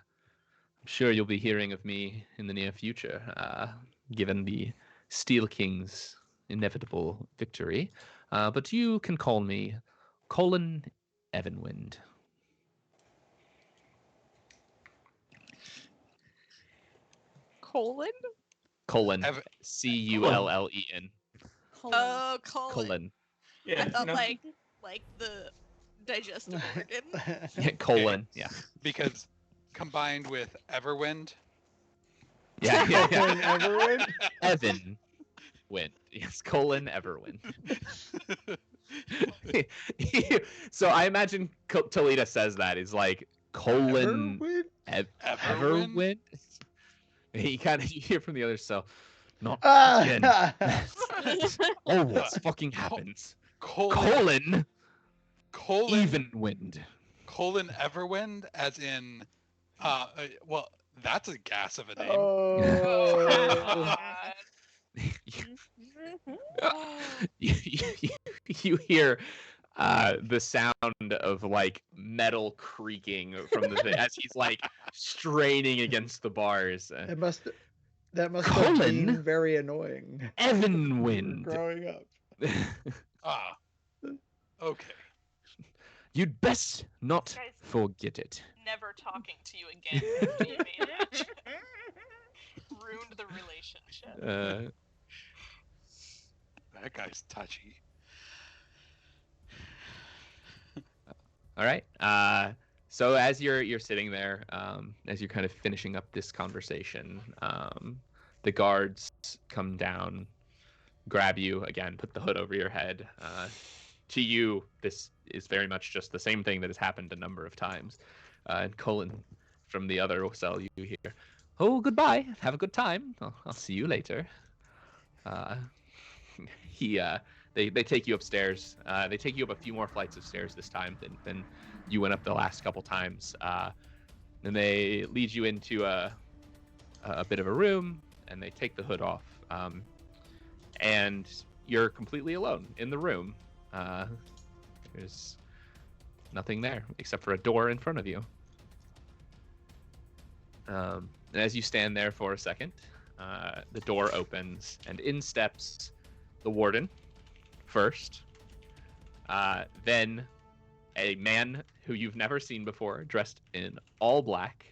sure you'll be hearing of me in the near future, given the Steel King's inevitable victory. But you can call me Colin Evanwind. Colon? Colin. Cullen. Oh, colon. Colin. Yeah, I thought no. like the digestive organ. Yeah, colon. Yeah. Because combined with Everwind. Yeah. Colin Everwind? Evan Wind. Yes, Colin Everwind. So I imagine Talita says that is like colon Everwind. He kind of you hear from the other cell. Not again. Oh, what fucking happens? Colon Evenwind. Colon Everwind, as in, well, that's a gas of a name. Oh. You hear the sound of like metal creaking from the thing as he's like straining against the bars. That must Colin have been very annoying. Evanwind. Growing up. Okay. You'd best not Guys. forget it. Never talking to you again. You made it. Ruined the relationship. That guy's touchy. All right. So as you're sitting there, as you're kind of finishing up this conversation, the guards come down, grab you again, put the hood over your head. To you, this is very much just the same thing that has happened a number of times. And Colin, from the other cell, you hear, "Oh, goodbye. Have a good time. I'll see you later." They take you upstairs. They take you up a few more flights of stairs this time than you went up the last couple times. And they lead you into a bit of a room, and they take the hood off. And you're completely alone in the room. There's nothing there except for a door in front of you. And as you stand there for a second, the door opens, and in steps the warden first, then a man who you've never seen before, dressed in all black,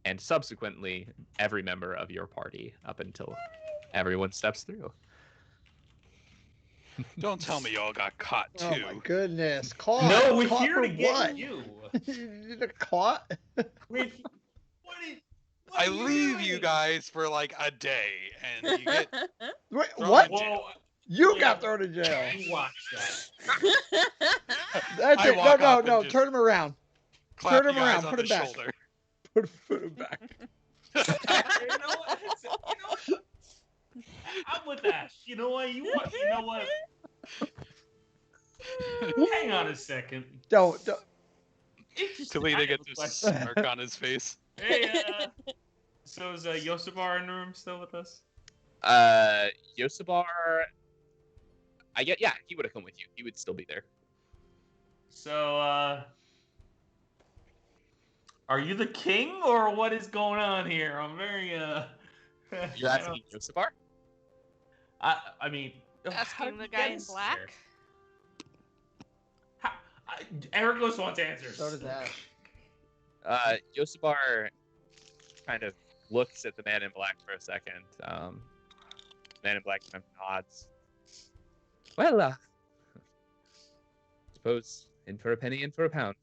and subsequently every member of your party up until everyone steps through. Don't tell me y'all got caught too. Oh my goodness. Caught? No, we're Caught here for to get what? you. You're caught? What I are you leave you doing? guys for like a day, and you get Wait, thrown what? in jail. Whoa, You yeah. got thrown in jail. you watch that. That's I it. No, walk no, up and no. just Turn him around. clap Turn you him guys around, on put the him back. shoulder. Put him back. You know what? I'm with Ash. You know what? You know what? Hang on a second. Don't. Talita gets a question. smirk on his face. Hey, so is Yosabar in the room still with us? Yosabar, yeah, he would have come with you. He would still be there. So, are you the king or what is going on here? I'm very You're asking Yosabar? I mean, how Asking did the you guy get in us black. here? Ericos wants answers. So does Ash. Yosabar kind of looks at the man in black for a second. Man in black kind of nods. Well, suppose in for a penny, in for a pound.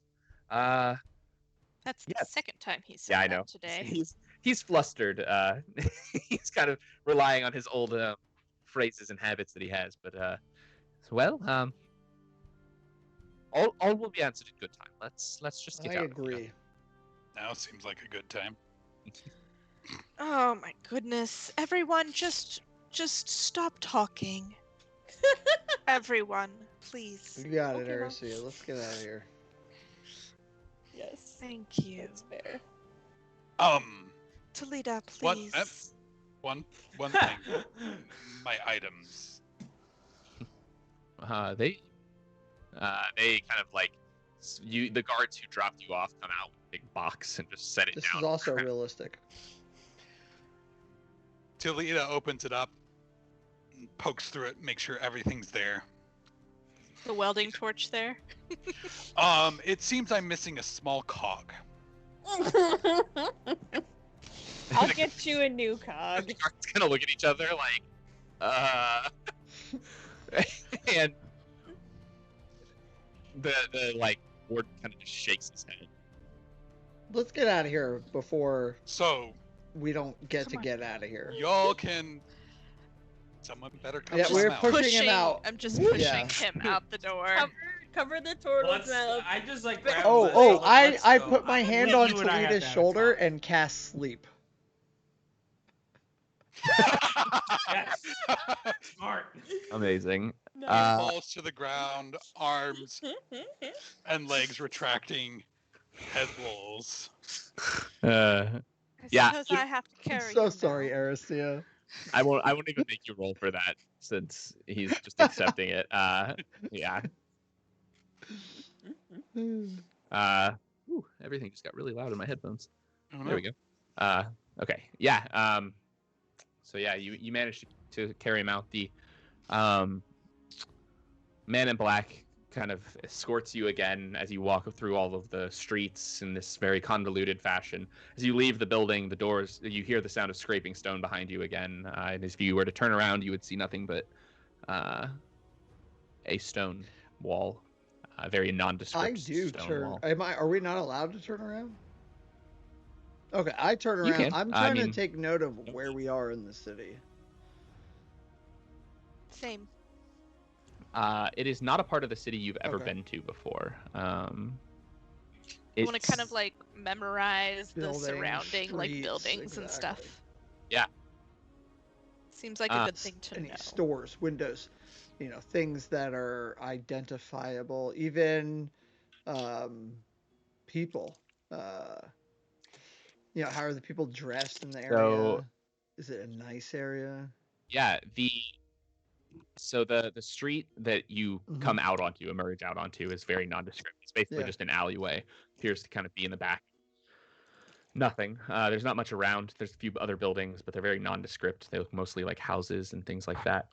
That's the Yes. second time he said Yeah, I that know. today. He's flustered. He's kind of relying on his old phrases and habits that he has. But well, all will be answered in good time. Let's just get I out. agree. Now seems like a good time. Oh my goodness. Everyone, just stop talking. Everyone, please. You got it, Okay, Mom. Arcia. Let's get out of here. Yes, Thank you. that's fair. Talita, What- please. One thing. My items. They kind of like the guards who dropped you off come out with a big box and just set it This down. is also realistic. Talita opens it up, pokes through it, makes sure everything's there. The welding torch there. It seems I'm missing a small cog. I'll get you a new cog. The guards kind of look at each other like, and the like ward kind of just shakes his head. Let's get out of here before So we don't get Come on. get out of here. y'all can. Someone better come Yeah, to we're him out. pushing him out. I'm just Whoop. pushing Yeah. him out the door. Cover the turtle's mouth. I just like grab Oh, the- oh! let's I go. put my hand You on and I had Talita's that shoulder talk. and cast sleep. Yes. Smart. Amazing. Falls to the ground, arms and legs retracting, head rolls. Uh, I Yeah, suppose you- I have to I'm carry so you sorry, now. Arcia. I won't even make you roll for that since he's just accepting it. Yeah. Everything just got really loud in my headphones. There we go. Okay. Yeah. So yeah, you managed to carry him out. The man in black kind of escorts you again as you walk through all of the streets in this very convoluted fashion. As you leave the building, the doors, you hear the sound of scraping stone behind you again. And if you were to turn around, you would see nothing but a stone wall. very nondescript I do stone turn. wall. Are we not allowed to turn around? Okay, I turn You around. can. I'm I trying to mean- take note of where we are in the city. Same. It is not a part of the city you've ever Okay. been to before. I want to kind of It's- like memorize the Buildings, surrounding like streets, buildings and exactly. stuff. Yeah. Seems like a good thing to Any know. stores, windows, things that are identifiable, even people. How are the people dressed in the area? So- Is it a nice area? Yeah, the street that you come out onto, emerge out onto, is very nondescript. It's basically Yeah. just an alleyway. Appears to kind of be in the back. Nothing. There's not much around. There's a few other buildings, but they're very nondescript. They look mostly like houses and things like that.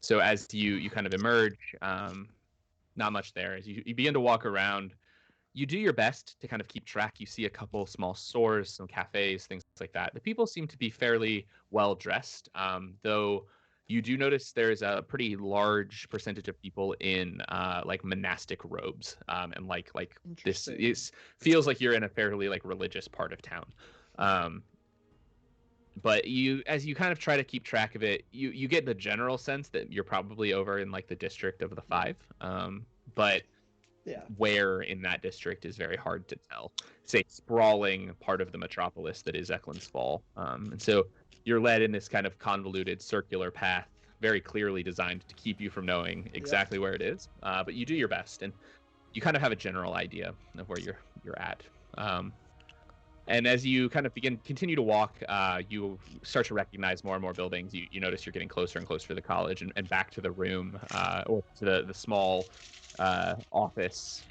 So as you kind of emerge, not much there. As you begin to walk around, you do your best to kind of keep track. You see a couple small stores, some cafes, things like that. The people seem to be fairly well dressed, though you do notice there's a pretty large percentage of people in like monastic robes, and like this Interesting. feels like you're in a fairly like religious part of town. But as you kind of try to keep track of it, you get the general sense that you're probably over in like the district of the Five. But Yeah. where in that district is very hard to tell. It's a sprawling part of the metropolis that is Eklund's Fall. And so you're led in this kind of convoluted circular path, very clearly designed to keep you from knowing exactly where it is. But you do your best, and you kind of have a general idea of where you're at. And as you kind of continue to walk, you start to recognize more and more buildings. You notice you're getting closer and closer to the college and back to the room, or to the small office.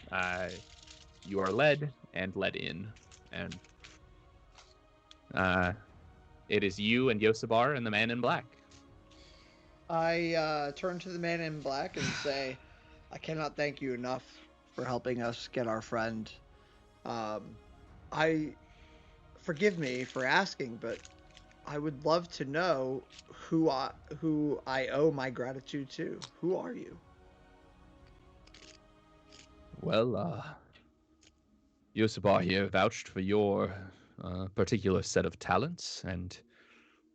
You are led in, and it is you and Yosabar and the man in black. I turn to the man in black and say, I cannot thank you enough for helping us get our friend. Forgive me for asking, but I would love to know who I owe my gratitude to. Who are you? Well, Yosabar here vouched for your particular set of talents and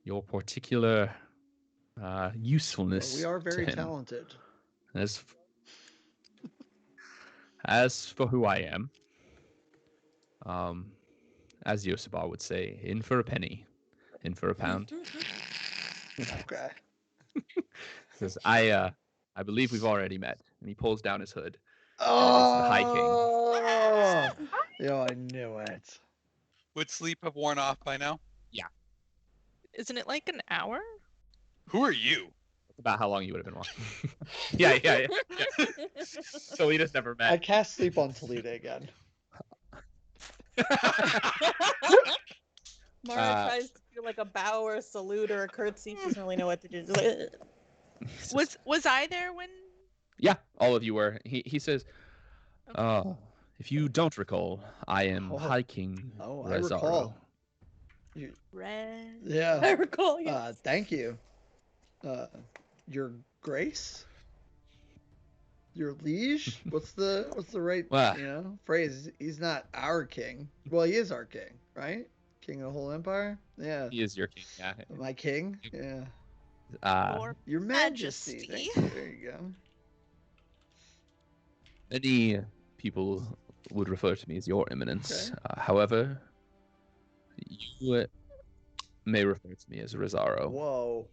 your particular usefulness. Well, we are very to him. talented. As for who I am, as Yosabar would say, in for a penny, in for a pound. Okay. Says, I believe we've already met. And he pulls down his hood. It's the High King. Yo, I knew it. Would sleep have worn off by now? Isn't it like an hour? Who are you? That's about how long you would have been walking. yeah. Talita's never met. I cast sleep on Talita again. Mara tries to do like a bow or a salute or a curtsy. She doesn't really know what to do. Was I there when? Yeah, all of you were. He says, if you don't recall, I am High King Oh, I Rezaro. recall. Red. Yeah. I recall. Yes. Thank you. Your grace? Your liege? What's the right Well, phrase? He's not our king. Well, he is our king, right? King of the whole empire? Yeah. he is your king. Yeah. My king? Yeah. Your Your Majesty. Majesty. Thank you. There you go. Many people would refer to me as Your Eminence. However, you may refer to me as Rezaro. Whoa.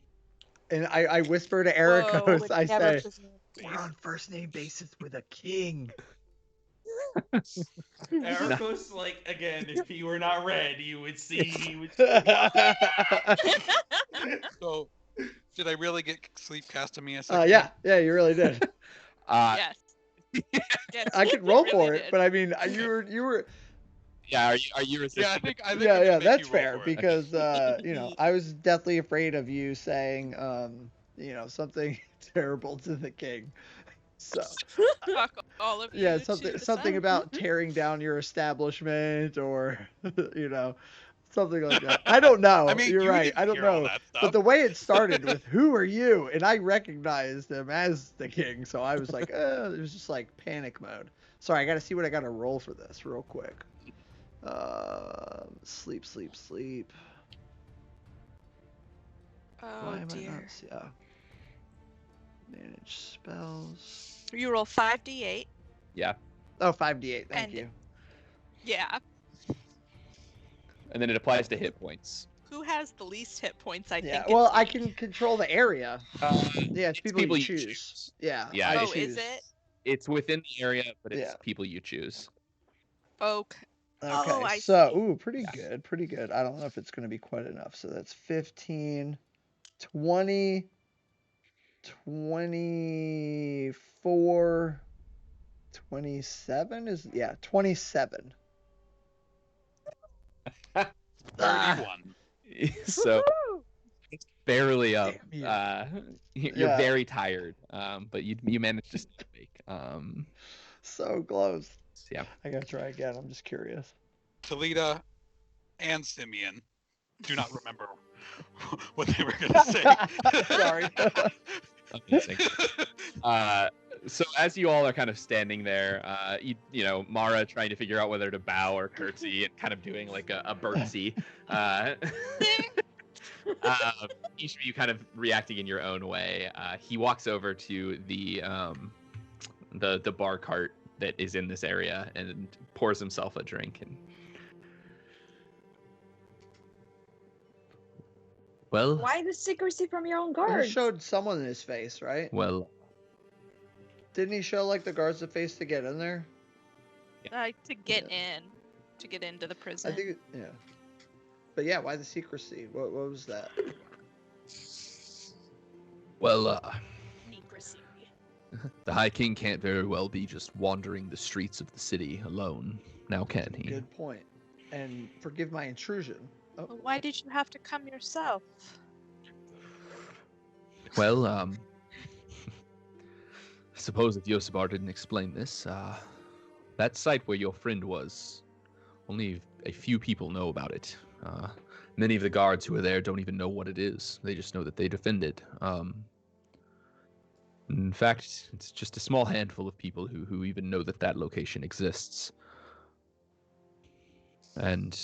And I whisper to Ericos, Whoa, I never say, just- we're on first name basis with a king. Ericos, like, again, if he were not red, you would see he would. So, did I really get sleep cast on me a second? Yeah, you really did. Yes. Yes. I could you roll really for it, did. but I mean, you were. Yeah, are you resisting? Yeah, I think I Yeah, can make that's you roll fair for it. because I was deathly afraid of you saying something terrible to the king. So Fuck all of you. yeah, to the something sun. about tearing down your establishment or Something like that. I don't know. I mean, You're you right. didn't I don't hear all know. that But stuff. the way it started with "Who are you?" and I recognized him as the king, so I was like, it was just like panic mode. Sorry, I got to see what I got to roll for this real quick. Sleep. Why Oh am I dear. not? Yeah. Manage spells. You roll 5d8. Yeah. Oh, 5d8. Thank And- you. Yeah. And then it applies to hit points. Who has the least hit points? I Yeah. think. Well, it's I me. can control the area. Yeah, it's people you choose. Yeah. Yeah, I Oh, choose. is it? It's within the area, but it's Yeah. people you choose. Okay. Okay, Oh, I so see. ooh, pretty good. I don't know if it's going to be quite enough. So that's 15, 20, 24, 27 is 27. 31. So it's barely up. Damn You're Yeah. very tired, but you managed to stay awake. So close. Yeah. I gotta try again. I'm just curious. Talita and Simeon do not remember what they were going to say. Sorry. Amazing. So as you all are kind of standing there, you know, Mara trying to figure out whether to bow or curtsy and kind of doing like a birdsey. Each of you kind of reacting in your own way. He walks over to the bar cart that is in this area and pours himself a drink. And well, Why the secrecy from your own He guards? showed someone in his face, right? well, Didn't he show like the guards the face to get in there? To get into the prison. I think, yeah. But yeah, why the secrecy? What was that? well, Secrecy. the High King can't very well be just wandering the streets of the city alone. Now can he? Good point. And forgive my intrusion. Oh, Well, why did you have to come yourself? Well, I suppose if Yosibar didn't explain this, that site where your friend was, only a few people know about it. Many of the guards who are there don't even know what it is. They just know that they defend it. In fact, it's just a small handful of people who even know that that location exists. And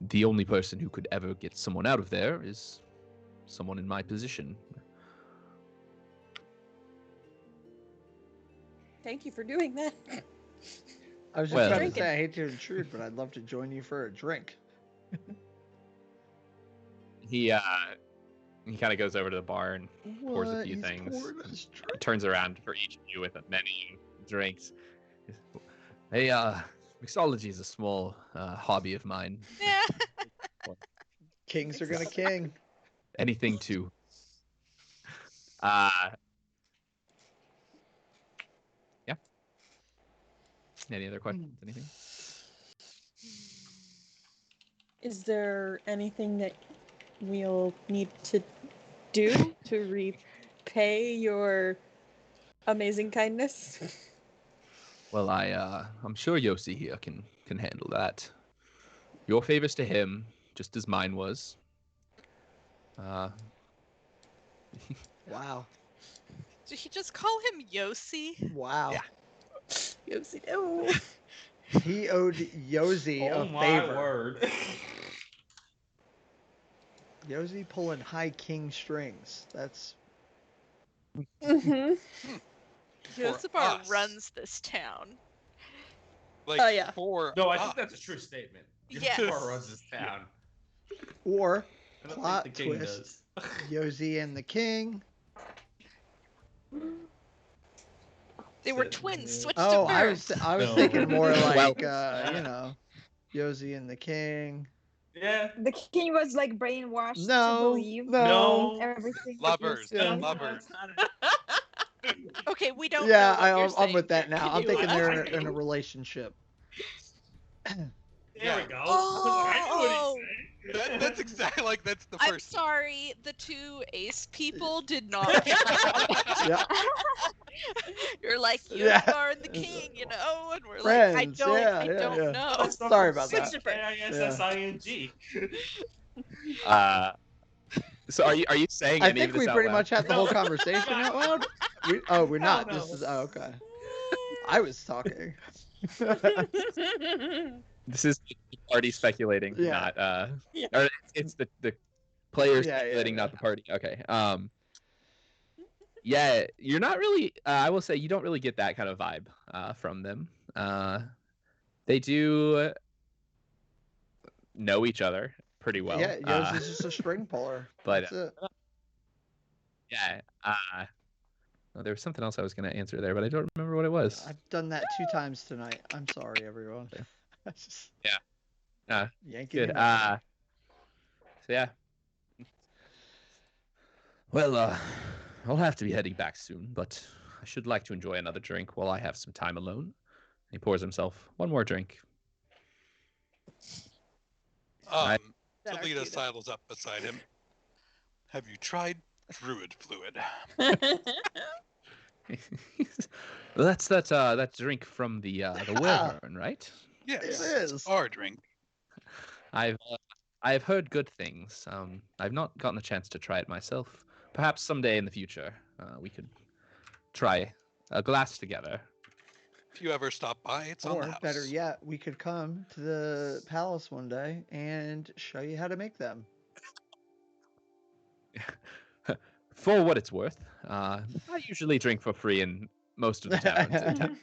the only person who could ever get someone out of there is someone in my position. Thank you for doing that. I was just Well- about to say I hate to intrude, but I'd love to join you for a drink. He kind of goes over to the bar and pours a What? few He's things. pouring us drink? Turns around for each of you with a menu of drinks. Hey, mixology is a small hobby of mine. Yeah. Kings are gonna king. Anything to yeah. Any other questions? Anything? Is there anything that we'll need to do to repay your amazing kindness? Well, I'm sure Yossi here can handle that. Your favors to him, just as mine was. Wow. Did he just call him Yossi? Wow. Yeah. Yosi, no. He owed Yosi Oh a my favor. word. Yosi pulling high king strings. That's Mm-hmm. For Yosibar us. runs this town. Like, Oh, yeah. for No, I us. think that's a true statement. Yes. Yosibar runs this town. or I don't Plot think the king twist. does. Yosi and the king. They were Said- twins. Switched Oh, to I birth. was No. thinking more like Well- you know, Yosi and the king. Yeah. The king was like brainwashed to No, believe no. everything. Lovers, Yosi Yeah. did. lovers. Okay, we don't Yeah, know what you're I'm saying. with that now. I'm Can thinking you, they're in a relationship. There we go. Oh. I knew what he said. That's exactly like that's the I'm first. sorry, the two ace people did not get that. Yeah. You're like, you're Yeah. Scar and the king, you know? And we're Friends, like, I don't know. That's not Sorry from about that. C-K-I-S-S-I-N-G. So are you saying I any of think this we out pretty loud? much had the No. whole conversation out loud. We're not. No. This is okay. I was talking. This is the party speculating, Yeah. not Yeah. or it's the players Yeah, speculating, yeah. not the party. Okay. Yeah, you're not really. I will say you don't really get that kind of vibe from them. They do know each other pretty well. Yeah, Yo's is just a string puller. but That's it. yeah. Oh, there was something else I was going to answer there, but I don't remember what it was. I've done that 2 times tonight. I'm sorry, everyone. That's just Yeah. yanking Good. him out. So yeah. Well, I'll have to be heading back soon, but I should like to enjoy another drink while I have some time alone. He pours himself one more drink. Talita sidles up beside him. Have you tried druid fluid? Well, that's that drink from the wyvern, right? Yes, It is. it's our drink. I've heard good things. I've not gotten a chance to try it myself. Perhaps someday in the future, we could try a glass together. If you ever stop by, it's on the Or house. better yet, we could come to the palace one day and show you how to make them. For what it's worth, I usually drink for free in most of the taverns in town.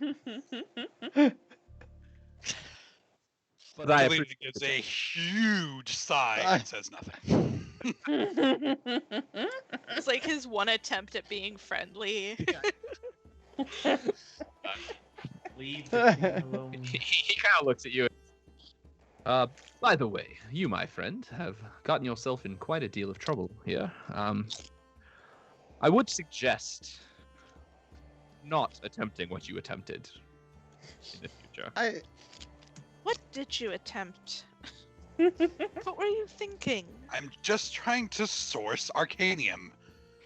But I Talita appreciate gives the a huge sigh and says nothing. It's like his one attempt at being friendly. Leave the king alone. He kind of looks at you. By the way, you, my friend, have gotten yourself in quite a deal of trouble here. I would suggest not attempting what you attempted in the future. What did you attempt? What were you thinking? I'm just trying to source Arcanium.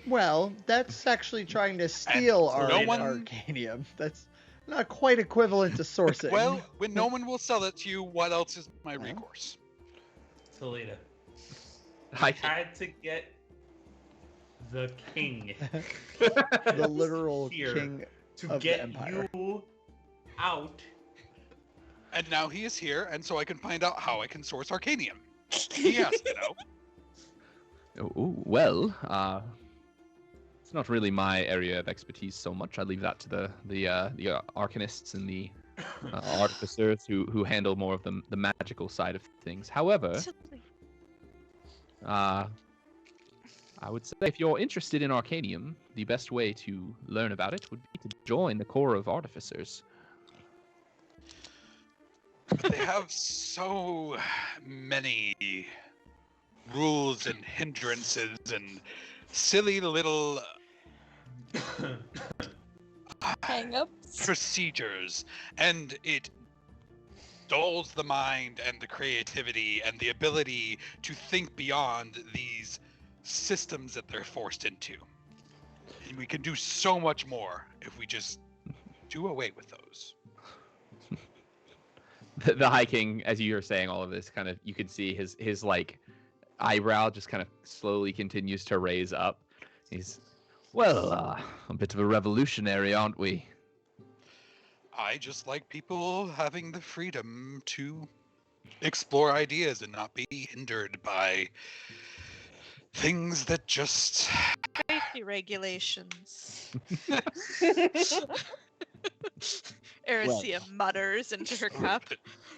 Well, that's actually trying to steal our Arcanium. That's not quite equivalent to sourcing. Well, when no one will sell it to you, what else is my recourse? Talita. I Had to get the king. the literal Here king to of the get empire. you out. And now he is here, and so I can find out how I can source Arcanium. He has to know. Ooh, well, it's not really my area of expertise so much. I leave that to the arcanists and the artificers who handle more of the magical side of things. However, I would say if you're interested in Arcanium, the best way to learn about it would be to join the Corps of Artificers. But they have so many rules and hindrances and silly little Hang-ups. procedures, and it dulls the mind and the creativity and the ability to think beyond these systems that they're forced into. And we can do so much more if we just do away with those. The High King, as you were saying all of this, kind of you can see his like eyebrow just kind of slowly continues to raise up. He's a bit of a revolutionary, aren't we? I just like people having the freedom to explore ideas and not be hindered by things that just Safety regulations. Erisea mutters into her cup.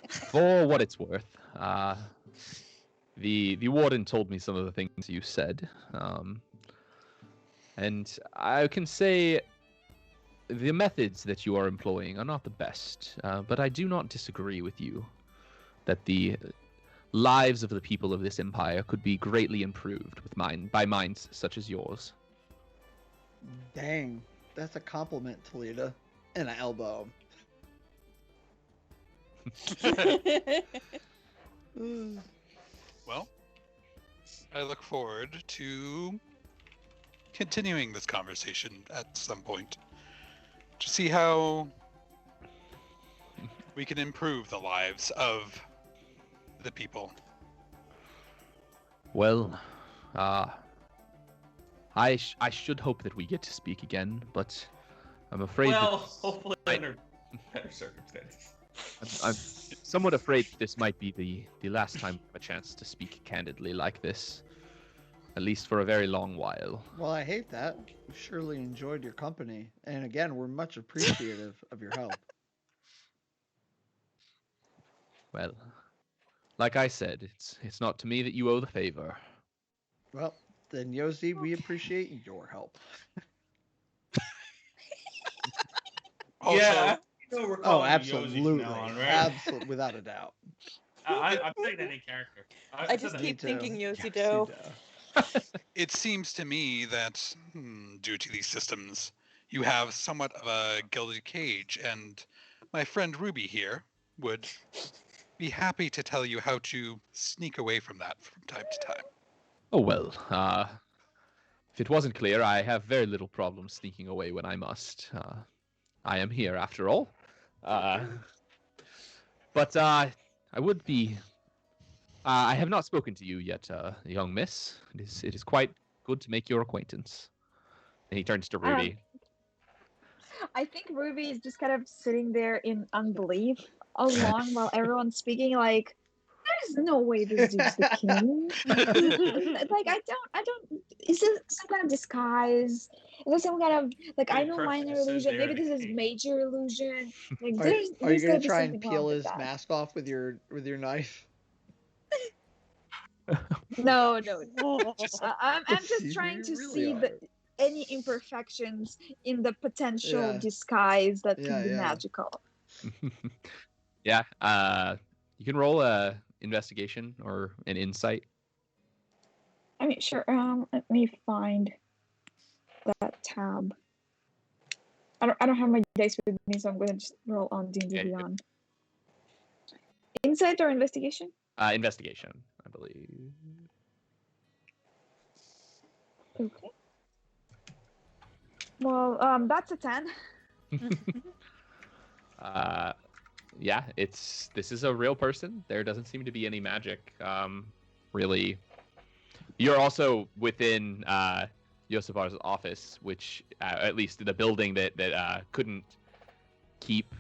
For what it's worth, the warden told me some of the things you said, and I can say the methods that you are employing are not the best, but I do not disagree with you that the lives of the people of this empire could be greatly improved by minds such as yours. Dang, that's a compliment, Talita. And an elbow. Well, I look forward to continuing this conversation at some point. to see how we can improve the lives of the people. Well, I should hope that we get to speak again, but I'm afraid Well, that hopefully under better circumstances. I'm somewhat afraid that this might be the last time we have a chance to speak candidly like this, at least for a very long while. Well, I hate that. We surely enjoyed your company, and again, we're much appreciative of your help. Well, like I said, it's not to me that you owe the favor. Well, then, Yosi, we appreciate your help. Also, Yeah, I know we're calling you Yosi from absolutely. now on, right? Absolutely, without a doubt. I'm taking any character. I just said keep too. thinking Yosi Yosi Doe. it seems to me that, due to these systems, you have somewhat of a gilded cage, and my friend Ruby here would be happy to tell you how to sneak away from that from time to time. Oh well, if it wasn't clear, I have very little problem sneaking away when I must. I am here after all. But I would be. I have not spoken to you yet, young miss. It is quite good to make your acquaintance. And he turns to Ruby. I think Ruby is just kind of sitting there in unbelief along while everyone's speaking like, there's no way this dude's the king. Like, I don't, is this some kind of disguise? Is this some kind of, like, I know Perfect. minor Says illusion, they're maybe the this is king. major illusion. Like, Are you there's gonna gotta be try and something wrong peel with his that. mask off with your knife? No. I'm Let's just see who trying you to really see are. any imperfections in the potential Yeah. disguise that can be Yeah. magical. Yeah. You can roll a investigation or an insight. I mean, sure. Let me find that tab. I don't have my dice with me, so I'm gonna just roll on D&D Yeah, Beyond. Insight or investigation? Investigation, I believe. Okay. Well, that's a 10. Yeah, this is a real person. There doesn't seem to be any magic, really. You're also within Yosefar's office, which at least the building that couldn't keep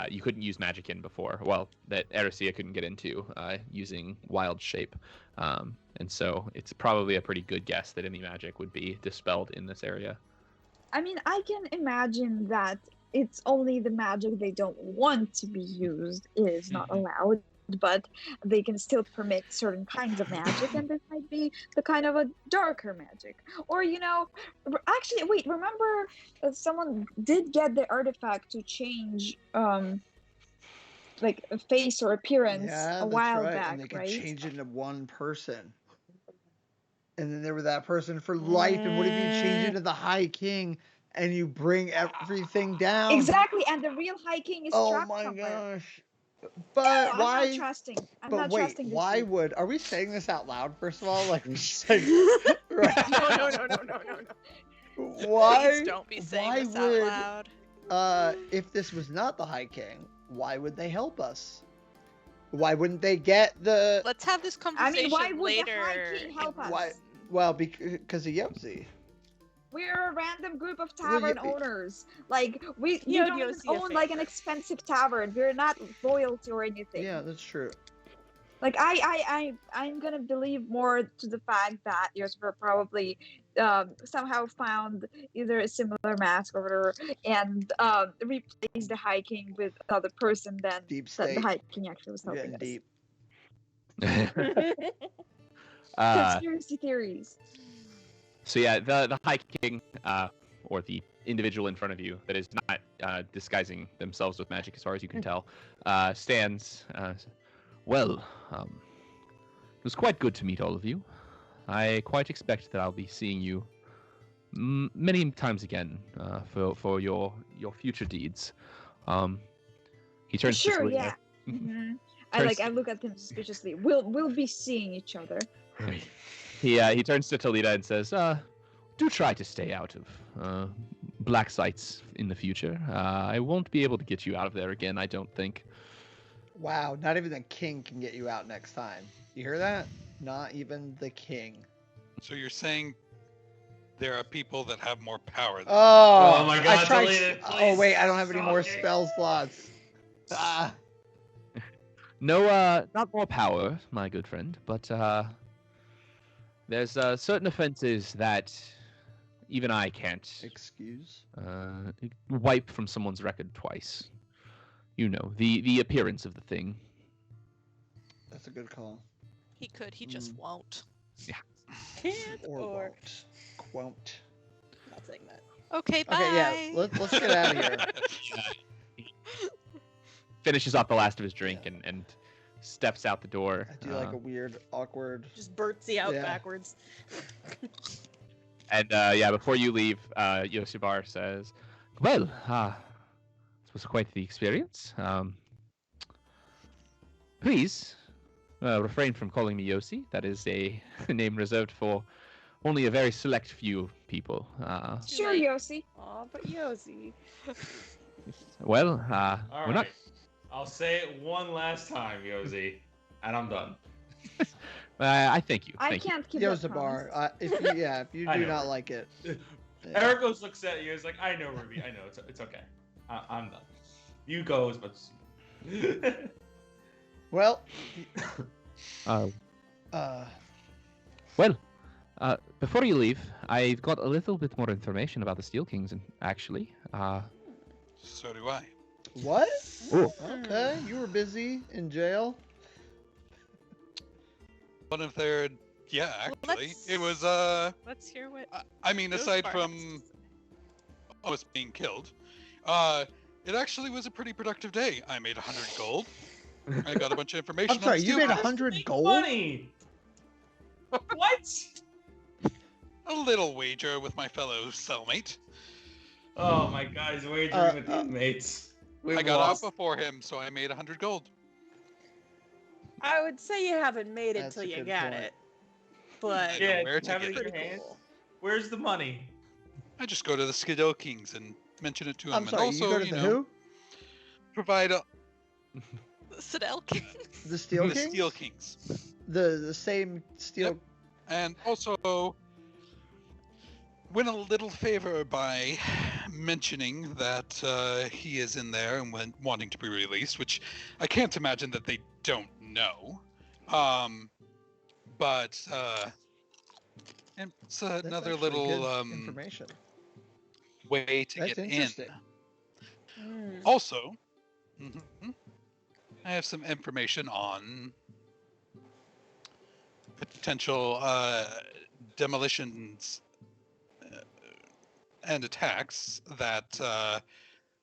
you couldn't use magic in before. Well, that Erisea couldn't get into using wild shape, and so it's probably a pretty good guess that any magic would be dispelled in this area. I mean, I can imagine that it's only the magic they don't want to be used is not allowed, but they can still permit certain kinds of magic, and this might be the kind of a darker magic. Or, actually, wait, remember someone did get the artifact to change, like, a face or appearance Yeah, a while that's right. back, And they could right? change it into one person. And then there were that person for life. And what if you change it to the High King and you bring everything down? Exactly, and the real High King is Oh trapped my somewhere. gosh. But No, why? I'm not trusting. I'm not trusting this why dude. would? Are we saying this out loud? First of all, like we saying, right? No. Why? Please don't be saying why this would, out loud. If this was not the High King, why would they help us? Why wouldn't they get the? Let's have this conversation why would later. the High King help us? Why? Well, because of Yosi. We're a random group of Well, tavern owners. Like we You don't even Yosi a own like an expensive tavern. We're not royalty or anything. Yeah, that's true. Like I'm gonna believe more to the fact that Yosper probably somehow found either a similar mask or whatever and replaced the High King with another person than Deep that the state. High King actually was helping Getting us. deep. Conspiracy theories. So yeah, the High King, or the individual in front of you that is not disguising themselves with magic, as far as you can tell, stands. Well, it was quite good to meet all of you. I quite expect that I'll be seeing you many times again for your future deeds. He turns to Sure, Talita. yeah. Mm-hmm. I look at him suspiciously. We'll be seeing each other. He turns to Talita and says, "Do try to stay out of black sites in the future. I won't be able to get you out of there again, I don't think. Wow, not even the king can get you out next time. You hear that? Not even the king. So you're saying there are people that have more power than Oh, my I God, tried. Talita, Oh wait, I don't have please any more stop it. spell slots. Ah, No, not more power, my good friend, but there's certain offenses that even I can't excuse. wipe from someone's record twice. You know, the appearance of the thing. That's a good call. He could, he just won't. Can't or Quon't. not saying that. Okay, bye. Okay, yeah. Let's get out of here. Finishes off the last of his drink and steps out the door. I do like a weird, awkward. Just Bertsy out Yeah. backwards. And before you leave, Yosibar says, "Well, this was quite the experience. Please refrain from calling me Yosi. That is a name reserved for only a very select few people. Sure, Yossi. Aw, but Yosi. Well, All we're right. I'll say it one last time, Yosi, and I'm done. not. I thank you. I Thank you. can't keep that promise. Yozabar, if you I do know. not like it. yeah. Ericos looks at you. He's like, I know, Ruby. I know. It's okay. I'm done. You go as much as Well. Uh, Uh. Well, before you leave, I've got a little bit more information about the Steel Kings, actually. So do I. What? Oh. Okay, you were busy in jail. One of their, yeah, actually, let's- it was Let's hear what. I mean, Those aside parts. from almost being killed, it actually was a pretty productive day. I made 100 gold. I got a bunch of information. I'm sorry, on you Steel made Kings. 100 gold? Money. What? A little wager with my fellow cellmate. Oh my God, he's wagering with the inmates. I got out before him, so I made 100 gold. I would say you haven't made it That's till a you good got point. it. But I Yeah, know where to have it get in it. your hands. cool. Where's the money? I just go to the Skidoo Kings and mention it to him, I'm sorry, and also, you go to the who? provide Sidel King. The Steel the Kings? Steel Kings, The same Steel. Yep. and also win a little favor by mentioning that he is in there and wanting to be released, which I can't imagine that they don't know. But it's That's another actually little good information. way to That's get in. interesting. Mm. Also, I have some information on potential demolitions and attacks that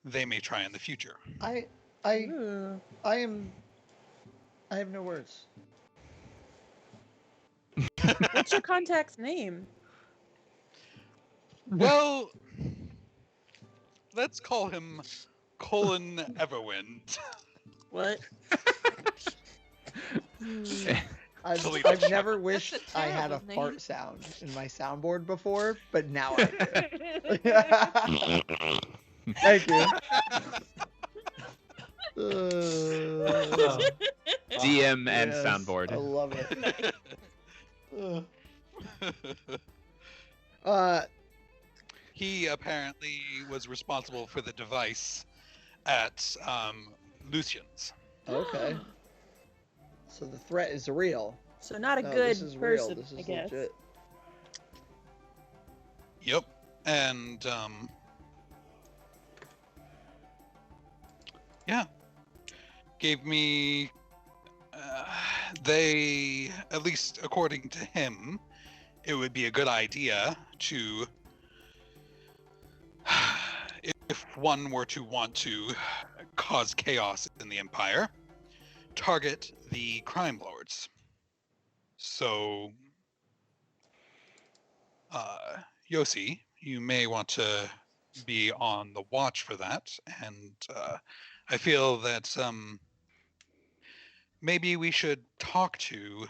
they may try in the future. I Ooh. have no words. What's your contact's name? Well, let's call him Colin Everwind. What? Talita. I've never wished That's a I had a terrible fart name. sound in my soundboard before, but now I do. Thank you. DM and Yes, soundboard. I love it. He apparently was responsible for the device at Lucian's. Okay. So the threat is real. So not a No, good this is real. person, This is I guess. legit. Yep. And yeah, gave me they, at least according to him, it would be a good idea to, if one were to want to cause chaos in the Empire, target the crime lords. So Yossi, you may want to be on the watch for that, and I feel that maybe we should talk to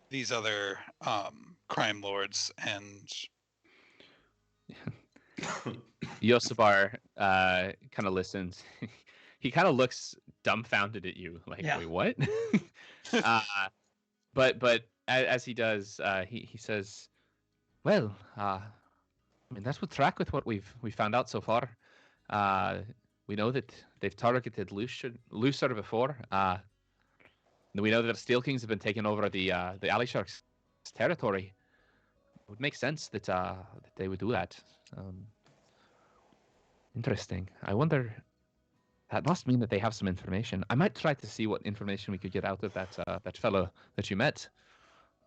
these other crime lords and Yosabar kind of listens. He kind of looks dumbfounded at you, like, Yeah. wait, what? But as he does, he says, well, I mean, that would track with what we found out so far. We know that they've targeted Lucer before. We know that the Steel Kings have been taking over the Alley Sharks' territory. It would make sense that they would do that. Interesting. I wonder. That must mean that they have some information. I might try to see what information we could get out of that fellow that you met.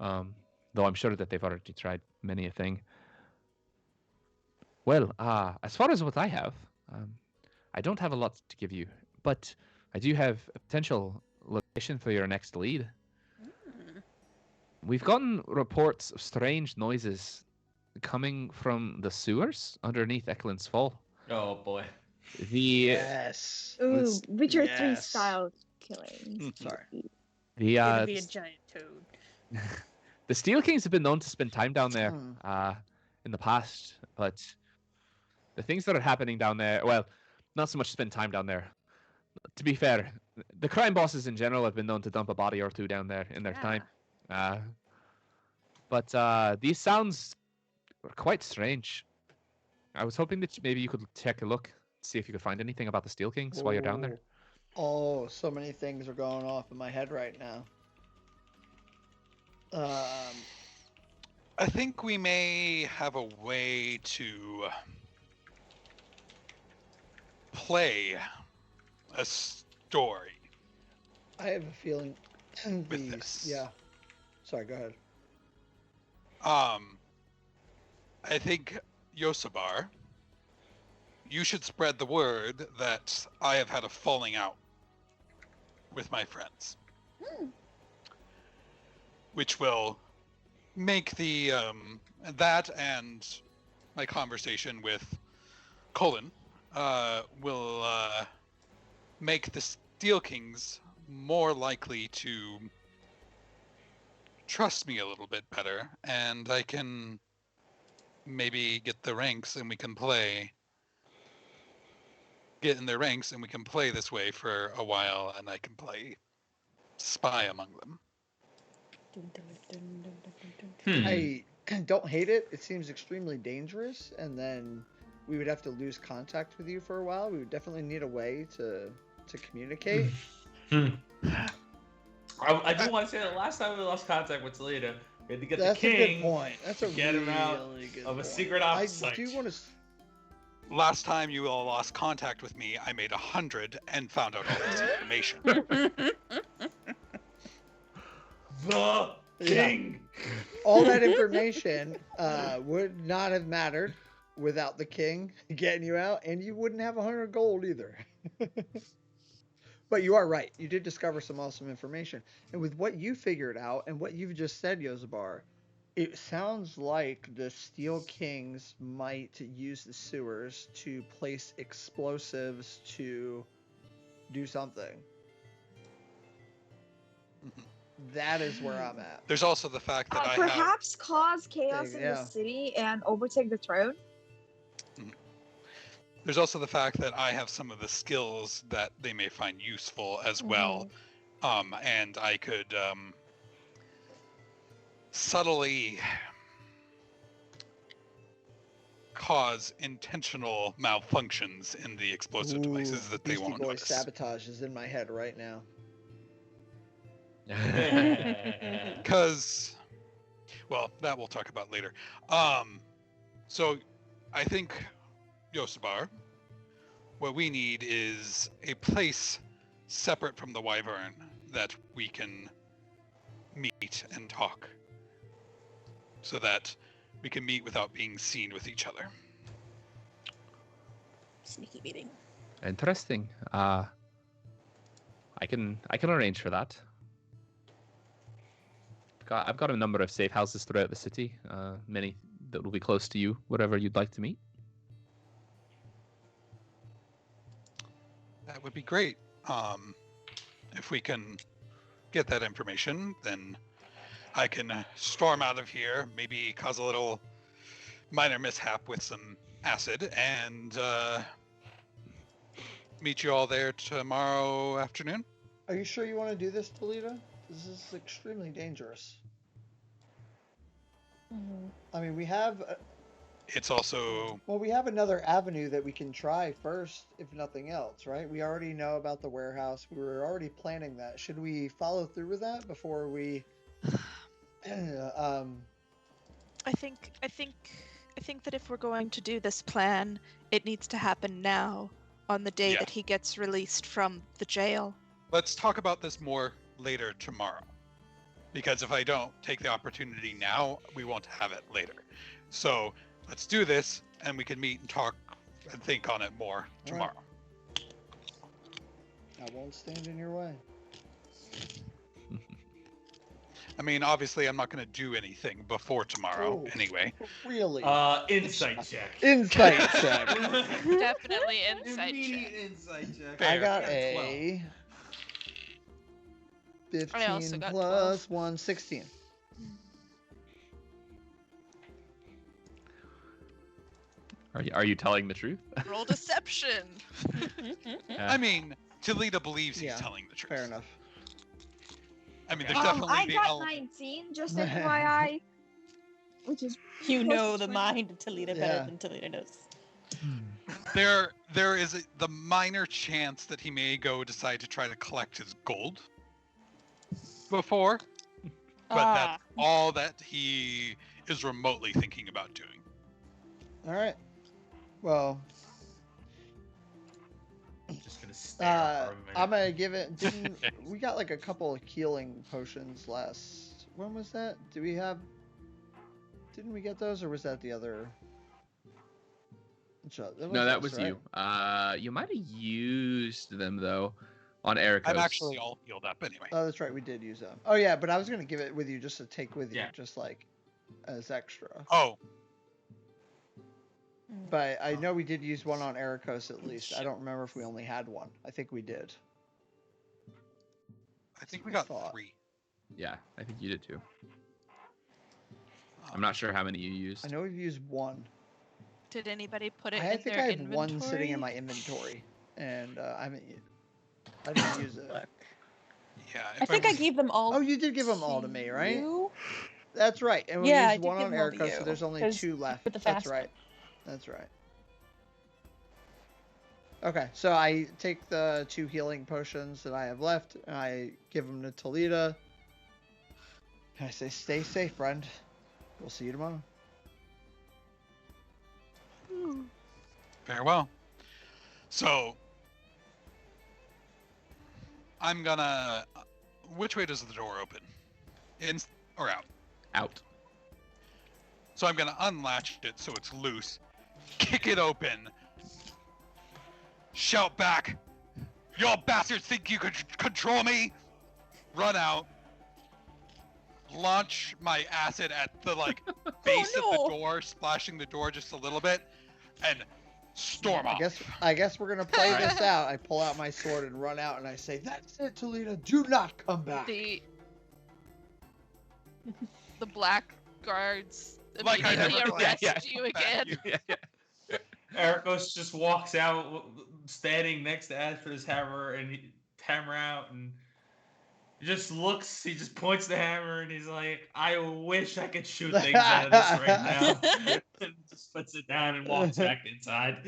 Though I'm sure that they've already tried many a thing. Well, as far as what I have, I don't have a lot to give you, but I do have a potential location for your next lead. We've gotten reports of strange noises coming from the sewers underneath Eklund's Fall. Oh boy. Yes. Ooh, Witcher 3 yes. style killing. Sorry. It'd be a giant toad. The Steel Kings have been known to spend time down there in the past, but the things that are happening down there, well, not so much spend time down there. To be fair, the crime bosses in general have been known to dump a body or two down there in their time. But these sounds are quite strange. I was hoping that maybe you could take a look, see if you could find anything about the Steel Kings while you're down there. Oh, so many things are going off in my head right now. I think we may have a way to play a story. I have a feeling with this. Yeah. Sorry, go ahead. I think, Yosabar, you should spread the word that I have had a falling out with my friends. Which will make the that and my conversation with Colin will make the Steel Kings more likely to trust me a little bit better, and I can maybe get the ranks and we can get in their ranks and we can play this way for a while, and I can play spy among them. I don't hate it. It seems extremely dangerous, and then we would have to lose contact with you for a while. We would definitely need a way to communicate. I do want to say that last time we lost contact with Talita, we had to get That's the king. a good point. That's a get him out good of a point. secret ops I site. do want to. Last time you all lost contact with me, I made 100 and found out all this information. The king. All that information would not have mattered without the king getting you out, and you wouldn't have 100 gold either. But you are right. You did discover some awesome information. And with what you figured out and what you've just said, Yosabar, it sounds like the Steel Kings might use the sewers to place explosives to do something. That is where I'm at. There's also the fact that perhaps cause chaos in the city and overtake the throne. There's also the fact that I have some of the skills that they may find useful as well, and I could subtly cause intentional malfunctions in the explosive devices that they won't notice. Sabotage is in my head right now. Because, well, that we'll talk about later. So I think, Yosabar, what we need is a place separate from the Wyvern that we can meet and talk, so that we can meet without being seen with each other. Sneaky meeting. Interesting. I can arrange for that. I've got a number of safe houses throughout the city. Many that will be close to you, wherever you'd like to meet. That would be great. If we can get that information, then I can storm out of here, maybe cause a little minor mishap with some acid and meet you all there tomorrow afternoon. Are you sure you want to do this, Talita? This is extremely dangerous. I mean, we have. It's also. Well, we have another avenue that we can try first, if nothing else, right? We already know about the warehouse. We were already planning that. Should we follow through with that before we? I think that if we're going to do this plan, it needs to happen now, on the day that he gets released from the jail. Let's talk about this more later tomorrow. Because if I don't take the opportunity now, we won't have it later. So let's do this, and we can meet and talk and think on it more tomorrow. I won't stand in your way. I mean, obviously, I'm not going to do anything before tomorrow anyway. Really? Insight check. Insight check. Definitely insight Immediate check. insight check. I got Yeah, a 15 got plus 1, 16. Are you telling the truth? Roll deception. I mean, Talita believes he's telling the truth. Fair enough. I mean, there's definitely I the got element. 19, just FYI. Which is You know plus the 20. mind of Talita better than Talita knows. There is the minor chance that he may decide to try to collect his gold before, but that's all that he is remotely thinking about doing. All right. Well, Just gonna stare for a minute. I'm gonna give it. We got like a couple of healing potions last? When was that? Didn't we get those, or was that the other? No, that was right? you. You might have used them though on Ericos. I'm actually all healed up anyway. Oh, that's right. We did use them. Oh yeah, but I was gonna give it with you just to take with you, Yeah. just like as extra. Oh, But I know we did use one on Ericos at least. I don't remember if we only had one. I think we did. I think we got Thought. 3. Yeah, I think you did too. I'm not sure how many you used. I know we've used one. Did anybody put it I in think their I have inventory? one sitting in my inventory, and I didn't use it. Yeah. I think I gave them all. Oh, you did give them all to me, right? you. That's right. And we Yeah, I used did one give on them all to Ericos, so you, there's only 'cause 2 left. with the That's fast right. That's right. Okay, so I take the 2 healing potions that I have left, and I give them to Talita. And I say, stay safe, friend. We'll see you tomorrow. Farewell. So, I'm gonna. Which way does the door open? In or out? Out. So I'm gonna unlatch it so it's loose, kick it open, shout back, "Y'all bastards think you could control me?" Run out, launch my acid at the base of the door, splashing the door just a little bit, and storm off. I guess we're gonna play this out. I pull out my sword and run out, and I say, "That's it, Talita. Do not come back." The black guards Like I immediately never arrest yeah. you again. Ericos just walks out, standing next to Asper's hammer, and hammer out, and he just looks. He just points the hammer, and he's like, "I wish I could shoot things out of this right now." And just puts it down and walks back inside.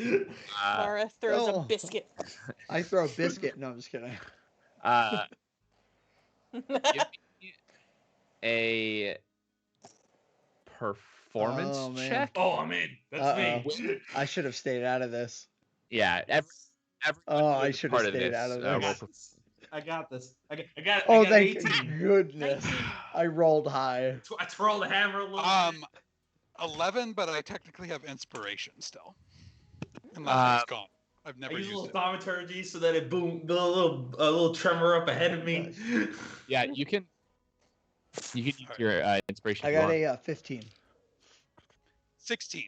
Laura throws oh. a biscuit. I throw a biscuit. No, I'm just kidding. Give me a performance Oh, man. check. Oh, I'm in. That's me. I should have stayed out of this. Yeah, every I should have part of stayed this, out of I this. got this. I got this. I got Oh, I got thank 18. goodness. I rolled high. I twirl the hammer a little bit. 11, but I technically have inspiration still. Unless it's gone. I've I never use a used little it. thaumaturgy so that it boom, a little tremor up ahead of me. Yeah, you can use your inspiration. I if you got want. a 15. 16.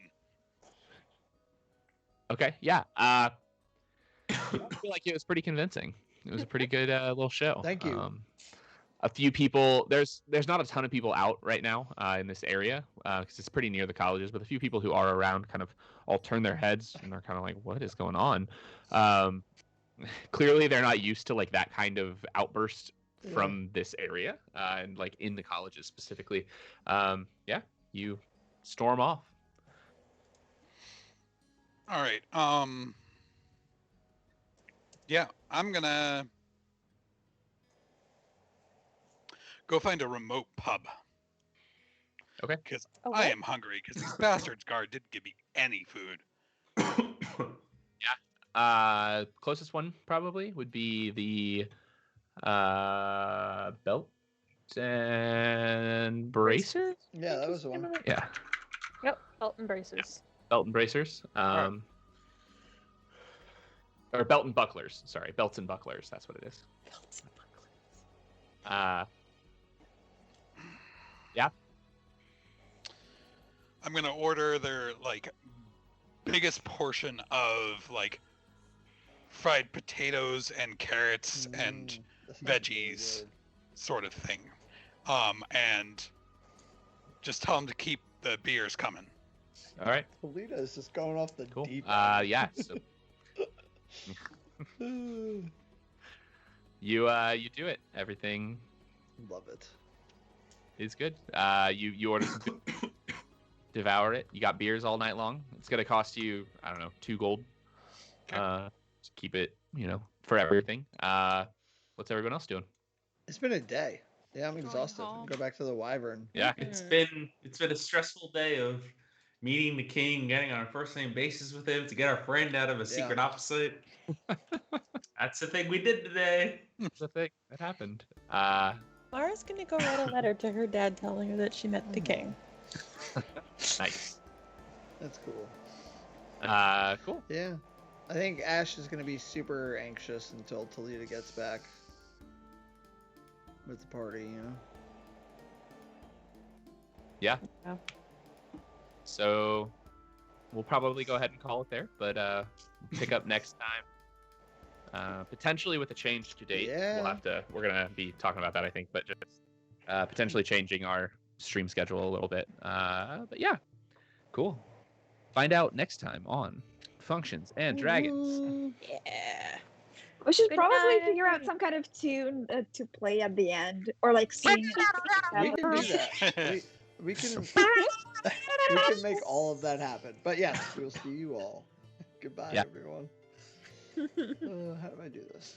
Okay, yeah. I feel like it was pretty convincing. It was a pretty good little show. Thank you. a few people. There's not a ton of people out right now in this area because it's pretty near the colleges. But a few people who are around kind of all turn their heads and they're kind of like, "What is going on?" Clearly, they're not used to like that kind of outburst from this area and like in the colleges specifically. Yeah, you storm off. All right. Yeah, I'm gonna go find a remote pub. Okay. Because Oh, I what? am hungry. Because these bastards guard didn't give me any food. Closest one probably would be the belt and bracers. Yeah, that was the one. Yeah, Yep, belt and bracers. belt and bracers. Right. Or belt and bucklers. Sorry, belts and bucklers. That's what it is. Belts and bucklers. Yeah. I'm gonna order their like biggest portion of like fried potatoes and carrots and That sounds really veggies, good. sort of thing. And just tell them to keep the beers coming. All right. Talita is just going off the Cool. deep end. Yeah. So you do it. Everything Love it. is good. You order some food, devour it. You got beers all night long. It's gonna cost you, I don't know, 2 gold. Okay. To keep it, for everything. What's everyone else doing? It's been a day. Yeah, I'm Going exhausted. home. Go back to the wyvern. Yeah. It's been a stressful day of meeting the king, getting on a first name basis with him to get our friend out of a secret opposite. That's the thing we did today. That's the thing that happened. Mara's gonna go write a letter to her dad telling her that she met the king. Nice. That's cool. Cool. Yeah. I think Ash is going to be super anxious until Talita gets back with the party, Yeah. Yeah. So we'll probably go ahead and call it there, but pick up next time. Potentially with a change to date. Yeah. We're gonna be talking about that, I think, but just potentially changing our stream schedule a little bit. But yeah, cool. Find out next time on Functions and Dragons. Yeah. We should Good probably night. figure out some kind of tune to play at the end, or like sing. We can do that. We can we can make all of that happen. But yes, we'll see you all. Goodbye, Yeah. everyone. How do I do this?